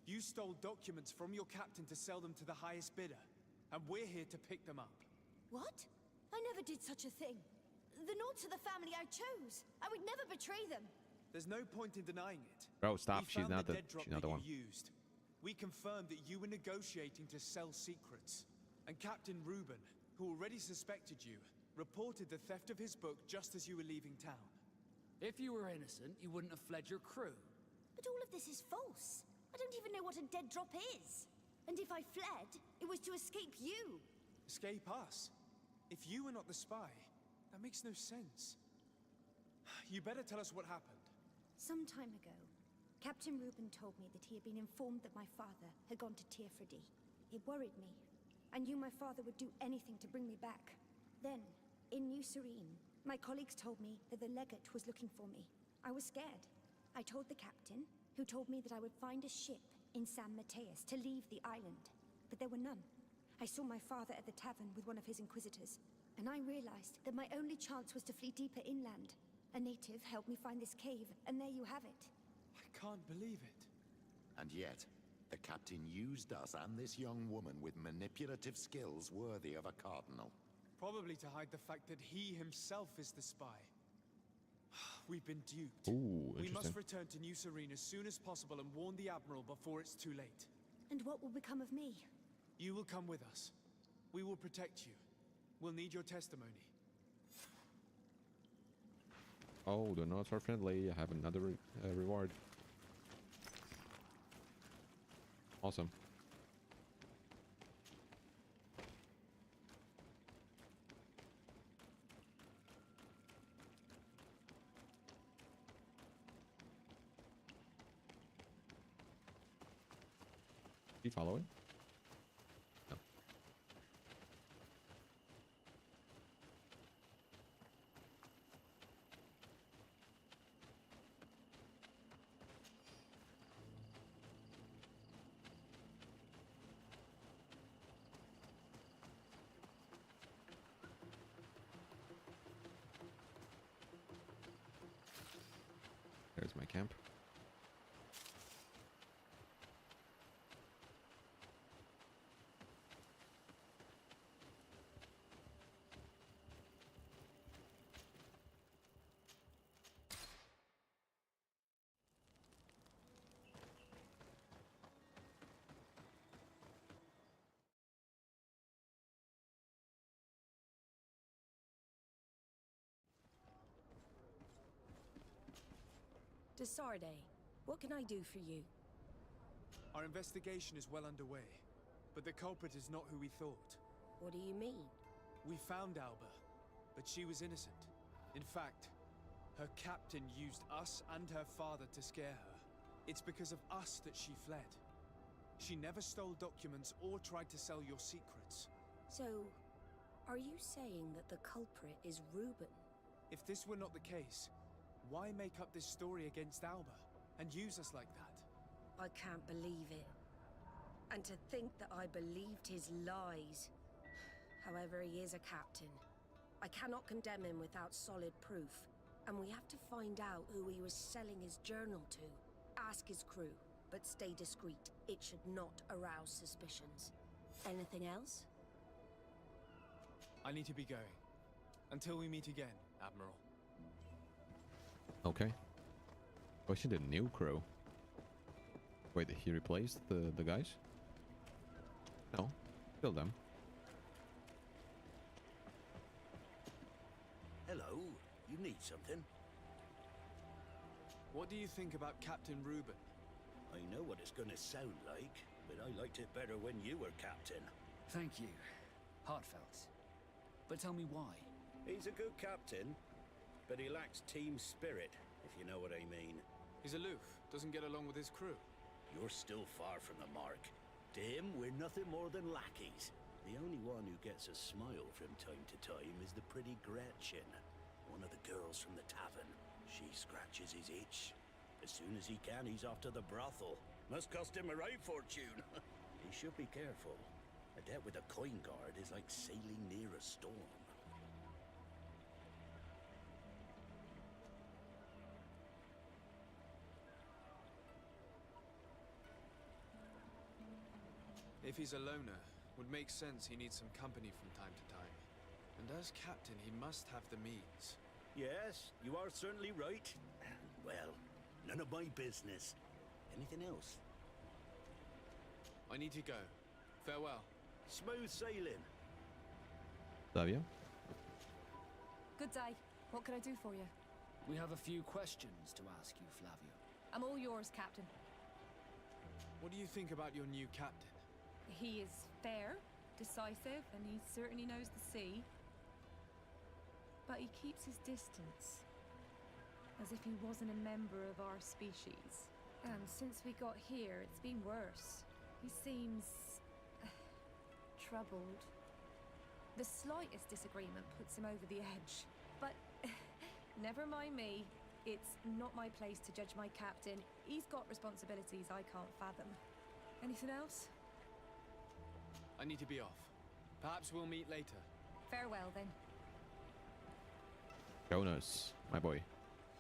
You stole documents from your captain to sell them to the highest bidder, and we're here to pick them up. What? I never did such a thing. The Nauts are the family I chose. I would never betray them. There's no point in denying it. Bro, stop. We She's found not the dead drop she's not the that one. you used. We confirmed that you were negotiating to sell secrets. And Captain Reuben, who already suspected you, reported the theft of his book just as you were leaving town. If you were innocent, you wouldn't have fled your crew. But all of this is false. I don't even know what a dead drop is. And if I fled, it was to escape you. Escape us? If you were not the spy, that makes no sense. You better tell us what happened. Some time ago, Captain Reuben told me that he had been informed that my father had gone to Teerfredy. It worried me. I knew my father would do anything to bring me back. Then, in New Serene, my colleagues told me that the legate was looking for me. I was scared. I told the captain, who told me that I would find a ship in San Mateus to leave the island. But there were none. I saw my father at the tavern with one of his inquisitors, and I realized that my only chance was to flee deeper inland. A native helped me find this cave, and there you have it. I can't believe it. And yet, the captain used us and this young woman with manipulative skills worthy of a cardinal. Probably to hide the fact that he himself is the spy. We've been duped. Ooh, we must interesting. return to New Serene as soon as possible and warn the Admiral before it's too late. And what will become of me? You will come with us. We will protect you. We'll need your testimony. Oh, the notes are friendly. I have another reward. Awesome. You following? No. There's my camp. Desarde, what can I do for you? Our investigation is well underway, but the culprit is not who we thought. What do you mean? We found Alba, but she was innocent. In fact, her captain used us and her father to scare her. It's because of us that she fled. She never stole documents or tried to sell your secrets. So, are you saying that the culprit is Reuben? If this were not the case, why make up this story against Alba and use us like that? I can't believe it. And to think that I believed his lies. However, he is a captain. I cannot condemn him without solid proof. And we have to find out who he was selling his journal to. Ask his crew, but stay discreet. It should not arouse suspicions. Anything else? I need to be going. Until we meet again, Admiral. Okay. Oh, she did a new crew. Wait, he replaced the guys? No, still them. Hello, you need something? What do you think about Captain Reuben? I know what it's gonna sound like, but I liked it better when you were captain. Thank you. Heartfelt. But tell me why. He's a good captain, but he lacks team spirit, if you know what I mean. He's aloof, doesn't get along with his crew. You're still far from the mark. To him, we're nothing more than lackeys. The only one who gets a smile from time to time is the pretty Gretchen, one of the girls from the tavern. She scratches his itch. As soon as he can, he's off to the brothel. Must cost him a right fortune. He should be careful. A debt with a coin guard is like sailing near a storm. If he's a loner, would make sense he needs some company from time to time. And as captain, he must have the means. Yes, you are certainly right. Well, none of my business. Anything else? I need to go. Farewell. Smooth sailing. Flavio? Good day. What can I do for you? We have a few questions to ask you, Flavio. I'm all yours, Captain. What do you think about your new captain? He is fair, decisive, and he certainly knows the sea. But he keeps his distance. As if he wasn't a member of our species. And since we got here, it's been worse. He seems... troubled. The slightest disagreement puts him over the edge. But never mind me. It's not my place to judge my captain. He's got responsibilities I can't fathom. Anything else? I need to be off. Perhaps we'll meet later. Farewell, then. Jonas, my boy.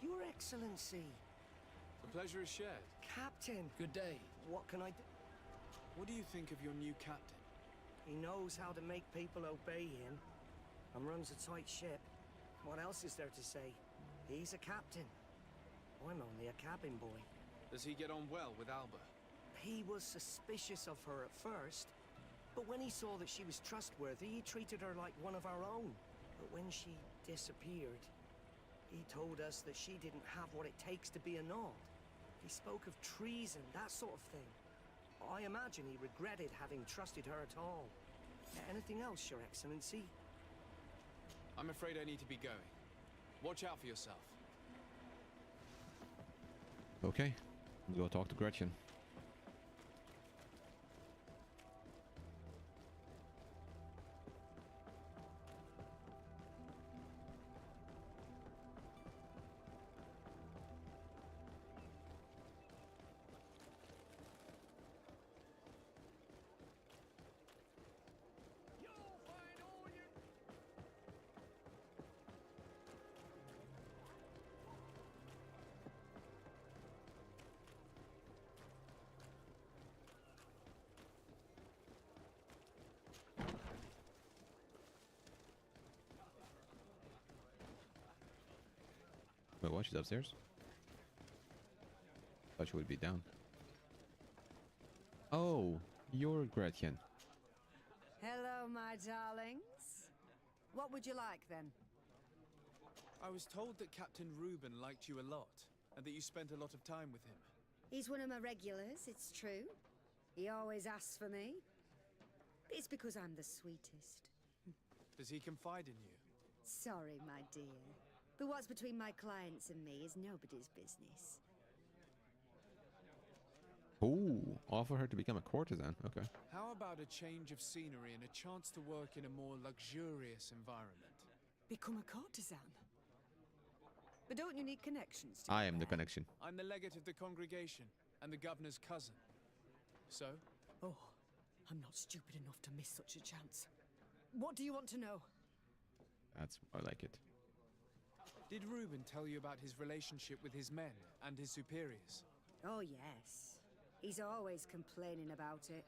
Your Excellency. The pleasure is shared. Captain. Good day. What can I do? What do you think of your new captain? He knows how to make people obey him and runs a tight ship. What else is there to say? He's a captain. I'm only a cabin boy. Does he get on well with Alba? He was suspicious of her at first, but when he saw that she was trustworthy, he treated her like one of our own. But when she disappeared, he told us that she didn't have what it takes to be a Nord. He spoke of treason, that sort of thing. I imagine he regretted having trusted her at all. Anything else, Your Excellency? I'm afraid I need to be going. Watch out for yourself. Okay, let's go talk to Gretchen. Wait, what? She's upstairs? Thought she would be down. Oh, you're Gretchen. Hello, my darlings. What would you like, then? I was told that Captain Reuben liked you a lot, and that you spent a lot of time with him. He's one of my regulars, it's true. He always asks for me. It's because I'm the sweetest. Does he confide in you? Sorry, my dear. But what's between my clients and me is nobody's business. Ooh, offer her to become a courtesan. Okay. How about a change of scenery and a chance to work in a more luxurious environment? Become a courtesan? But don't you need connections to I am the connection. I'm the legate of the congregation and the governor's cousin. So? Oh, I'm not stupid enough to miss such a chance. What do you want to know? That's I like it. Did Reuben tell you about his relationship with his men and his superiors? Oh, yes. He's always complaining about it.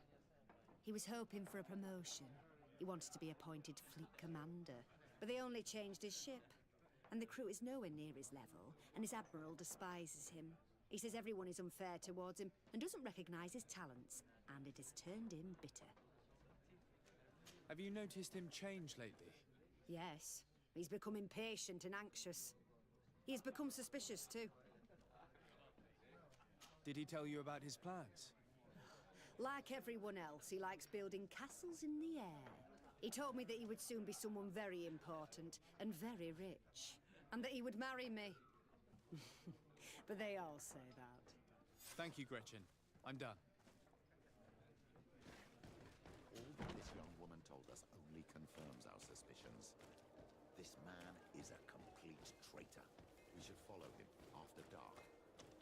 He was hoping for a promotion. He wanted to be appointed fleet commander. But they only changed his ship. And the crew is nowhere near his level, and his admiral despises him. He says everyone is unfair towards him and doesn't recognize his talents, and it has turned him bitter. Have you noticed him change lately? Yes. He's become impatient and anxious. He has become suspicious, too. Did he tell you about his plans? Like everyone else, he likes building castles in the air. He told me that he would soon be someone very important and very rich, and that he would marry me. But they all say that. Thank you, Gretchen. I'm done. All that this young woman told us only confirms our suspicions. This man is a complete traitor. We should follow him after dark.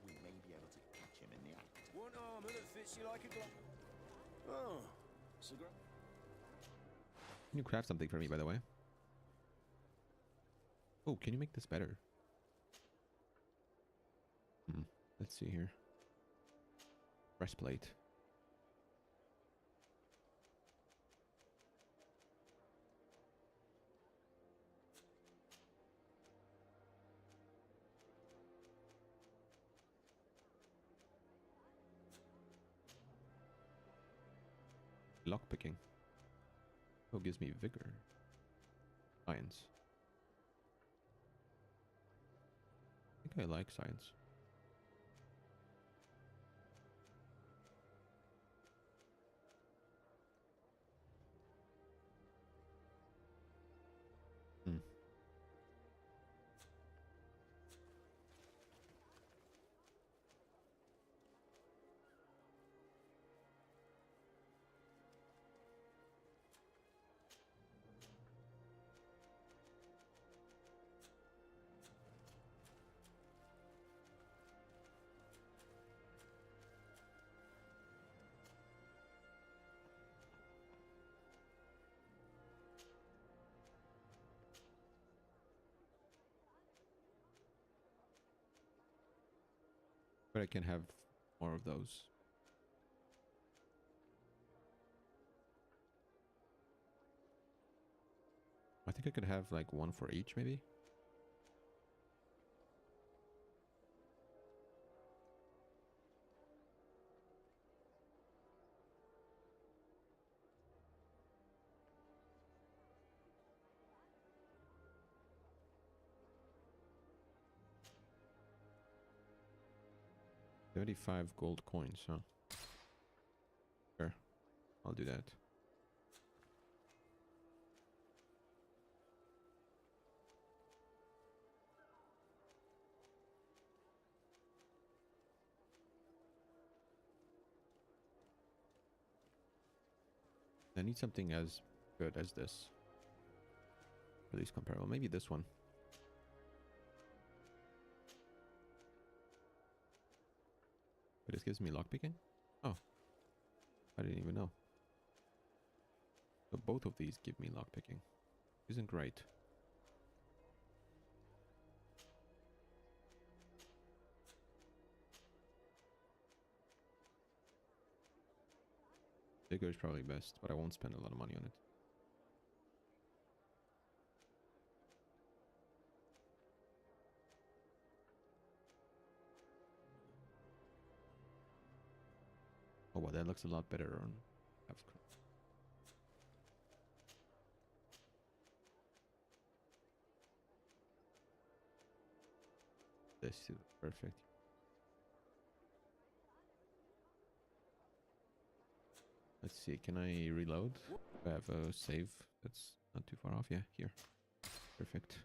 We may be able to catch him in the act. Want armor that fits you like a glove? Oh, cigarette? Can you craft something for me, by the way? Oh, can you make this better? Let's see here. Breastplate. Lockpicking. Oh, gives me vigor. Science. I think I like science. But I can have more of those. I think I could have like one for each, maybe. $35 gold coins, huh? Sure, I'll do that. I need something as good as this. At least comparable. Maybe this one. But this gives me lockpicking? Oh. I didn't even know. So both of these give me lockpicking. Isn't great. Vigor is probably best, but I won't spend a lot of money on it. Oh, well, that looks a lot better on Abscroft. This is perfect. Let's see, can I reload? I have a save that's not too far off. Yeah, here. Perfect.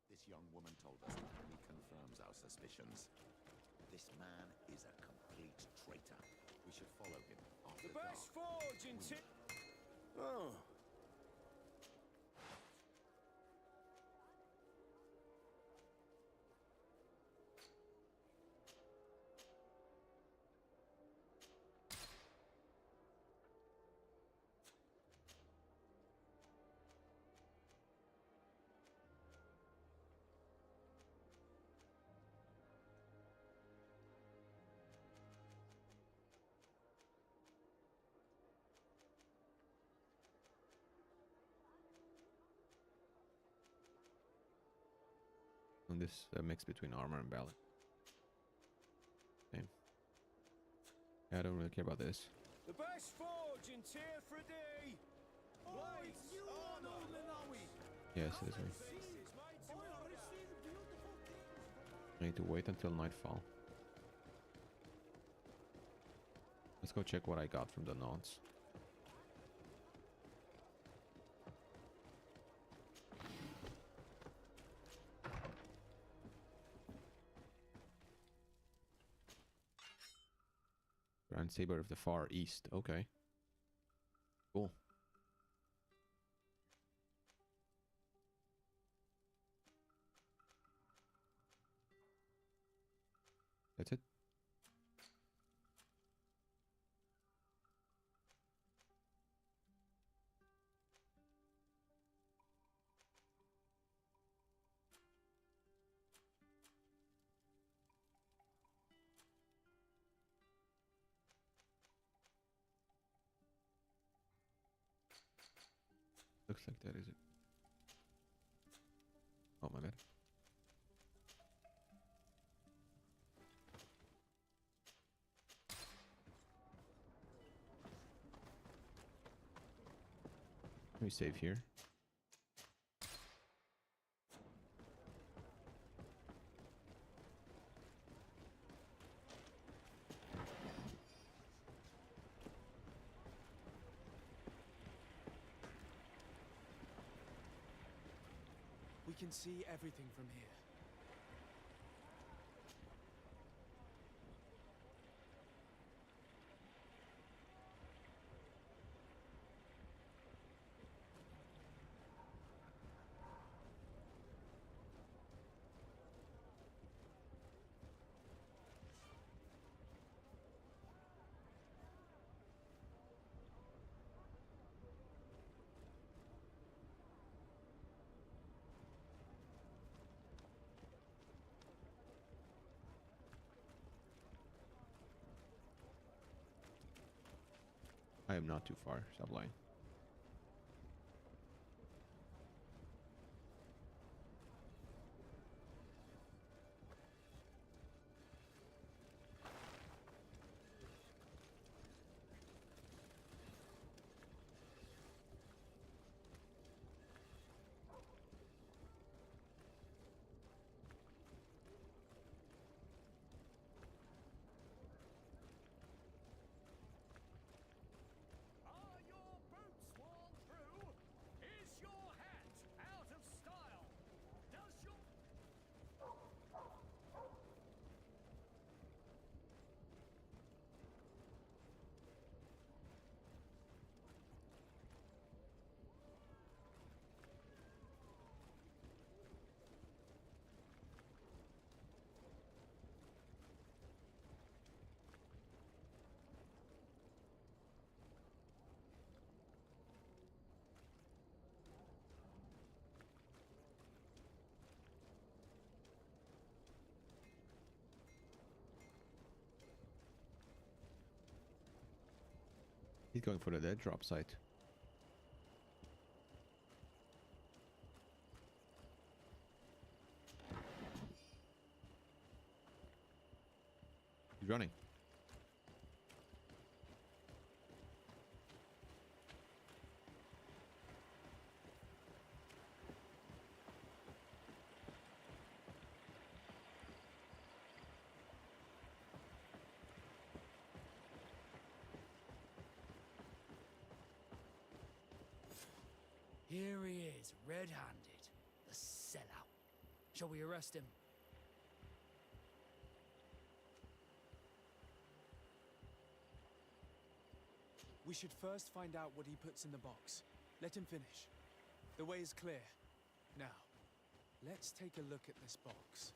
This young woman told us only confirms our suspicions. This man is a complete traitor. We should follow him after The best dark. forge in Oh. on this mix between armor and ballad. Same. Yeah, I don't really care about this. The best forge in Tier 3D! Yes, it is me. I need to wait until nightfall. Let's go check what I got from the nodes. Grand Saber of the Far East. Okay. Cool. That's it. Looks like that is it. Oh my bad. Let me save here. We can see everything from here. I am not too far, stop lying. He's going for the dead drop site. He's running. Here he is, red-handed. The sellout. Shall we arrest him? We should first find out what he puts in the box. Let him finish. The way is clear. Now, let's take a look at this box.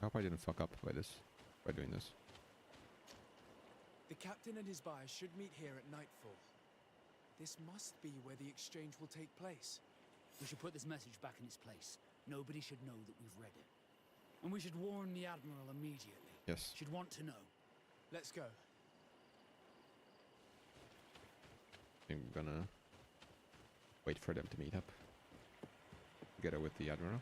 I hope I didn't fuck up by doing this. The captain and his buyers should meet here at nightfall. This must be where the exchange will take place. We should put this message back in its place. Nobody should know that we've read it. And we should warn the Admiral immediately. Yes. She'd want to know. Let's go. I'm gonna wait for them to meet up. Together with the Admiral.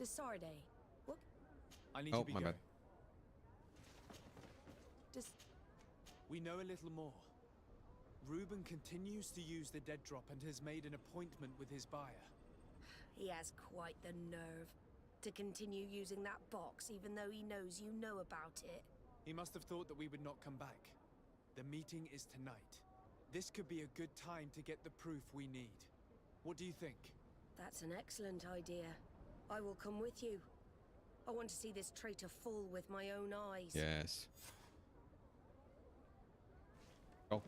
To Sarde. What? I need Oh, to be my going. bad. Does... We know a little more. Reuben continues to use the dead drop and has made an appointment with his buyer. He has quite the nerve to continue using that box even though he knows you know about it. He must have thought that we would not come back. The meeting is tonight. This could be a good time to get the proof we need. What do you think? That's an excellent idea. I will come with you. I want to see this traitor fall with my own eyes. Yes. Oh.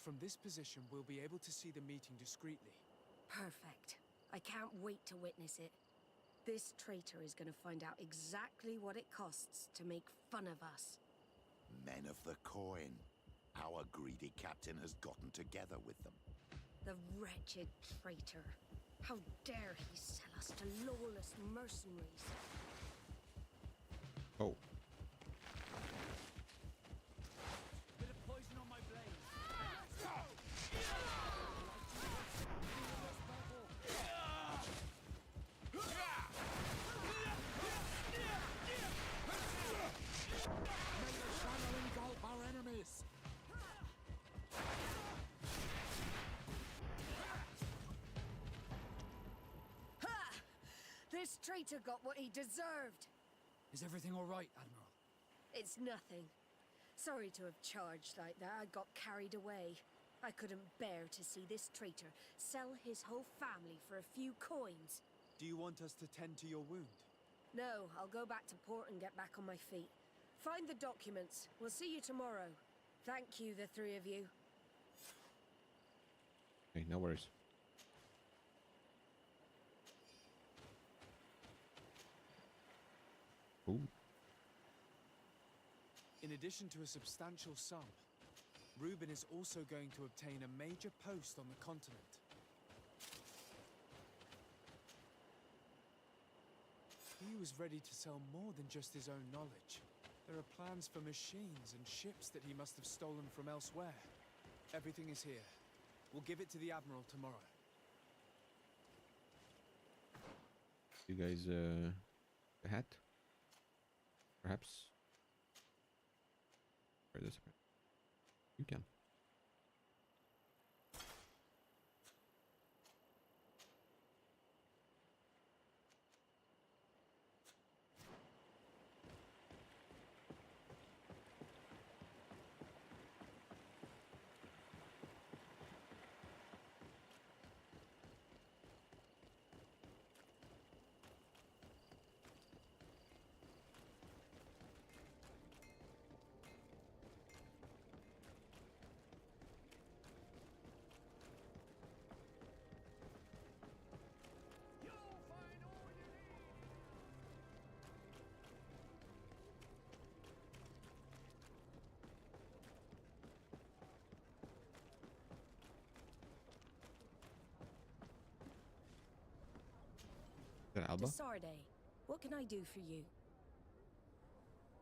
From this position, we'll be able to see the meeting discreetly. Perfect. I can't wait to witness it. This traitor is going to find out exactly what it costs to make fun of us. Men of the coin. Our greedy captain has gotten together with them. The wretched traitor. How dare he sell us to lawless mercenaries? Oh. Bit of poison on my blade. This traitor got what he deserved. Is everything all right, Admiral? It's nothing. Sorry to have charged like that. I got carried away. I couldn't bear to see this traitor sell his whole family for a few coins. Do you want us to tend to your wound? No, I'll go back to port and get back on my feet. Find the documents. We'll see you tomorrow. Thank you, the three of you. Okay, no worries. Ooh. In addition to a substantial sum, Reuben is also going to obtain a major post on the continent. He was ready to sell more than just his own knowledge. There are plans for machines and ships that he must have stolen from elsewhere. Everything is here. We'll give it to the Admiral tomorrow. You guys, a hat? Perhaps? Where this? You can. Alba? Sarde, what can I do for you?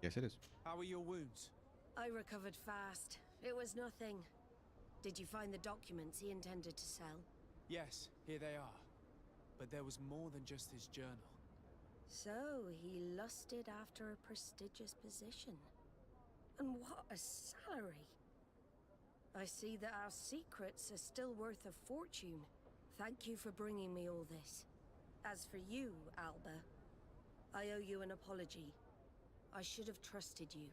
Yes, it is. How are your wounds? I recovered fast. It was nothing. Did you find the documents he intended to sell? Yes, here they are. But there was more than just his journal. So, he lusted after a prestigious position. And what a salary! I see that our secrets are still worth a fortune. Thank you for bringing me all this. As for you, Alba, I owe you an apology. I should have trusted you.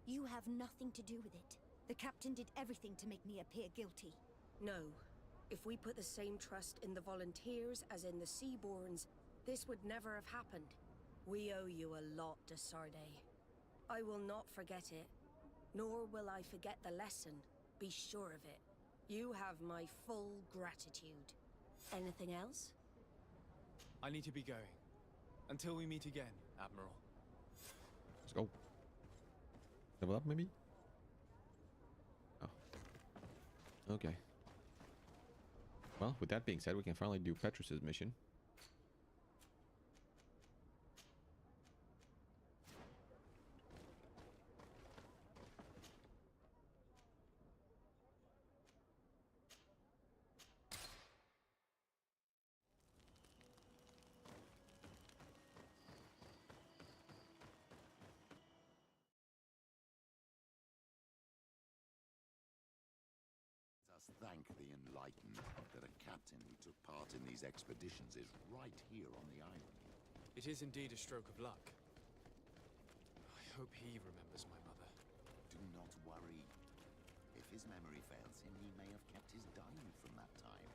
You have nothing to do with it. The captain did everything to make me appear guilty. No. If we put the same trust in the volunteers as in the Seaborns, this would never have happened. We owe you a lot, de Sardet. I will not forget it, nor will I forget the lesson. Be sure of it. You have my full gratitude. Anything else? I need to be going. Until we meet again, Admiral. Let's go. Level up, maybe? Oh. Okay. Well, with that being said, we can finally do Petrus's mission. Thank the enlightened that a captain who took part in these expeditions is right here on the island. It is indeed a stroke of luck. I hope he remembers my mother. Do not worry. If his memory fails him, he may have kept his diary from that time.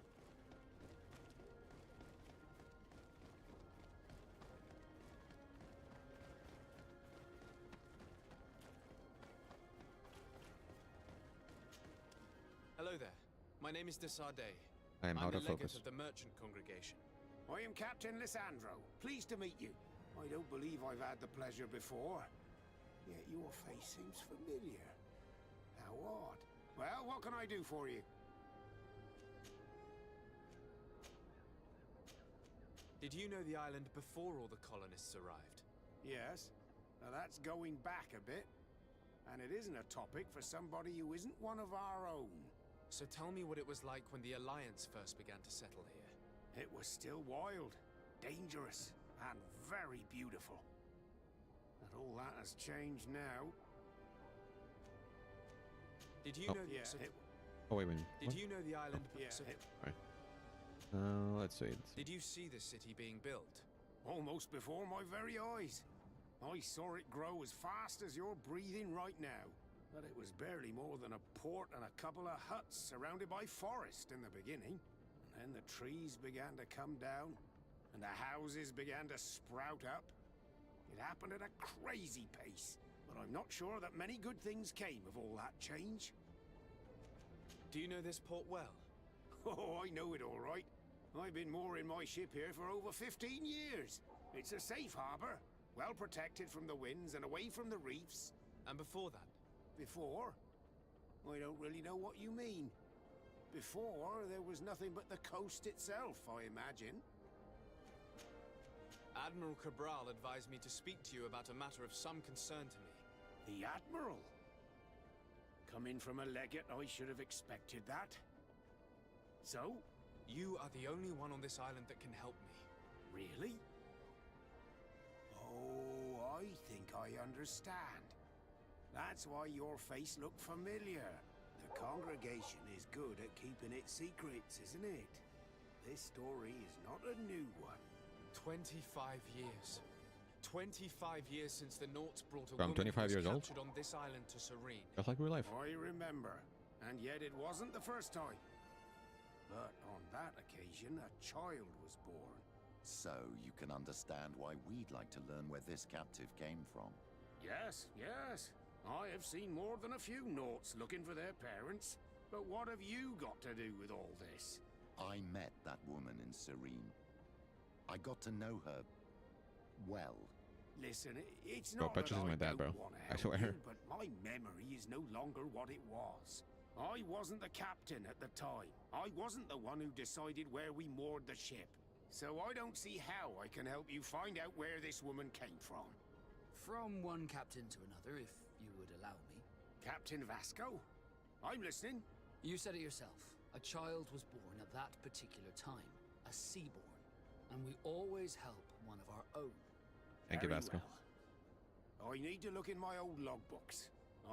Hello there. My name is de Sardet. I am out the of legate focus. of the merchant congregation. I am Captain Lysandro. Pleased to meet you. I don't believe I've had the pleasure before. Yet your face seems familiar. How odd. Well, what can I do for you? Did you know the island before all the colonists arrived? Yes. Now that's going back a bit. And it isn't a topic for somebody who isn't one of our own. So tell me what it was like when the Alliance first began to settle here. It was still wild, dangerous, and very beautiful. And all that has changed now. Did you Oh. know the... Yeah, Oh, wait a minute. Did What? you know the island... Yeah, Alright. Let's see. Did you see the city being built? almost before my very eyes. I saw it grow as fast as you're breathing right now. But it was barely more than a port and a couple of huts surrounded by forest in the beginning. And then the trees began to come down, and the houses began to sprout up. It happened at a crazy pace, but I'm not sure that many good things came of all that change. Do you know this port well? Oh, I know it all right. I've been mooring my ship here for over 15 years. It's a safe harbor, well protected from the winds and away from the reefs. And before that? Before? I don't really know what you mean. Before, there was nothing but the coast itself, I imagine. Admiral Cabral advised me to speak to you about a matter of some concern to me. The Admiral? Coming from a legate, I should have expected that. So? You are the only one on this island that can help me. Really? Oh, I think I understand. That's why your face looked familiar. The congregation is good at keeping its secrets, isn't it? This story is not a new one. 25 years. 25 years since the Nauts brought a I'm woman 25 who was years old. captured on this island to Serene. Just like real life. I remember. And yet it wasn't the first time. But on that occasion, a child was born. So you can understand why we'd like to learn where this captive came from. Yes, yes. I have seen more than a few Nauts looking for their parents. But what have you got to do with all this? I met that woman in Serene. I got to know her well. Listen, it's Bro, not that Petrus is my I dad, bro. don't wanna I help swear. you, but my memory is no longer what it was. I wasn't the captain at the time. I wasn't the one who decided where we moored the ship. So I don't see how I can help you find out where this woman came from. From one captain to another, if you would allow me. Captain Vasco? I'm listening. You said it yourself. A child was born at that particular time. A Seaborn. And we always help one of our own. Thank you, Very Vasco. well. I need to look in my old logbooks.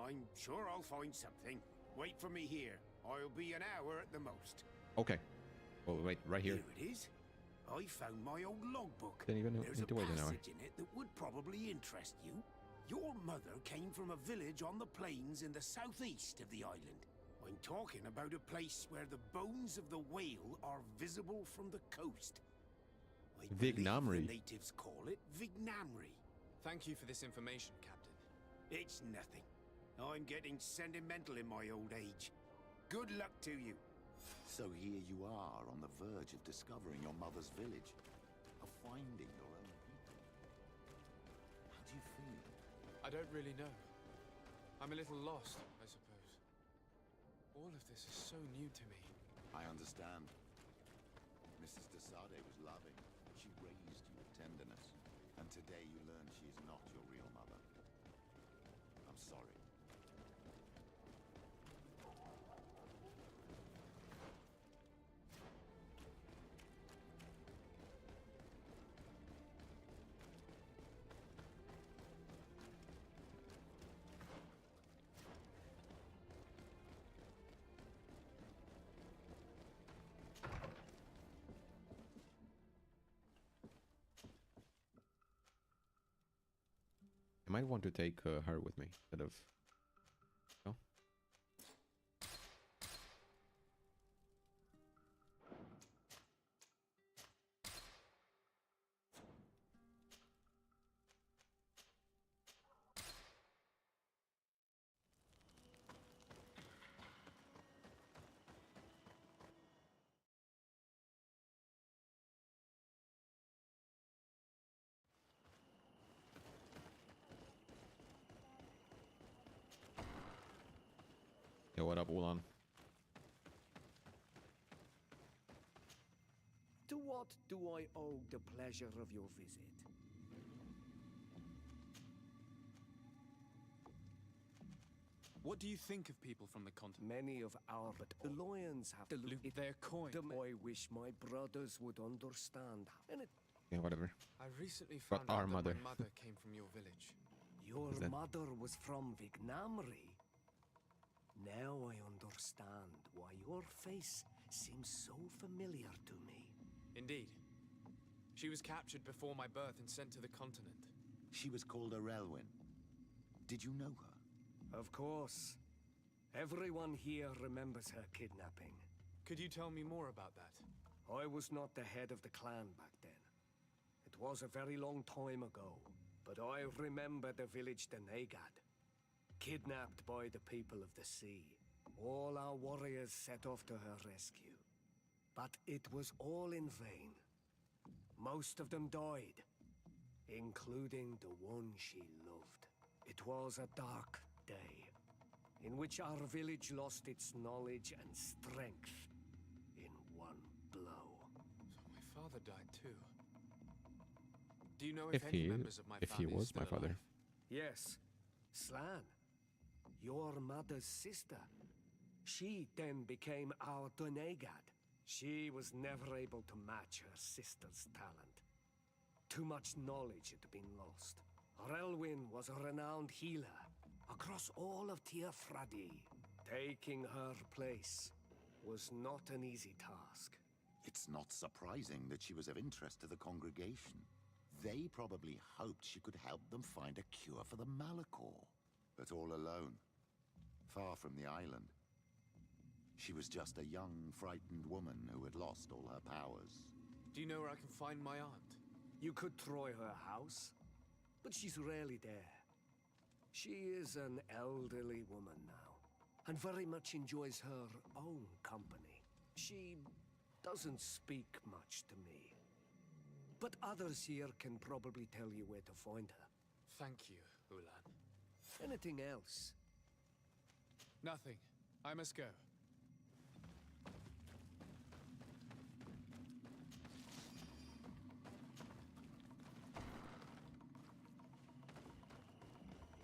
I'm sure I'll find something. Wait for me here. I'll be an hour at the most. Okay. Oh, wait, right here. Here it is. I found my old logbook. Didn't even There's need a to wait an hour. passage in it that would probably interest you. Your mother came from a village on the plains in the southeast of the island. I'm talking about a place where the bones of the whale are visible from the coast. I believe Vignamri. the natives call it Vignamri. Thank you for this information, Captain. It's nothing. I'm getting sentimental in my old age. Good luck to you. So here you are on the verge of discovering your mother's village, of finding your own people. How do you feel? I don't really know. I'm a little lost, I suppose. All of this is so new to me. I understand. Mrs. de Sade was loving. She raised you with tenderness. And today you learn she is not your real mother. I'm sorry. I might want to take her with me instead of... No? Yo, what up, Ulan? To what do I owe the pleasure of your visit? What do you think of people from the continent? Many of our the lions have to loot their coin. I wish my brothers would understand. And it, Yeah, whatever. I recently But found our out that mother. my mother came from your village. your Is that- mother was from Vignamri. Now I understand why your face seems so familiar to me. Indeed. She was captured before my birth and sent to the continent. She was called Arelwyn. Did you know her? Of course. Everyone here remembers her kidnapping. Could you tell me more about that? I was not the head of the clan back then. It was a very long time ago, but I remember the village Denegad. Kidnapped by the people of the sea. All our warriors set off to her rescue. But it was all in vain. Most of them died, including the one she loved. It was a dark day, in which our village lost its knowledge and strength in one blow. So my father died too. Do you know If any he- members of my if he family are was still my father. alive? Yes, Slan, your mother's sister. She then became our Donegad. She was never able to match her sister's talent. Too much knowledge had been lost. Relwyn was a renowned healer across all of Tiafradi. Taking her place was not an easy task. It's not surprising that she was of interest to the congregation. They probably hoped she could help them find a cure for the Malichor. But all alone, far from the island. She was just a young, frightened woman who had lost all her powers. Do you know where I can find my aunt? You could try her house, but she's rarely there. She is an elderly woman now, and very much enjoys her own company. She doesn't speak much to me. But others here can probably tell you where to find her. Thank you, Ulan. Anything else? Nothing. I must go.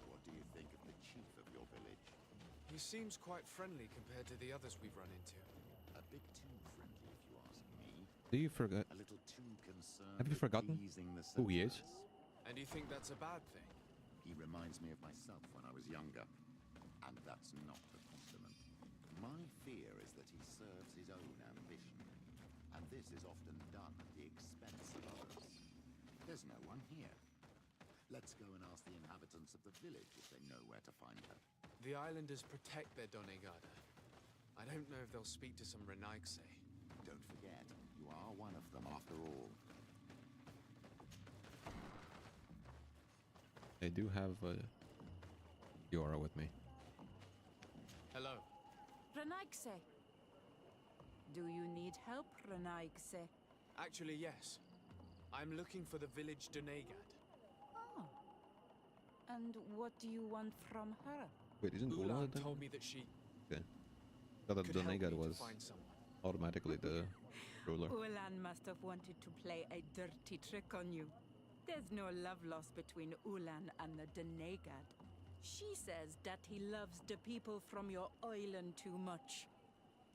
What do you think of the chief of your village? He seems quite friendly compared to the others we've run into. A bit too friendly, if you ask me. Do you forget? A little too concerned. Have you with forgotten pleasing the who he is? senses. And you think that's a bad thing? He reminds me of myself when I was younger. And that's not a compliment. My fear is that he serves his own ambition. And this is often done at the expense of others. There's no one here. Let's go and ask the inhabitants of the village if they know where to find her. The islanders protect their Donegada. I don't know if they'll speak to some Renaigse. Don't forget, you are one of them after all. I do have Yora with me. Hello. Renaigse. Do you need help, Renaigse? Actually, yes. I'm looking for the village Donegad. Oh. And what do you want from her? Wait, isn't Ula Ulan the... told me that she Okay. Thought that could help me Donegad to was find someone. automatically the ruler. Ulan must have wanted to play a dirty trick on you. There's no love lost between Ulan and the Donegad. She says that he loves the people from your island too much.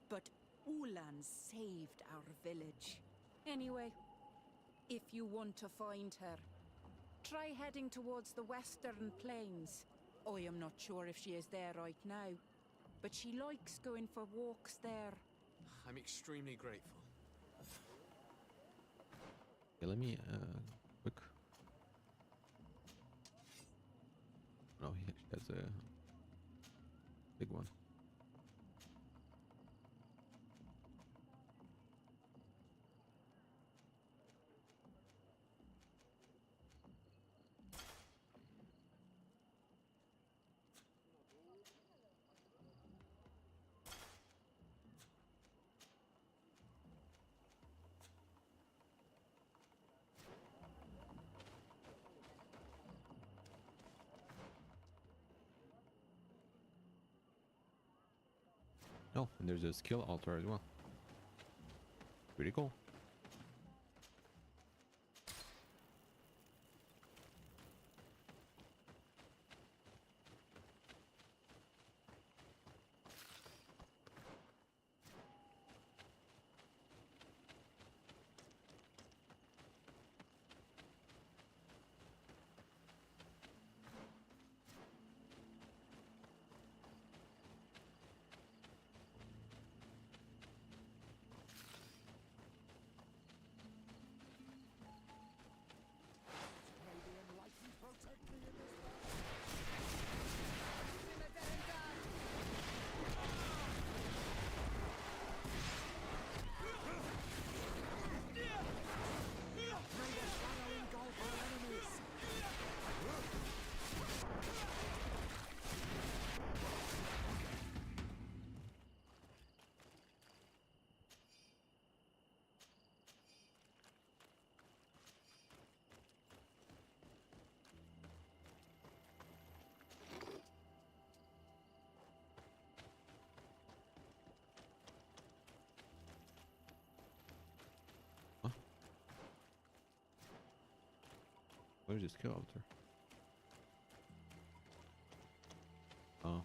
But Ulan saved our village. Anyway, if you want to find her, try heading towards the western plains. I am not sure if she is there right now, but she likes going for walks there. I'm extremely grateful. Okay, let me quick. No, he has a big one. Oh, and there's a skill altar as well. Pretty cool. Where's the skill altar? Oh.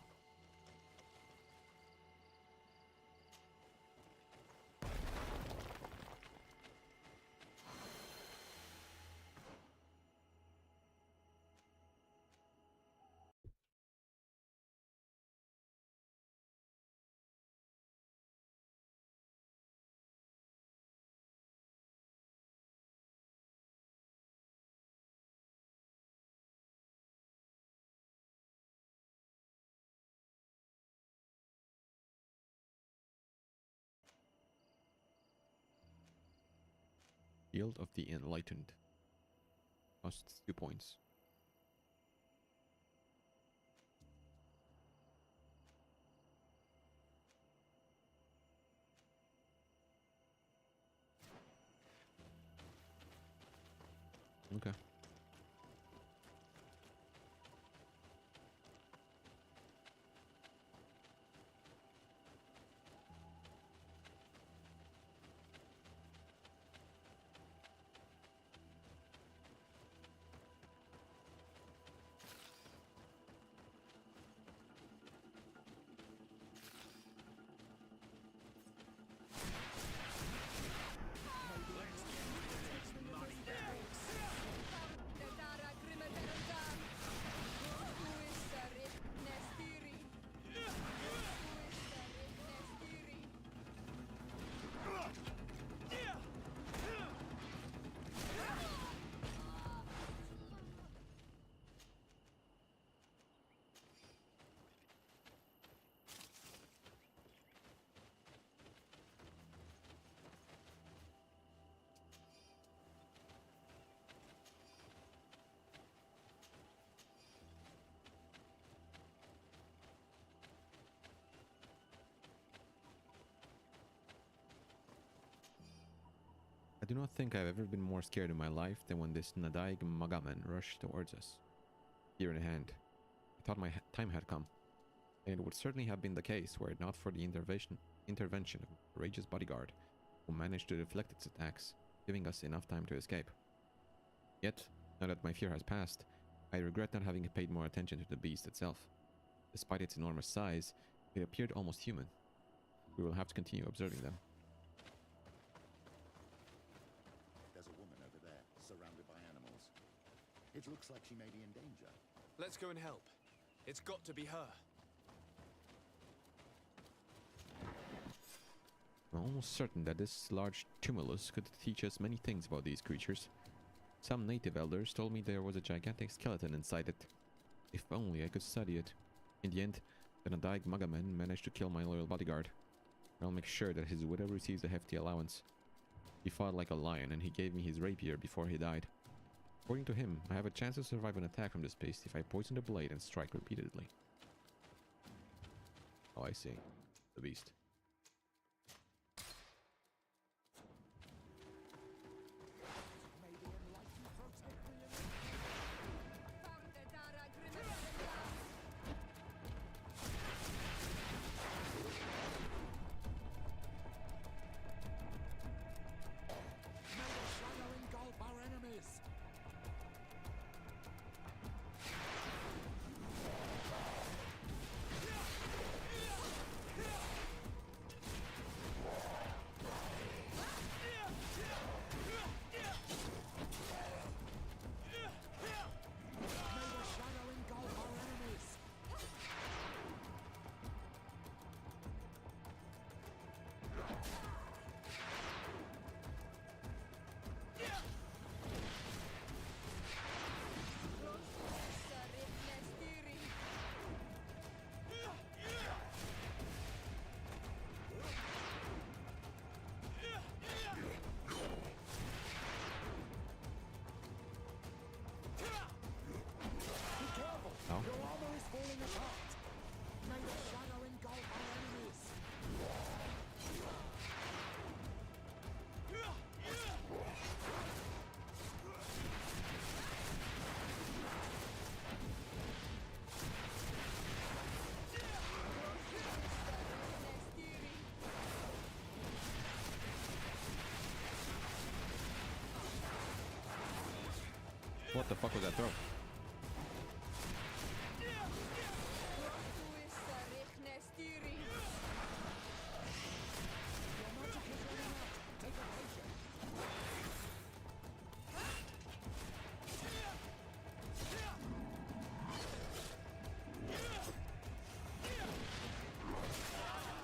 Field of the Enlightened. Costs 2 points. Okay. do not think I've ever been more scared in my life than when this Nadaig Magaman rushed towards us. Spear in hand. I thought my time had come. And it would certainly have been the case were it not for the intervention of a courageous bodyguard who managed to deflect its attacks, giving us enough time to escape. Yet, now that my fear has passed, I regret not having paid more attention to the beast itself. Despite its enormous size, it appeared almost human. We will have to continue observing them. There's a woman over there, surrounded by animals. It looks like she may be in danger. Let's go and help. It's got to be her. I'm almost certain that this large tumulus could teach us many things about these creatures. Some native elders told me there was a gigantic skeleton inside it. If only I could study it. In the end, the Nadaig Magaman managed to kill my loyal bodyguard. I'll make sure that his widow receives a hefty allowance. He fought like a lion and he gave me his rapier before he died. According to him, I have a chance to survive an attack from this beast if I poison the blade and strike repeatedly. Oh, I see. The beast. What the fuck was that throw?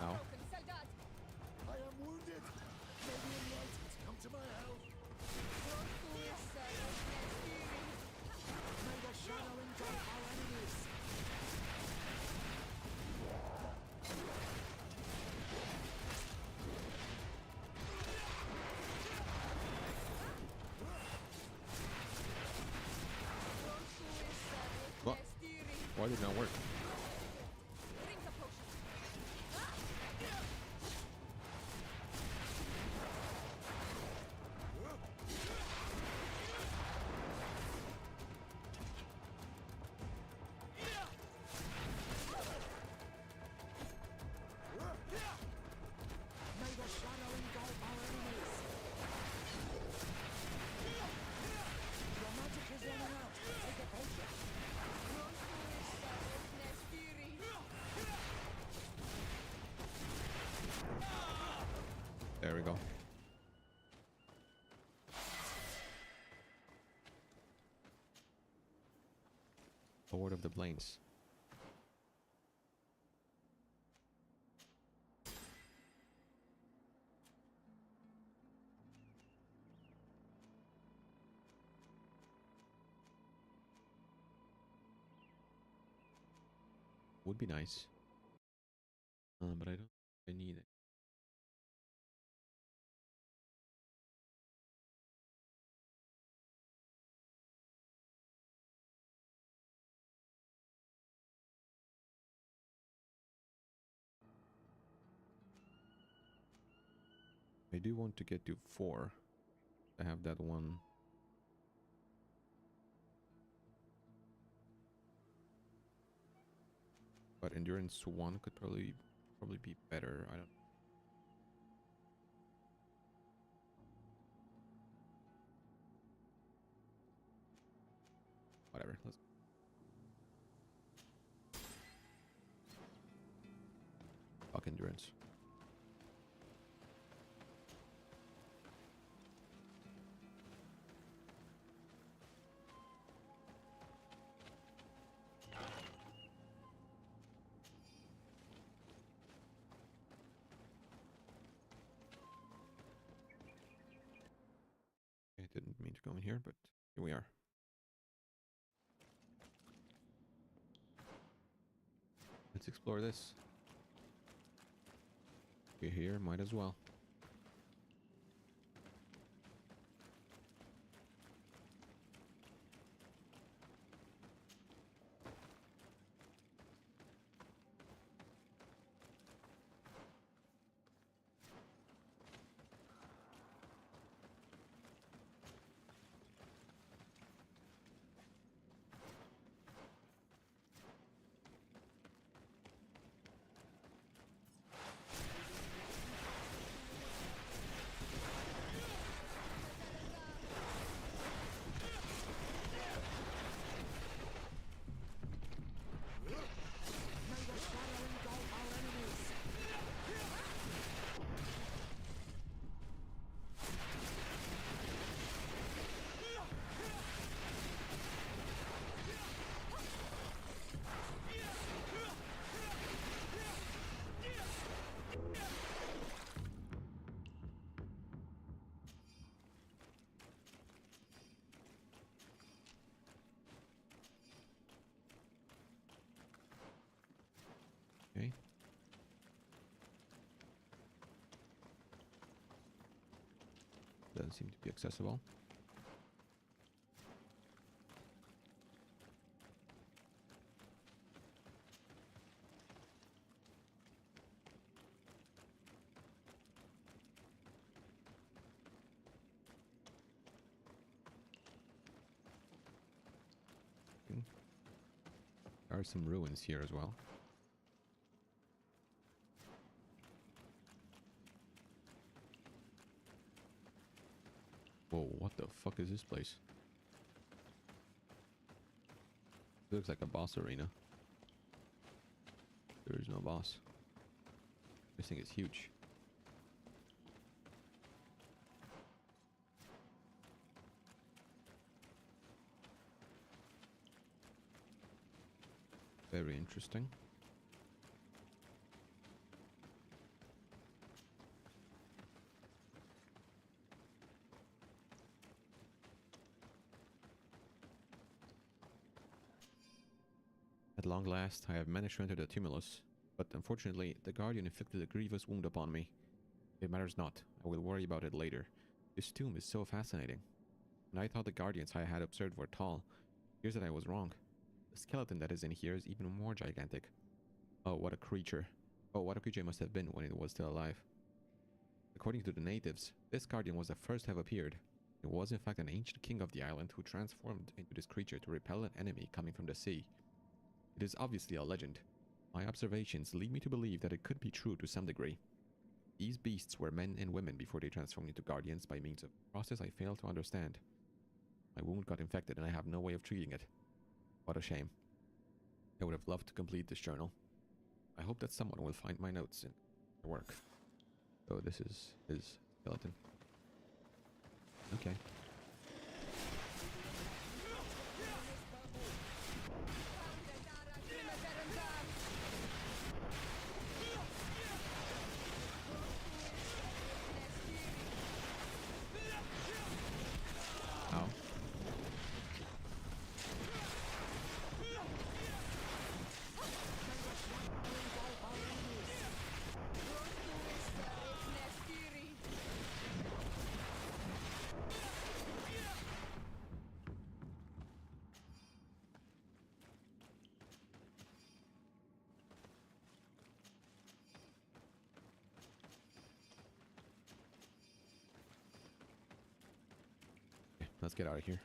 Ow. I am wounded. Maybe enlightened come to my help. May the shadow engulf our enemies. What? Why did it not work? May the shadow engulf our enemies. Your magic is running out. Take a potion. There we go. Lord of the Plains. Would be nice. But I don't think I need it. I do want to get to 4. I have that one. But endurance 1 could probably be better. I don't. Whatever. Let's. Fuck endurance. I didn't mean to go in here, but here we are. Let's explore this. We're here, might as well. Okay. Doesn't seem to be accessible. There are some ruins here as well. Whoa, what the fuck is this place? It looks like a boss arena. There is no boss. This thing is huge. Very interesting. At long last, I have managed to enter the tumulus, but unfortunately, the Guardian inflicted a grievous wound upon me. It matters not, I will worry about it later. This tomb is so fascinating. And I thought the Guardians I had observed were tall. Here's that I was wrong. The skeleton that is in here is even more gigantic. Oh, what a creature. Oh, what a creature it must have been when it was still alive. According to the natives, this Guardian was the first to have appeared. It was in fact an ancient king of the island who transformed into this creature to repel an enemy coming from the sea. It is obviously a legend. My observations lead me to believe that it could be true to some degree. These beasts were men and women before they transformed into guardians by means of a process I failed to understand. My wound got infected and I have no way of treating it. What a shame. I would have loved to complete this journal. I hope that someone will find my notes in my work. Oh, this is his skeleton. Okay. Ow. let's get out of here.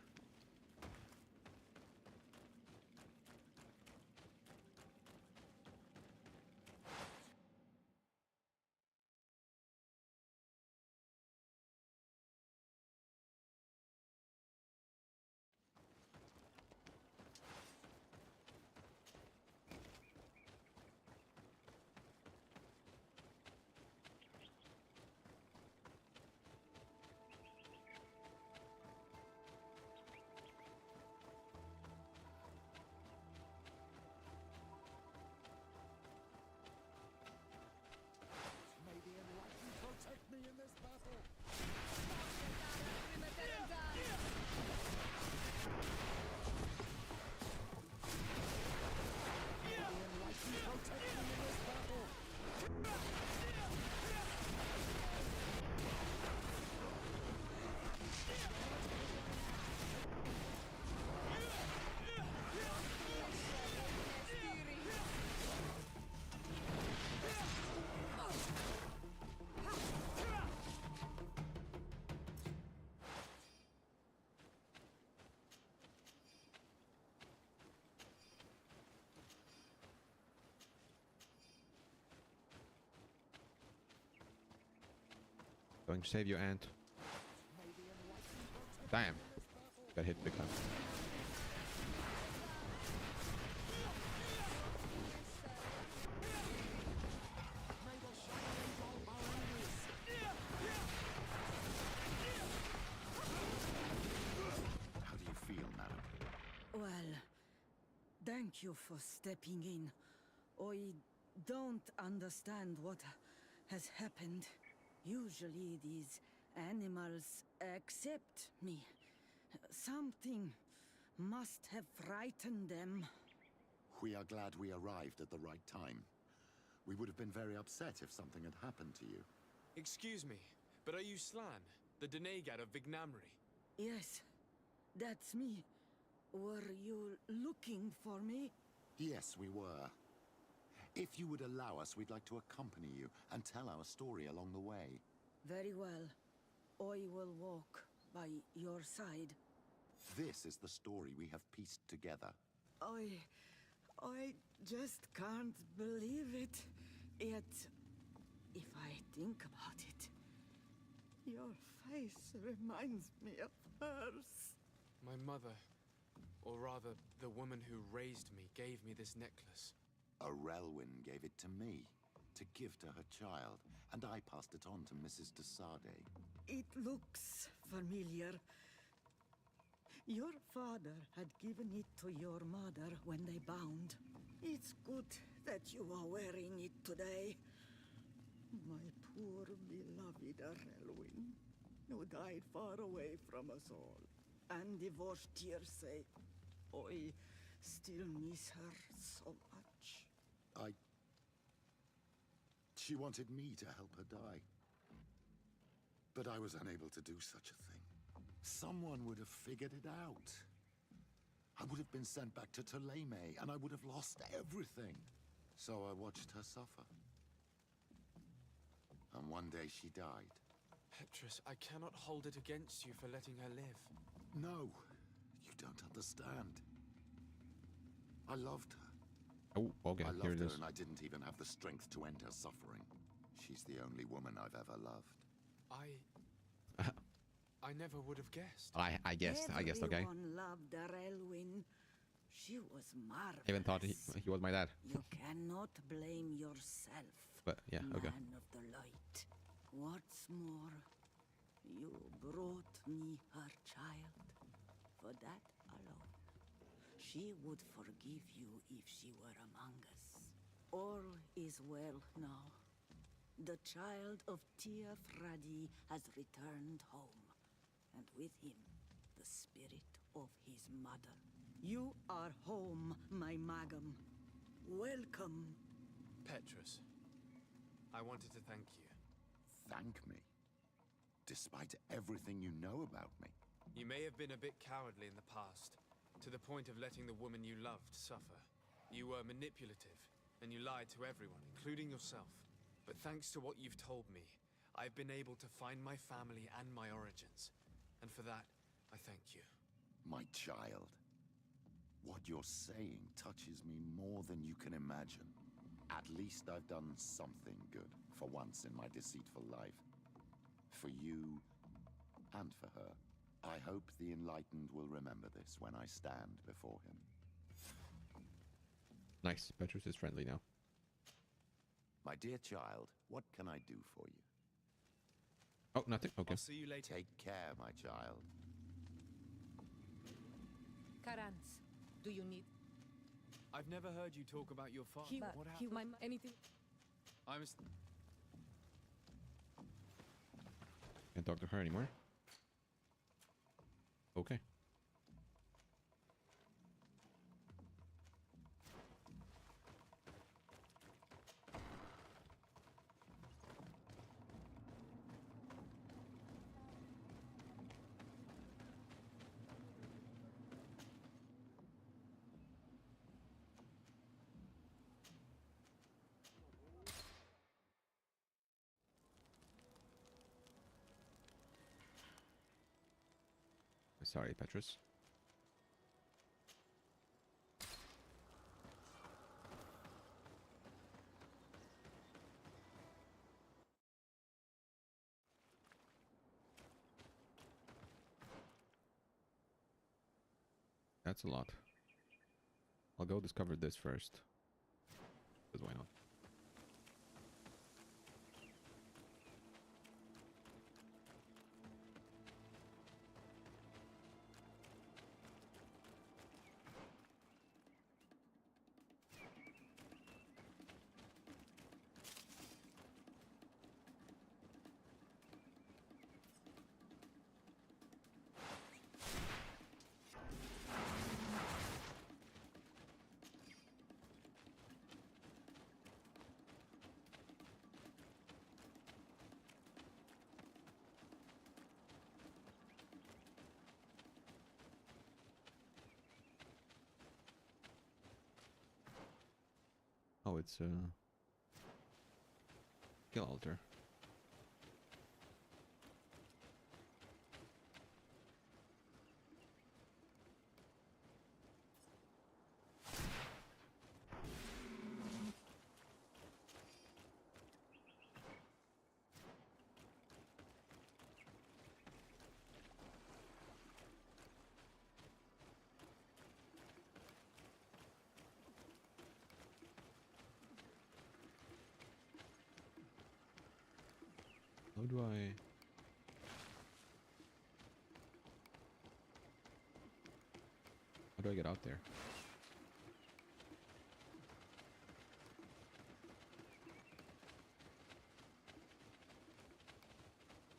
Going to save you, Ant. Damn. Got hit big time. How do you feel, madam? Well, thank you for stepping in. I don't understand what has happened. Usually these animals accept me. Something must have frightened them. We are glad we arrived at the right time. We would have been very upset if something had happened to you. Excuse me, but are you Slan, the Denegad of Vignamri? Yes, that's me. Were you looking for me? Yes, we were. If you would allow us, we'd like to accompany you and tell our story along the way. Very well. I will walk by your side. This is the story we have pieced together. I just can't believe it. Yet, if I think about it, your face reminds me of hers. My mother, or rather, the woman who raised me, gave me this necklace. Relwyn gave it to me, to give to her child, and I passed it on to Mrs. de Sade. It looks familiar. Your father had given it to your mother when they bound. It's good that you are wearing it today. My poor beloved Relwyn, who died far away from us all, and divorced Tirce. I still miss her so much. She wanted me to help her die. But I was unable to do such a thing. Someone would have figured it out. I would have been sent back to Ptolemy, and I would have lost everything. So I watched her suffer. And one day she died. Petrus, I cannot hold it against you for letting her live. No, you don't understand. I loved her. Oh, okay, I here loved it her, is. and I didn't even have the strength to end her suffering. She's the only woman I've ever loved. I never would have guessed. I guessed, okay. Everyone loved Relwyn. She was marvelous. I even thought he was my dad. You cannot blame yourself, But yeah, okay. man of the light. What's more, you brought me her child. For that alone, she would forgive you if she were among us. All is well now. The child of Tia Fradi has returned home, and with him, the spirit of his mother. You are home, my Magum. Welcome. Petrus, I wanted to thank you. Thank me? Despite everything you know about me? You may have been a bit cowardly in the past, to the point of letting the woman you loved suffer. You were manipulative, and you lied to everyone, including yourself. But thanks to what you've told me, I've been able to find my family and my origins. And for that, I thank you. My child, what you're saying touches me more than you can imagine. At least I've done something good for once in my deceitful life. For you and for her. I hope the Enlightened will remember this when I stand before him. Nice. Petrus is friendly now. My dear child, what can I do for you? Oh, nothing? Okay. I'll see you later. Take care, my child. Karans, do you need... I've never heard you talk about your father. What happened? Anything... I'm... Can't talk to her anymore. Okay. Sorry, Petrus. That's a lot. I'll go discover this first. Because why not? Oh, it's a kill altar. How do I... How do I get out there?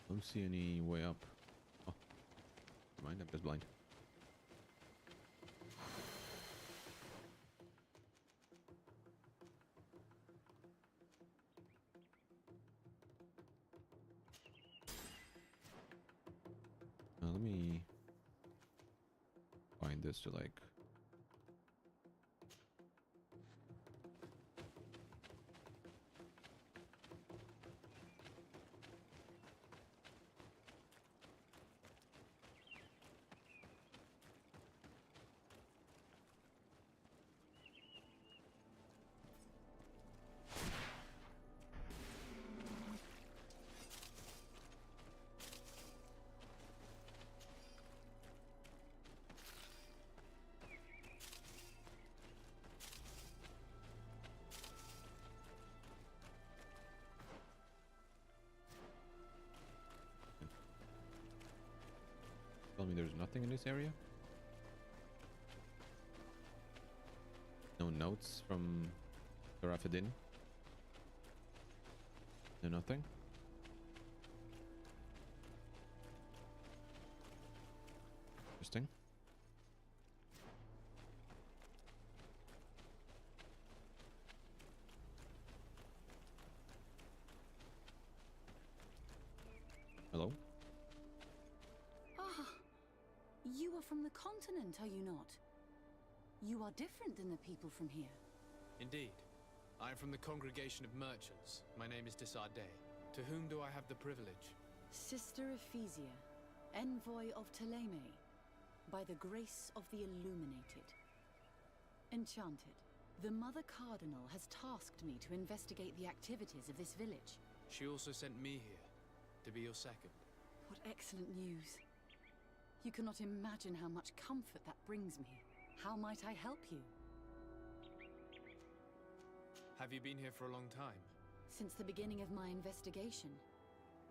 Don't see any way up. Oh, never mind, I'm just blind. Let me find this to like... Tell me there's nothing in this area? No notes from Garafadin? No nothing? Interesting. Hello? Ah, you are from the continent, are you not? You are different than the people from here. Indeed. I am from the Congregation of Merchants. My name is Desardet. To whom do I have the privilege? Sister Ephesia, envoy of Ptolemy. by the grace of the Illuminated. Enchanted, the Mother Cardinal has tasked me to investigate the activities of this village. She also sent me here, to be your second. What excellent news. You cannot imagine how much comfort that brings me. How might I help you? Have you been here for a long time? Since the beginning of my investigation.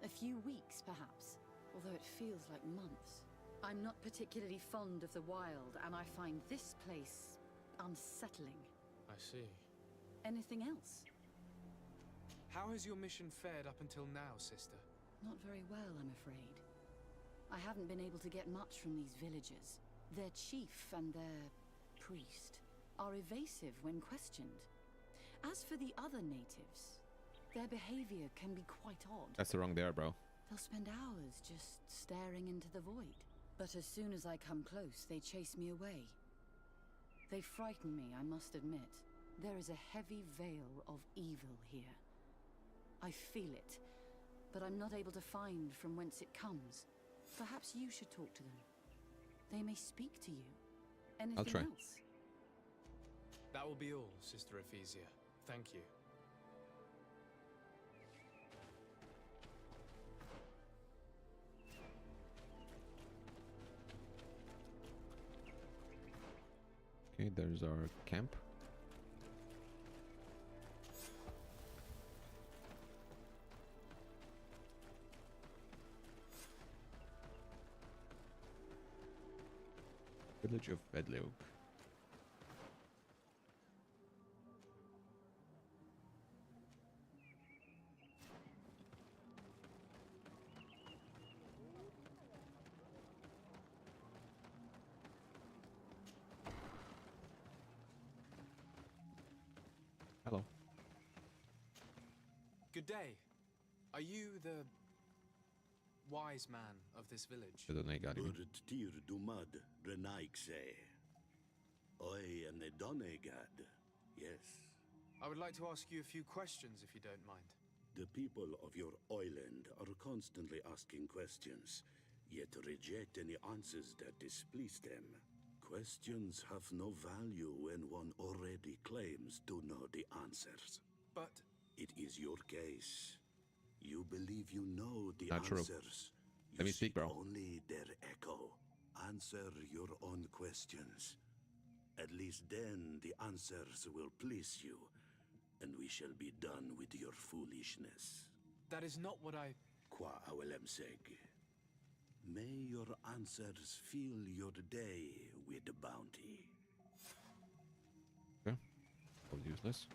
A few weeks, perhaps, although it feels like months. I'm not particularly fond of the wild, and I find this place unsettling. I see. Anything else? How has your mission fared up until now, sister? Not very well, I'm afraid. I haven't been able to get much from these villagers. Their chief and their priest are evasive when questioned. As for the other natives, their behavior can be quite odd. That's the wrong there, bro. They'll spend hours just staring into the void. But as soon as I come close, they chase me away. They frighten me, I must admit. There is a heavy veil of evil here. I feel it, but I'm not able to find from whence it comes. Perhaps you should talk to them. They may speak to you. Anything I'll try. else? That will be all, Sister Ephesia. Thank you. Okay, there's our camp. Village of Vedleog. Hello. Good day. Are you the wise man of this village? The Donegad, you mean? Tir dumad renaikse. I am the Donegad. Yes. I would like to ask you a few questions, if you don't mind. The people of your island are constantly asking questions, yet reject any answers that displease them. Questions have no value when one already claims to know the answers. But it is your case. You believe you know the Not true. answers. Let me speak, bro. Only their echo. Answer your own questions. At least then the answers will please you, and we shall be done with your foolishness. that is not what I... Qua awelemseg. May your answers fill your day with bounty. Okay. All useless.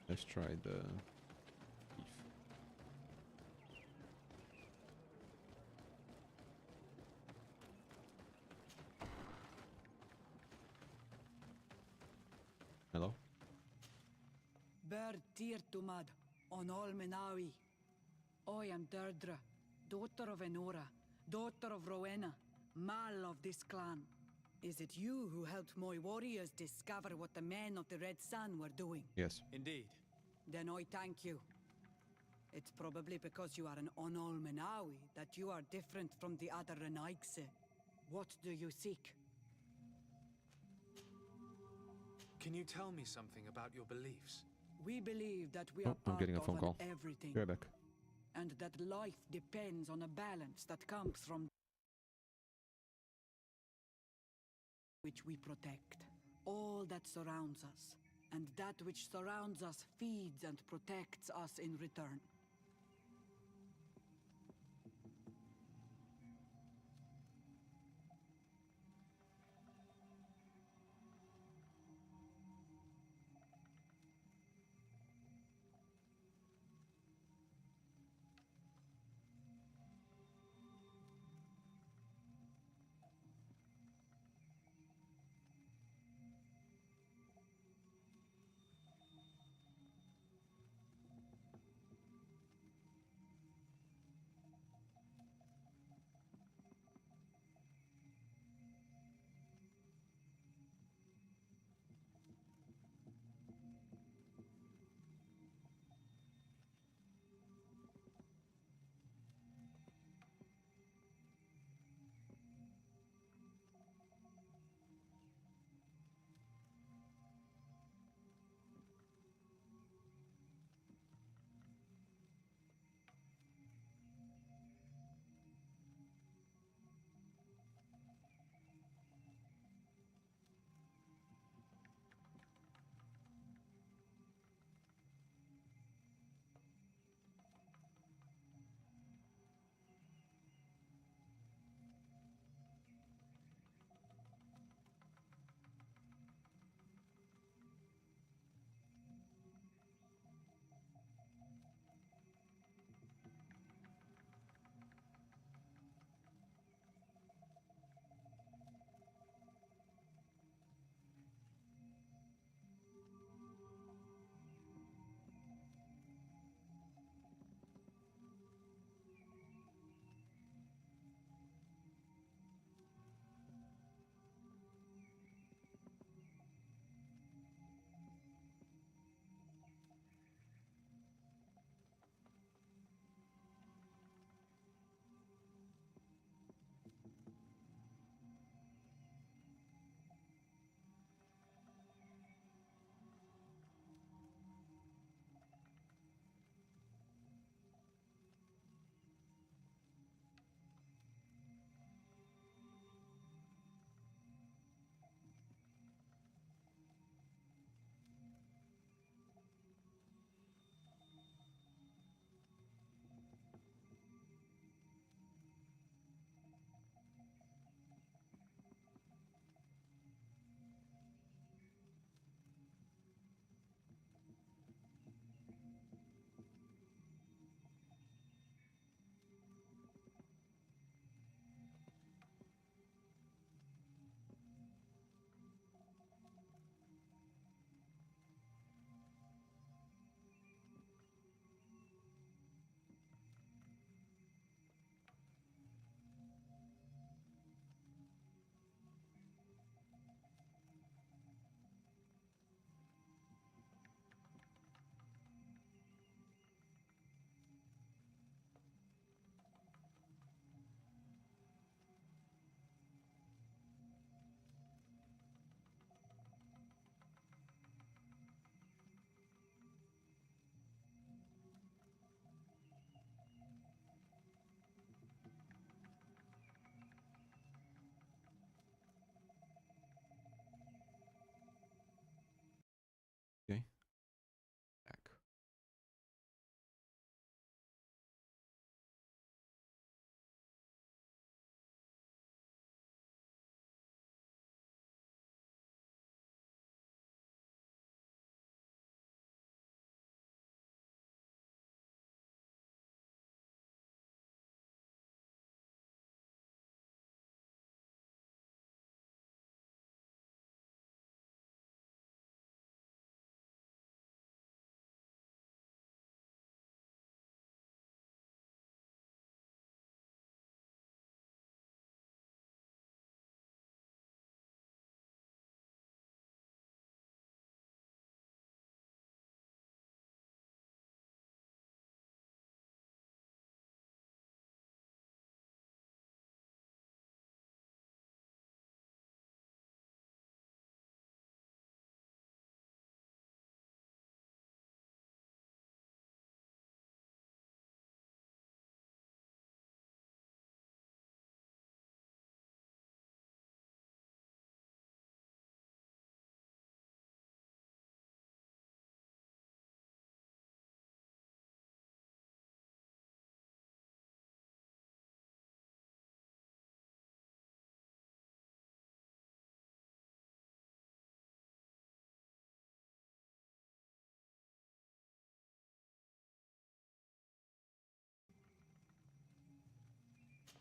Let's try the beef. Hello? Ber tir tumad, on all menawi. I am Deirdre, daughter of Enora, daughter of Rowena, Mal of this clan. Is it you who helped my warriors discover what the men of the Red Sun were doing? Yes. Indeed. Then I thank you. It's probably because you are an Onol Menawi that you are different from the other Renaigse. What do you seek? Can you tell me something about your beliefs? We believe that we Oh, are I'm part getting a of phone call. everything. Be right back. And that life depends on a balance that comes from which we protect. All that surrounds us, and that which surrounds us feeds and protects us in return.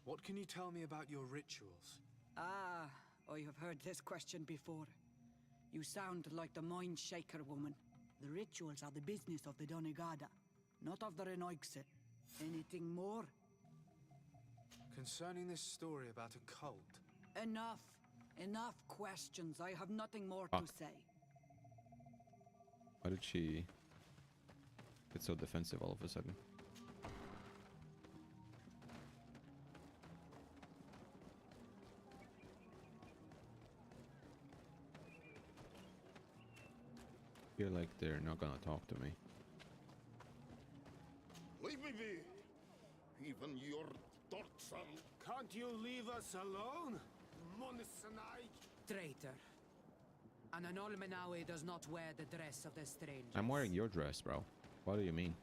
What can you tell me about your rituals? Ah, I have heard this question before. You sound like the Mind Shaker woman. The rituals are the business of the Donegada, not of the Renoigse. Anything more? Concerning this story about a cult. Enough. Enough questions. I have nothing more to say. Why did she get so defensive all of a sudden? I feel like they're not gonna talk to me. Leave me be. Even your thoughts are... Can't you leave us alone? Monisanaik. Traitor. An Anolmenawe does not wear the dress of the strangers. I'm wearing your dress, bro. What do you mean?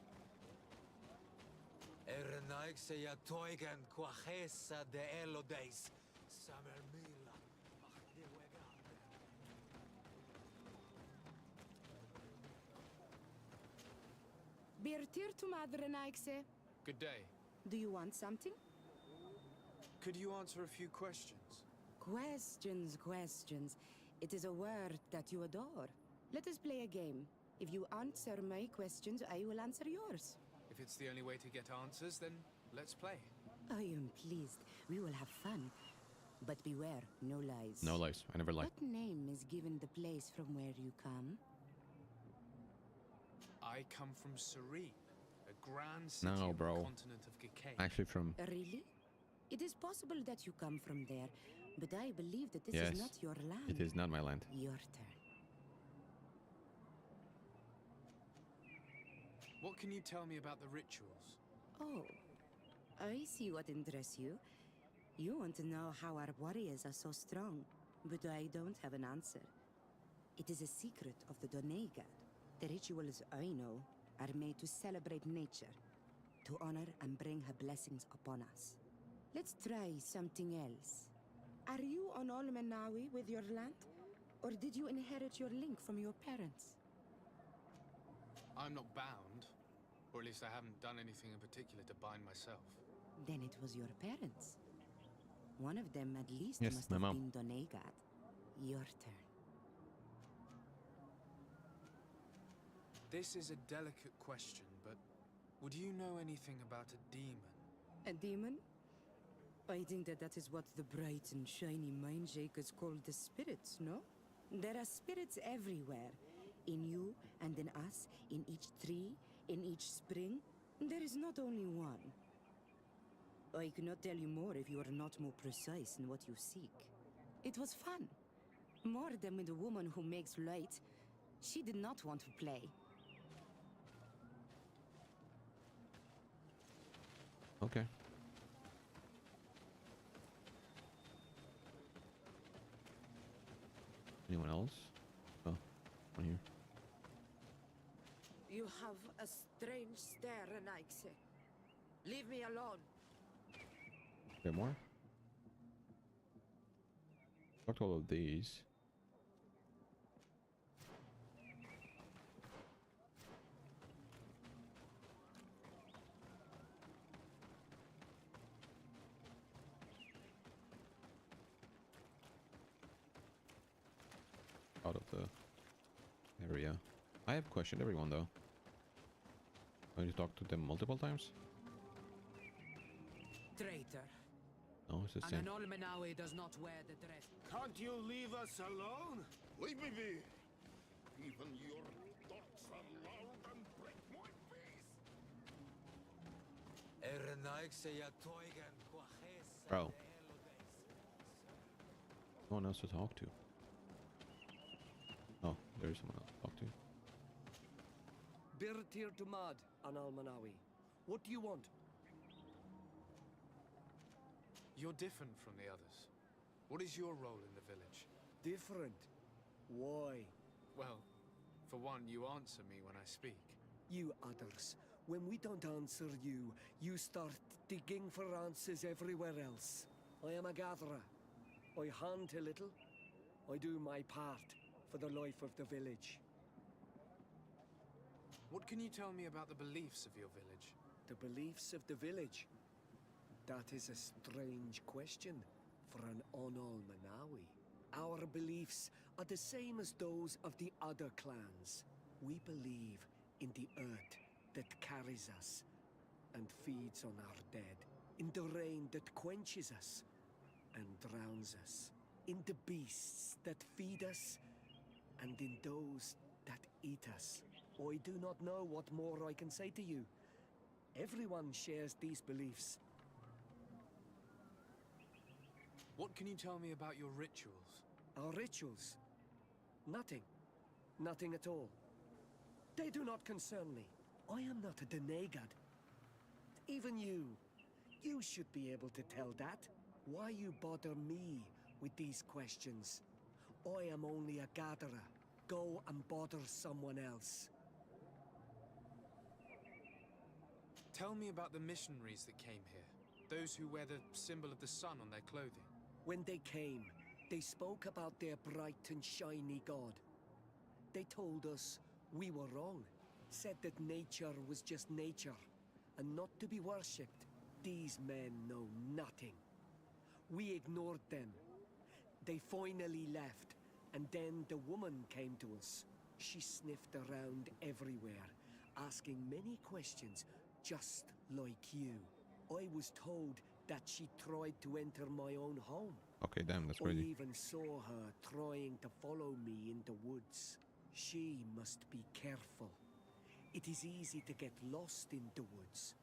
Birtir to Madrenaikse. Good day. Do you want something? Could you answer a few questions? Questions. It is a word that you adore. Let us play a game. If you answer my questions, I will answer yours. If it's the only way to get answers, then let's play. I am pleased. We will have fun. But beware, no lies. No lies. I never lie. What name is given the place from where you come? I come from Serene, a grand city No, on bro. the continent of Gikane. Actually from... Really? It is possible that you come from there, but I believe that this Yes, is not your land. it is not my land. Your turn. What can you tell me about the rituals? Oh, I see what interests you. You want to know how our warriors are so strong, but I don't have an answer. It is a secret of the Donegad. The rituals I know are made to celebrate nature, to honor and bring her blessings upon us. Let's try something else. Are you on Olmenawi with your land? Or did you inherit your link from your parents? I'm not bound, or at least I haven't done anything in particular to bind myself. Then it was your parents. One of them at least Yes, must my have mom. been Donegad. Your turn. This is a delicate question, but would you know anything about a demon? A demon? I think that is what the bright and shiny mind shakers call the spirits, no? There are spirits everywhere. In you and in us, in each tree, in each spring. There is not only one. I cannot tell you more if you are not more precise in what you seek. It was fun. More than with the woman who makes light. She did not want to play. Okay. Anyone else? Oh, one here. You have a strange stare, Renaikse. Leave me alone. There more? Talked to all of these. Out of the area. I have questioned everyone though. Going to talk to them multiple times? Traitor. No, it's the same. An Olmenawe does not wear the dress. Can't you leave us alone? Leave me be. Even your thoughts are loud and break my peace. Bro. No one else to talk to. Oh, there's someone else to talk to. Birtir Dumad, an Almanawi. What do you want? You're different from the others. What is your role in the village? Different? Why? Well, for one, you answer me when I speak. You others, when we don't answer you, you start digging for answers everywhere else. I am a gatherer. I hunt a little. I do my part for the life of the village. What can you tell me about the beliefs of your village? The beliefs of the village? That is a strange question for an Onol Manawi. Our beliefs are the same as those of the other clans. We believe in the earth that carries us and feeds on our dead, in the rain that quenches us and drowns us, in the beasts that feed us, and in those that eat us. I do not know what more I can say to you. Everyone shares these beliefs. What can you tell me about your rituals? Our rituals? Nothing. Nothing at all. They do not concern me. I am not a Denegad. Even you should be able to tell that. Why you bother me with these questions? I am only a gatherer. Go and bother someone else. Tell me about the missionaries that came here. Those who wear the symbol of the sun on their clothing. When they came, they spoke about their bright and shiny god. They told us we were wrong. Said that nature was just nature, and not to be worshipped. These men know nothing. We ignored them. They finally left, and then the woman came to us. She sniffed around everywhere, asking many questions, just like you. I was told that she tried to enter my own home. Okay, damn, that's I crazy. even saw her trying to follow me in the woods. She must be careful. It is easy to get lost in the woods,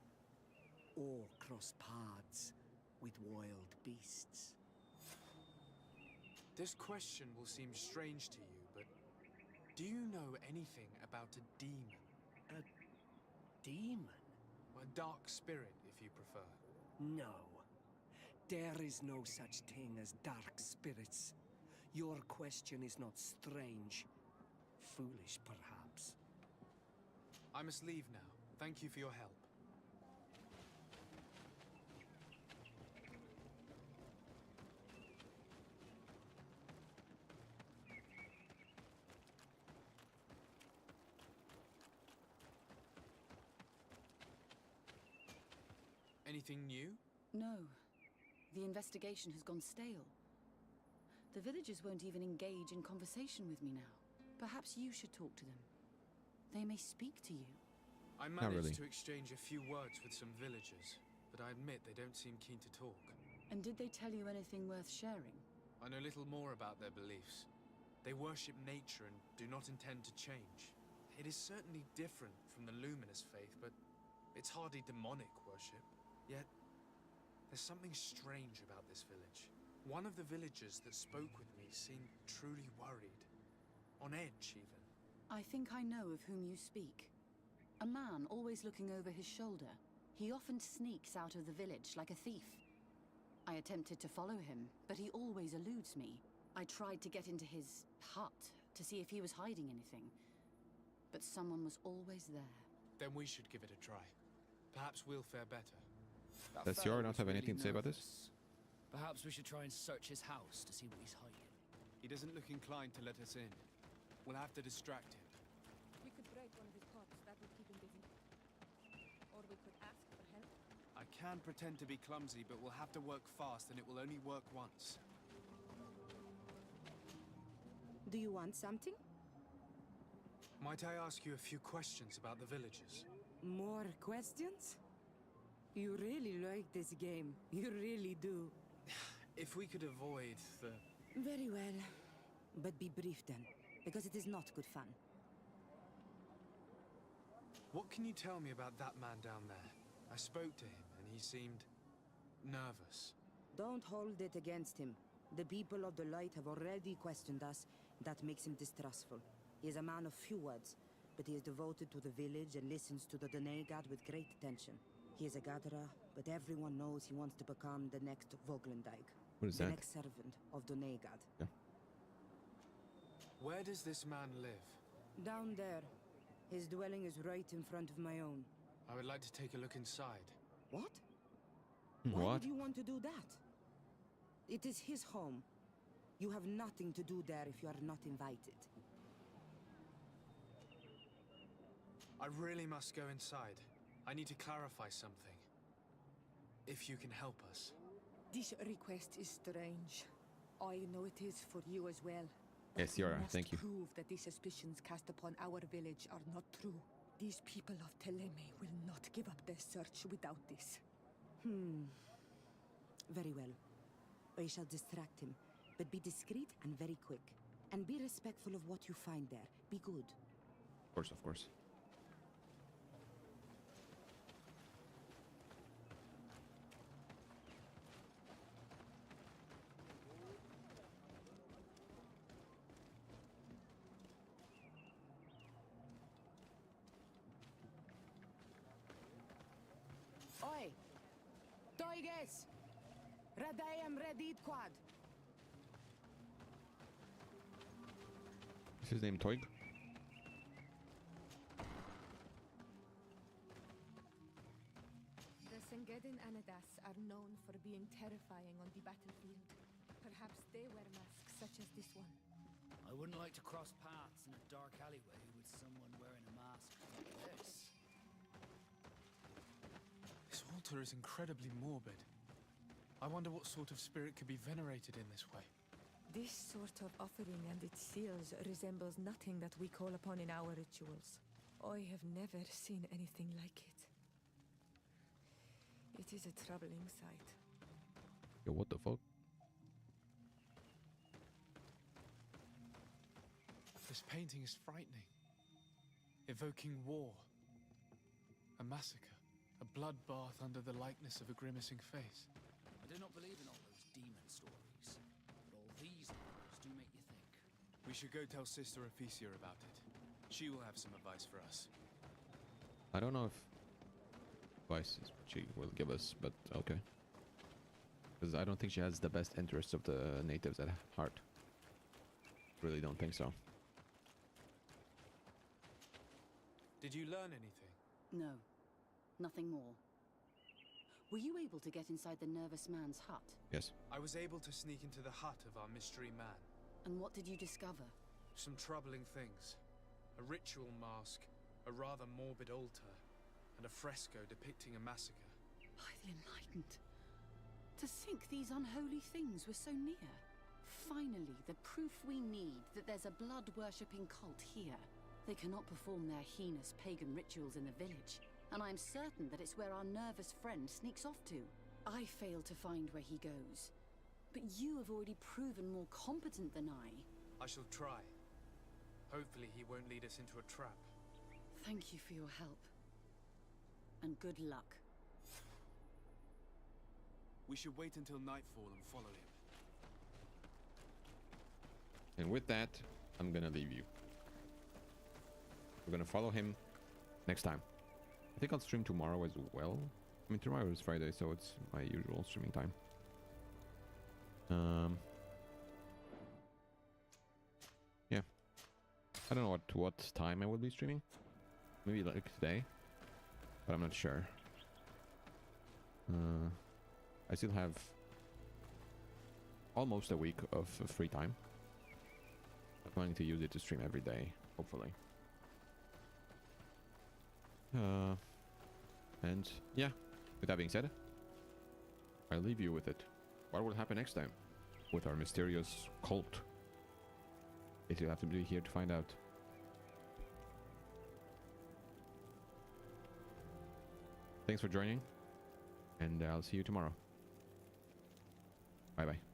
or cross paths with wild beasts. This question will seem strange to you, but do you know anything about a demon? A demon? A dark spirit, if you prefer. No. There is no such thing as dark spirits. Your question is not strange. Foolish, perhaps. I must leave now. Thank you for your help. Anything new? No. The investigation has gone stale. The villagers won't even engage in conversation with me now. Perhaps you should talk to them. They may speak to you. I managed to exchange a few words with some villagers, but I admit they don't seem keen to talk. And did they tell you anything worth sharing? I know little more about their beliefs. They worship nature and do not intend to change. It is certainly different from the luminous faith, but it's hardly demonic worship. Yet, there's something strange about this village. One of the villagers that spoke with me seemed truly worried. On edge, even. I think I know of whom you speak. A man always looking over his shoulder. He often sneaks out of the village like a thief. I attempted to follow him, but he always eludes me. I tried to get into his hut to see if he was hiding anything. But someone was always there. Then we should give it a try. Perhaps we'll fare better. Does Yor not have anything to say about this? Perhaps we should try and search his house to see what he's hiding. He doesn't look inclined to let us in. We'll have to distract him. We could break one of his pots. That would keep him busy. Or we could ask for help. I can pretend to be clumsy, but we'll have to work fast, and it will only work once. Do you want something? Might I ask you a few questions about the villagers? More questions? You really like this game. You really do. If we could avoid the... Very well. But be brief then, because it is not good fun. What can you tell me about that man down there? I spoke to him, and he seemed... nervous. Don't hold it against him. The people of the light have already questioned us. That makes him distrustful. He is a man of few words, but he is devoted to the village and listens to the Denegad with great attention. He is a gatherer, but everyone knows he wants to become the next Voglendijk. What is the that? next servant of Denegad. Yeah. Where does this man live? Down there. His dwelling is right in front of my own. I would like to take a look inside. What? Why What? would you want to do that? It is his home. You have nothing to do there if you are not invited. I really must go inside. I need to clarify something. if you can help us. This request is strange. I know it is for you as well. Yes, you are. Thank you. Prove that the suspicions cast upon our village are not true. These people of Teleme will not give up their search without this. Very well. I shall distract him, but be discreet and very quick. And be respectful of what you find there. Be good. Of course, of course. Oi! Toiges! Radayam Redit Quad! Is his name Toig? The Sengedin Anadas are known for being terrifying on the battlefield. Perhaps they wear masks such as this one. I wouldn't like to cross paths in a dark alleyway with someone wearing a mask like this. This altar is incredibly morbid. I wonder what sort of spirit could be venerated in this way. This sort of offering and its seals resembles nothing that we call upon in our rituals. I have never seen anything like it. It is a troubling sight. Yo, what the fuck? This painting is frightening. Evoking war. A massacre. A bloodbath under the likeness of a grimacing face. I do not believe in all those demon stories, but all these stories do make you think. We should go tell Sister Ephesia about it. She will have some advice for us. I don't know if advice she will give us, but okay. Because I don't think she has the best interests of the natives at heart. Really don't think so. Did you learn anything? No. Nothing more. Were you able to get inside the nervous man's hut? Yes. I was able to sneak into the hut of our mystery man. And what did you discover? Some troubling things. A ritual mask, a rather morbid altar, and a fresco depicting a massacre. By the Enlightened. To think these unholy things were so near. Finally, the proof we need that there's a blood-worshipping cult here. They cannot perform their heinous pagan rituals in the village, and I'm certain that it's where our nervous friend sneaks off to. I fail to find where he goes, but you have already proven more competent than I. I shall try. Hopefully he won't lead us into a trap. Thank you for your help. And good luck. We should wait until nightfall and follow him. And with that, I'm gonna leave you. We're gonna follow him next time. I think I'll stream tomorrow as well. I mean, tomorrow is Friday, so it's my usual streaming time. Yeah. I don't know what time I will be streaming. Maybe like today, but I'm not sure. I still have almost a week of free time. I'm planning to use it to stream every day, hopefully. And yeah, with that being said, I'll leave you with it. What will happen next time with our mysterious cult? You'll have to be here to find out. Thanks for joining, and I'll see you tomorrow. Bye bye.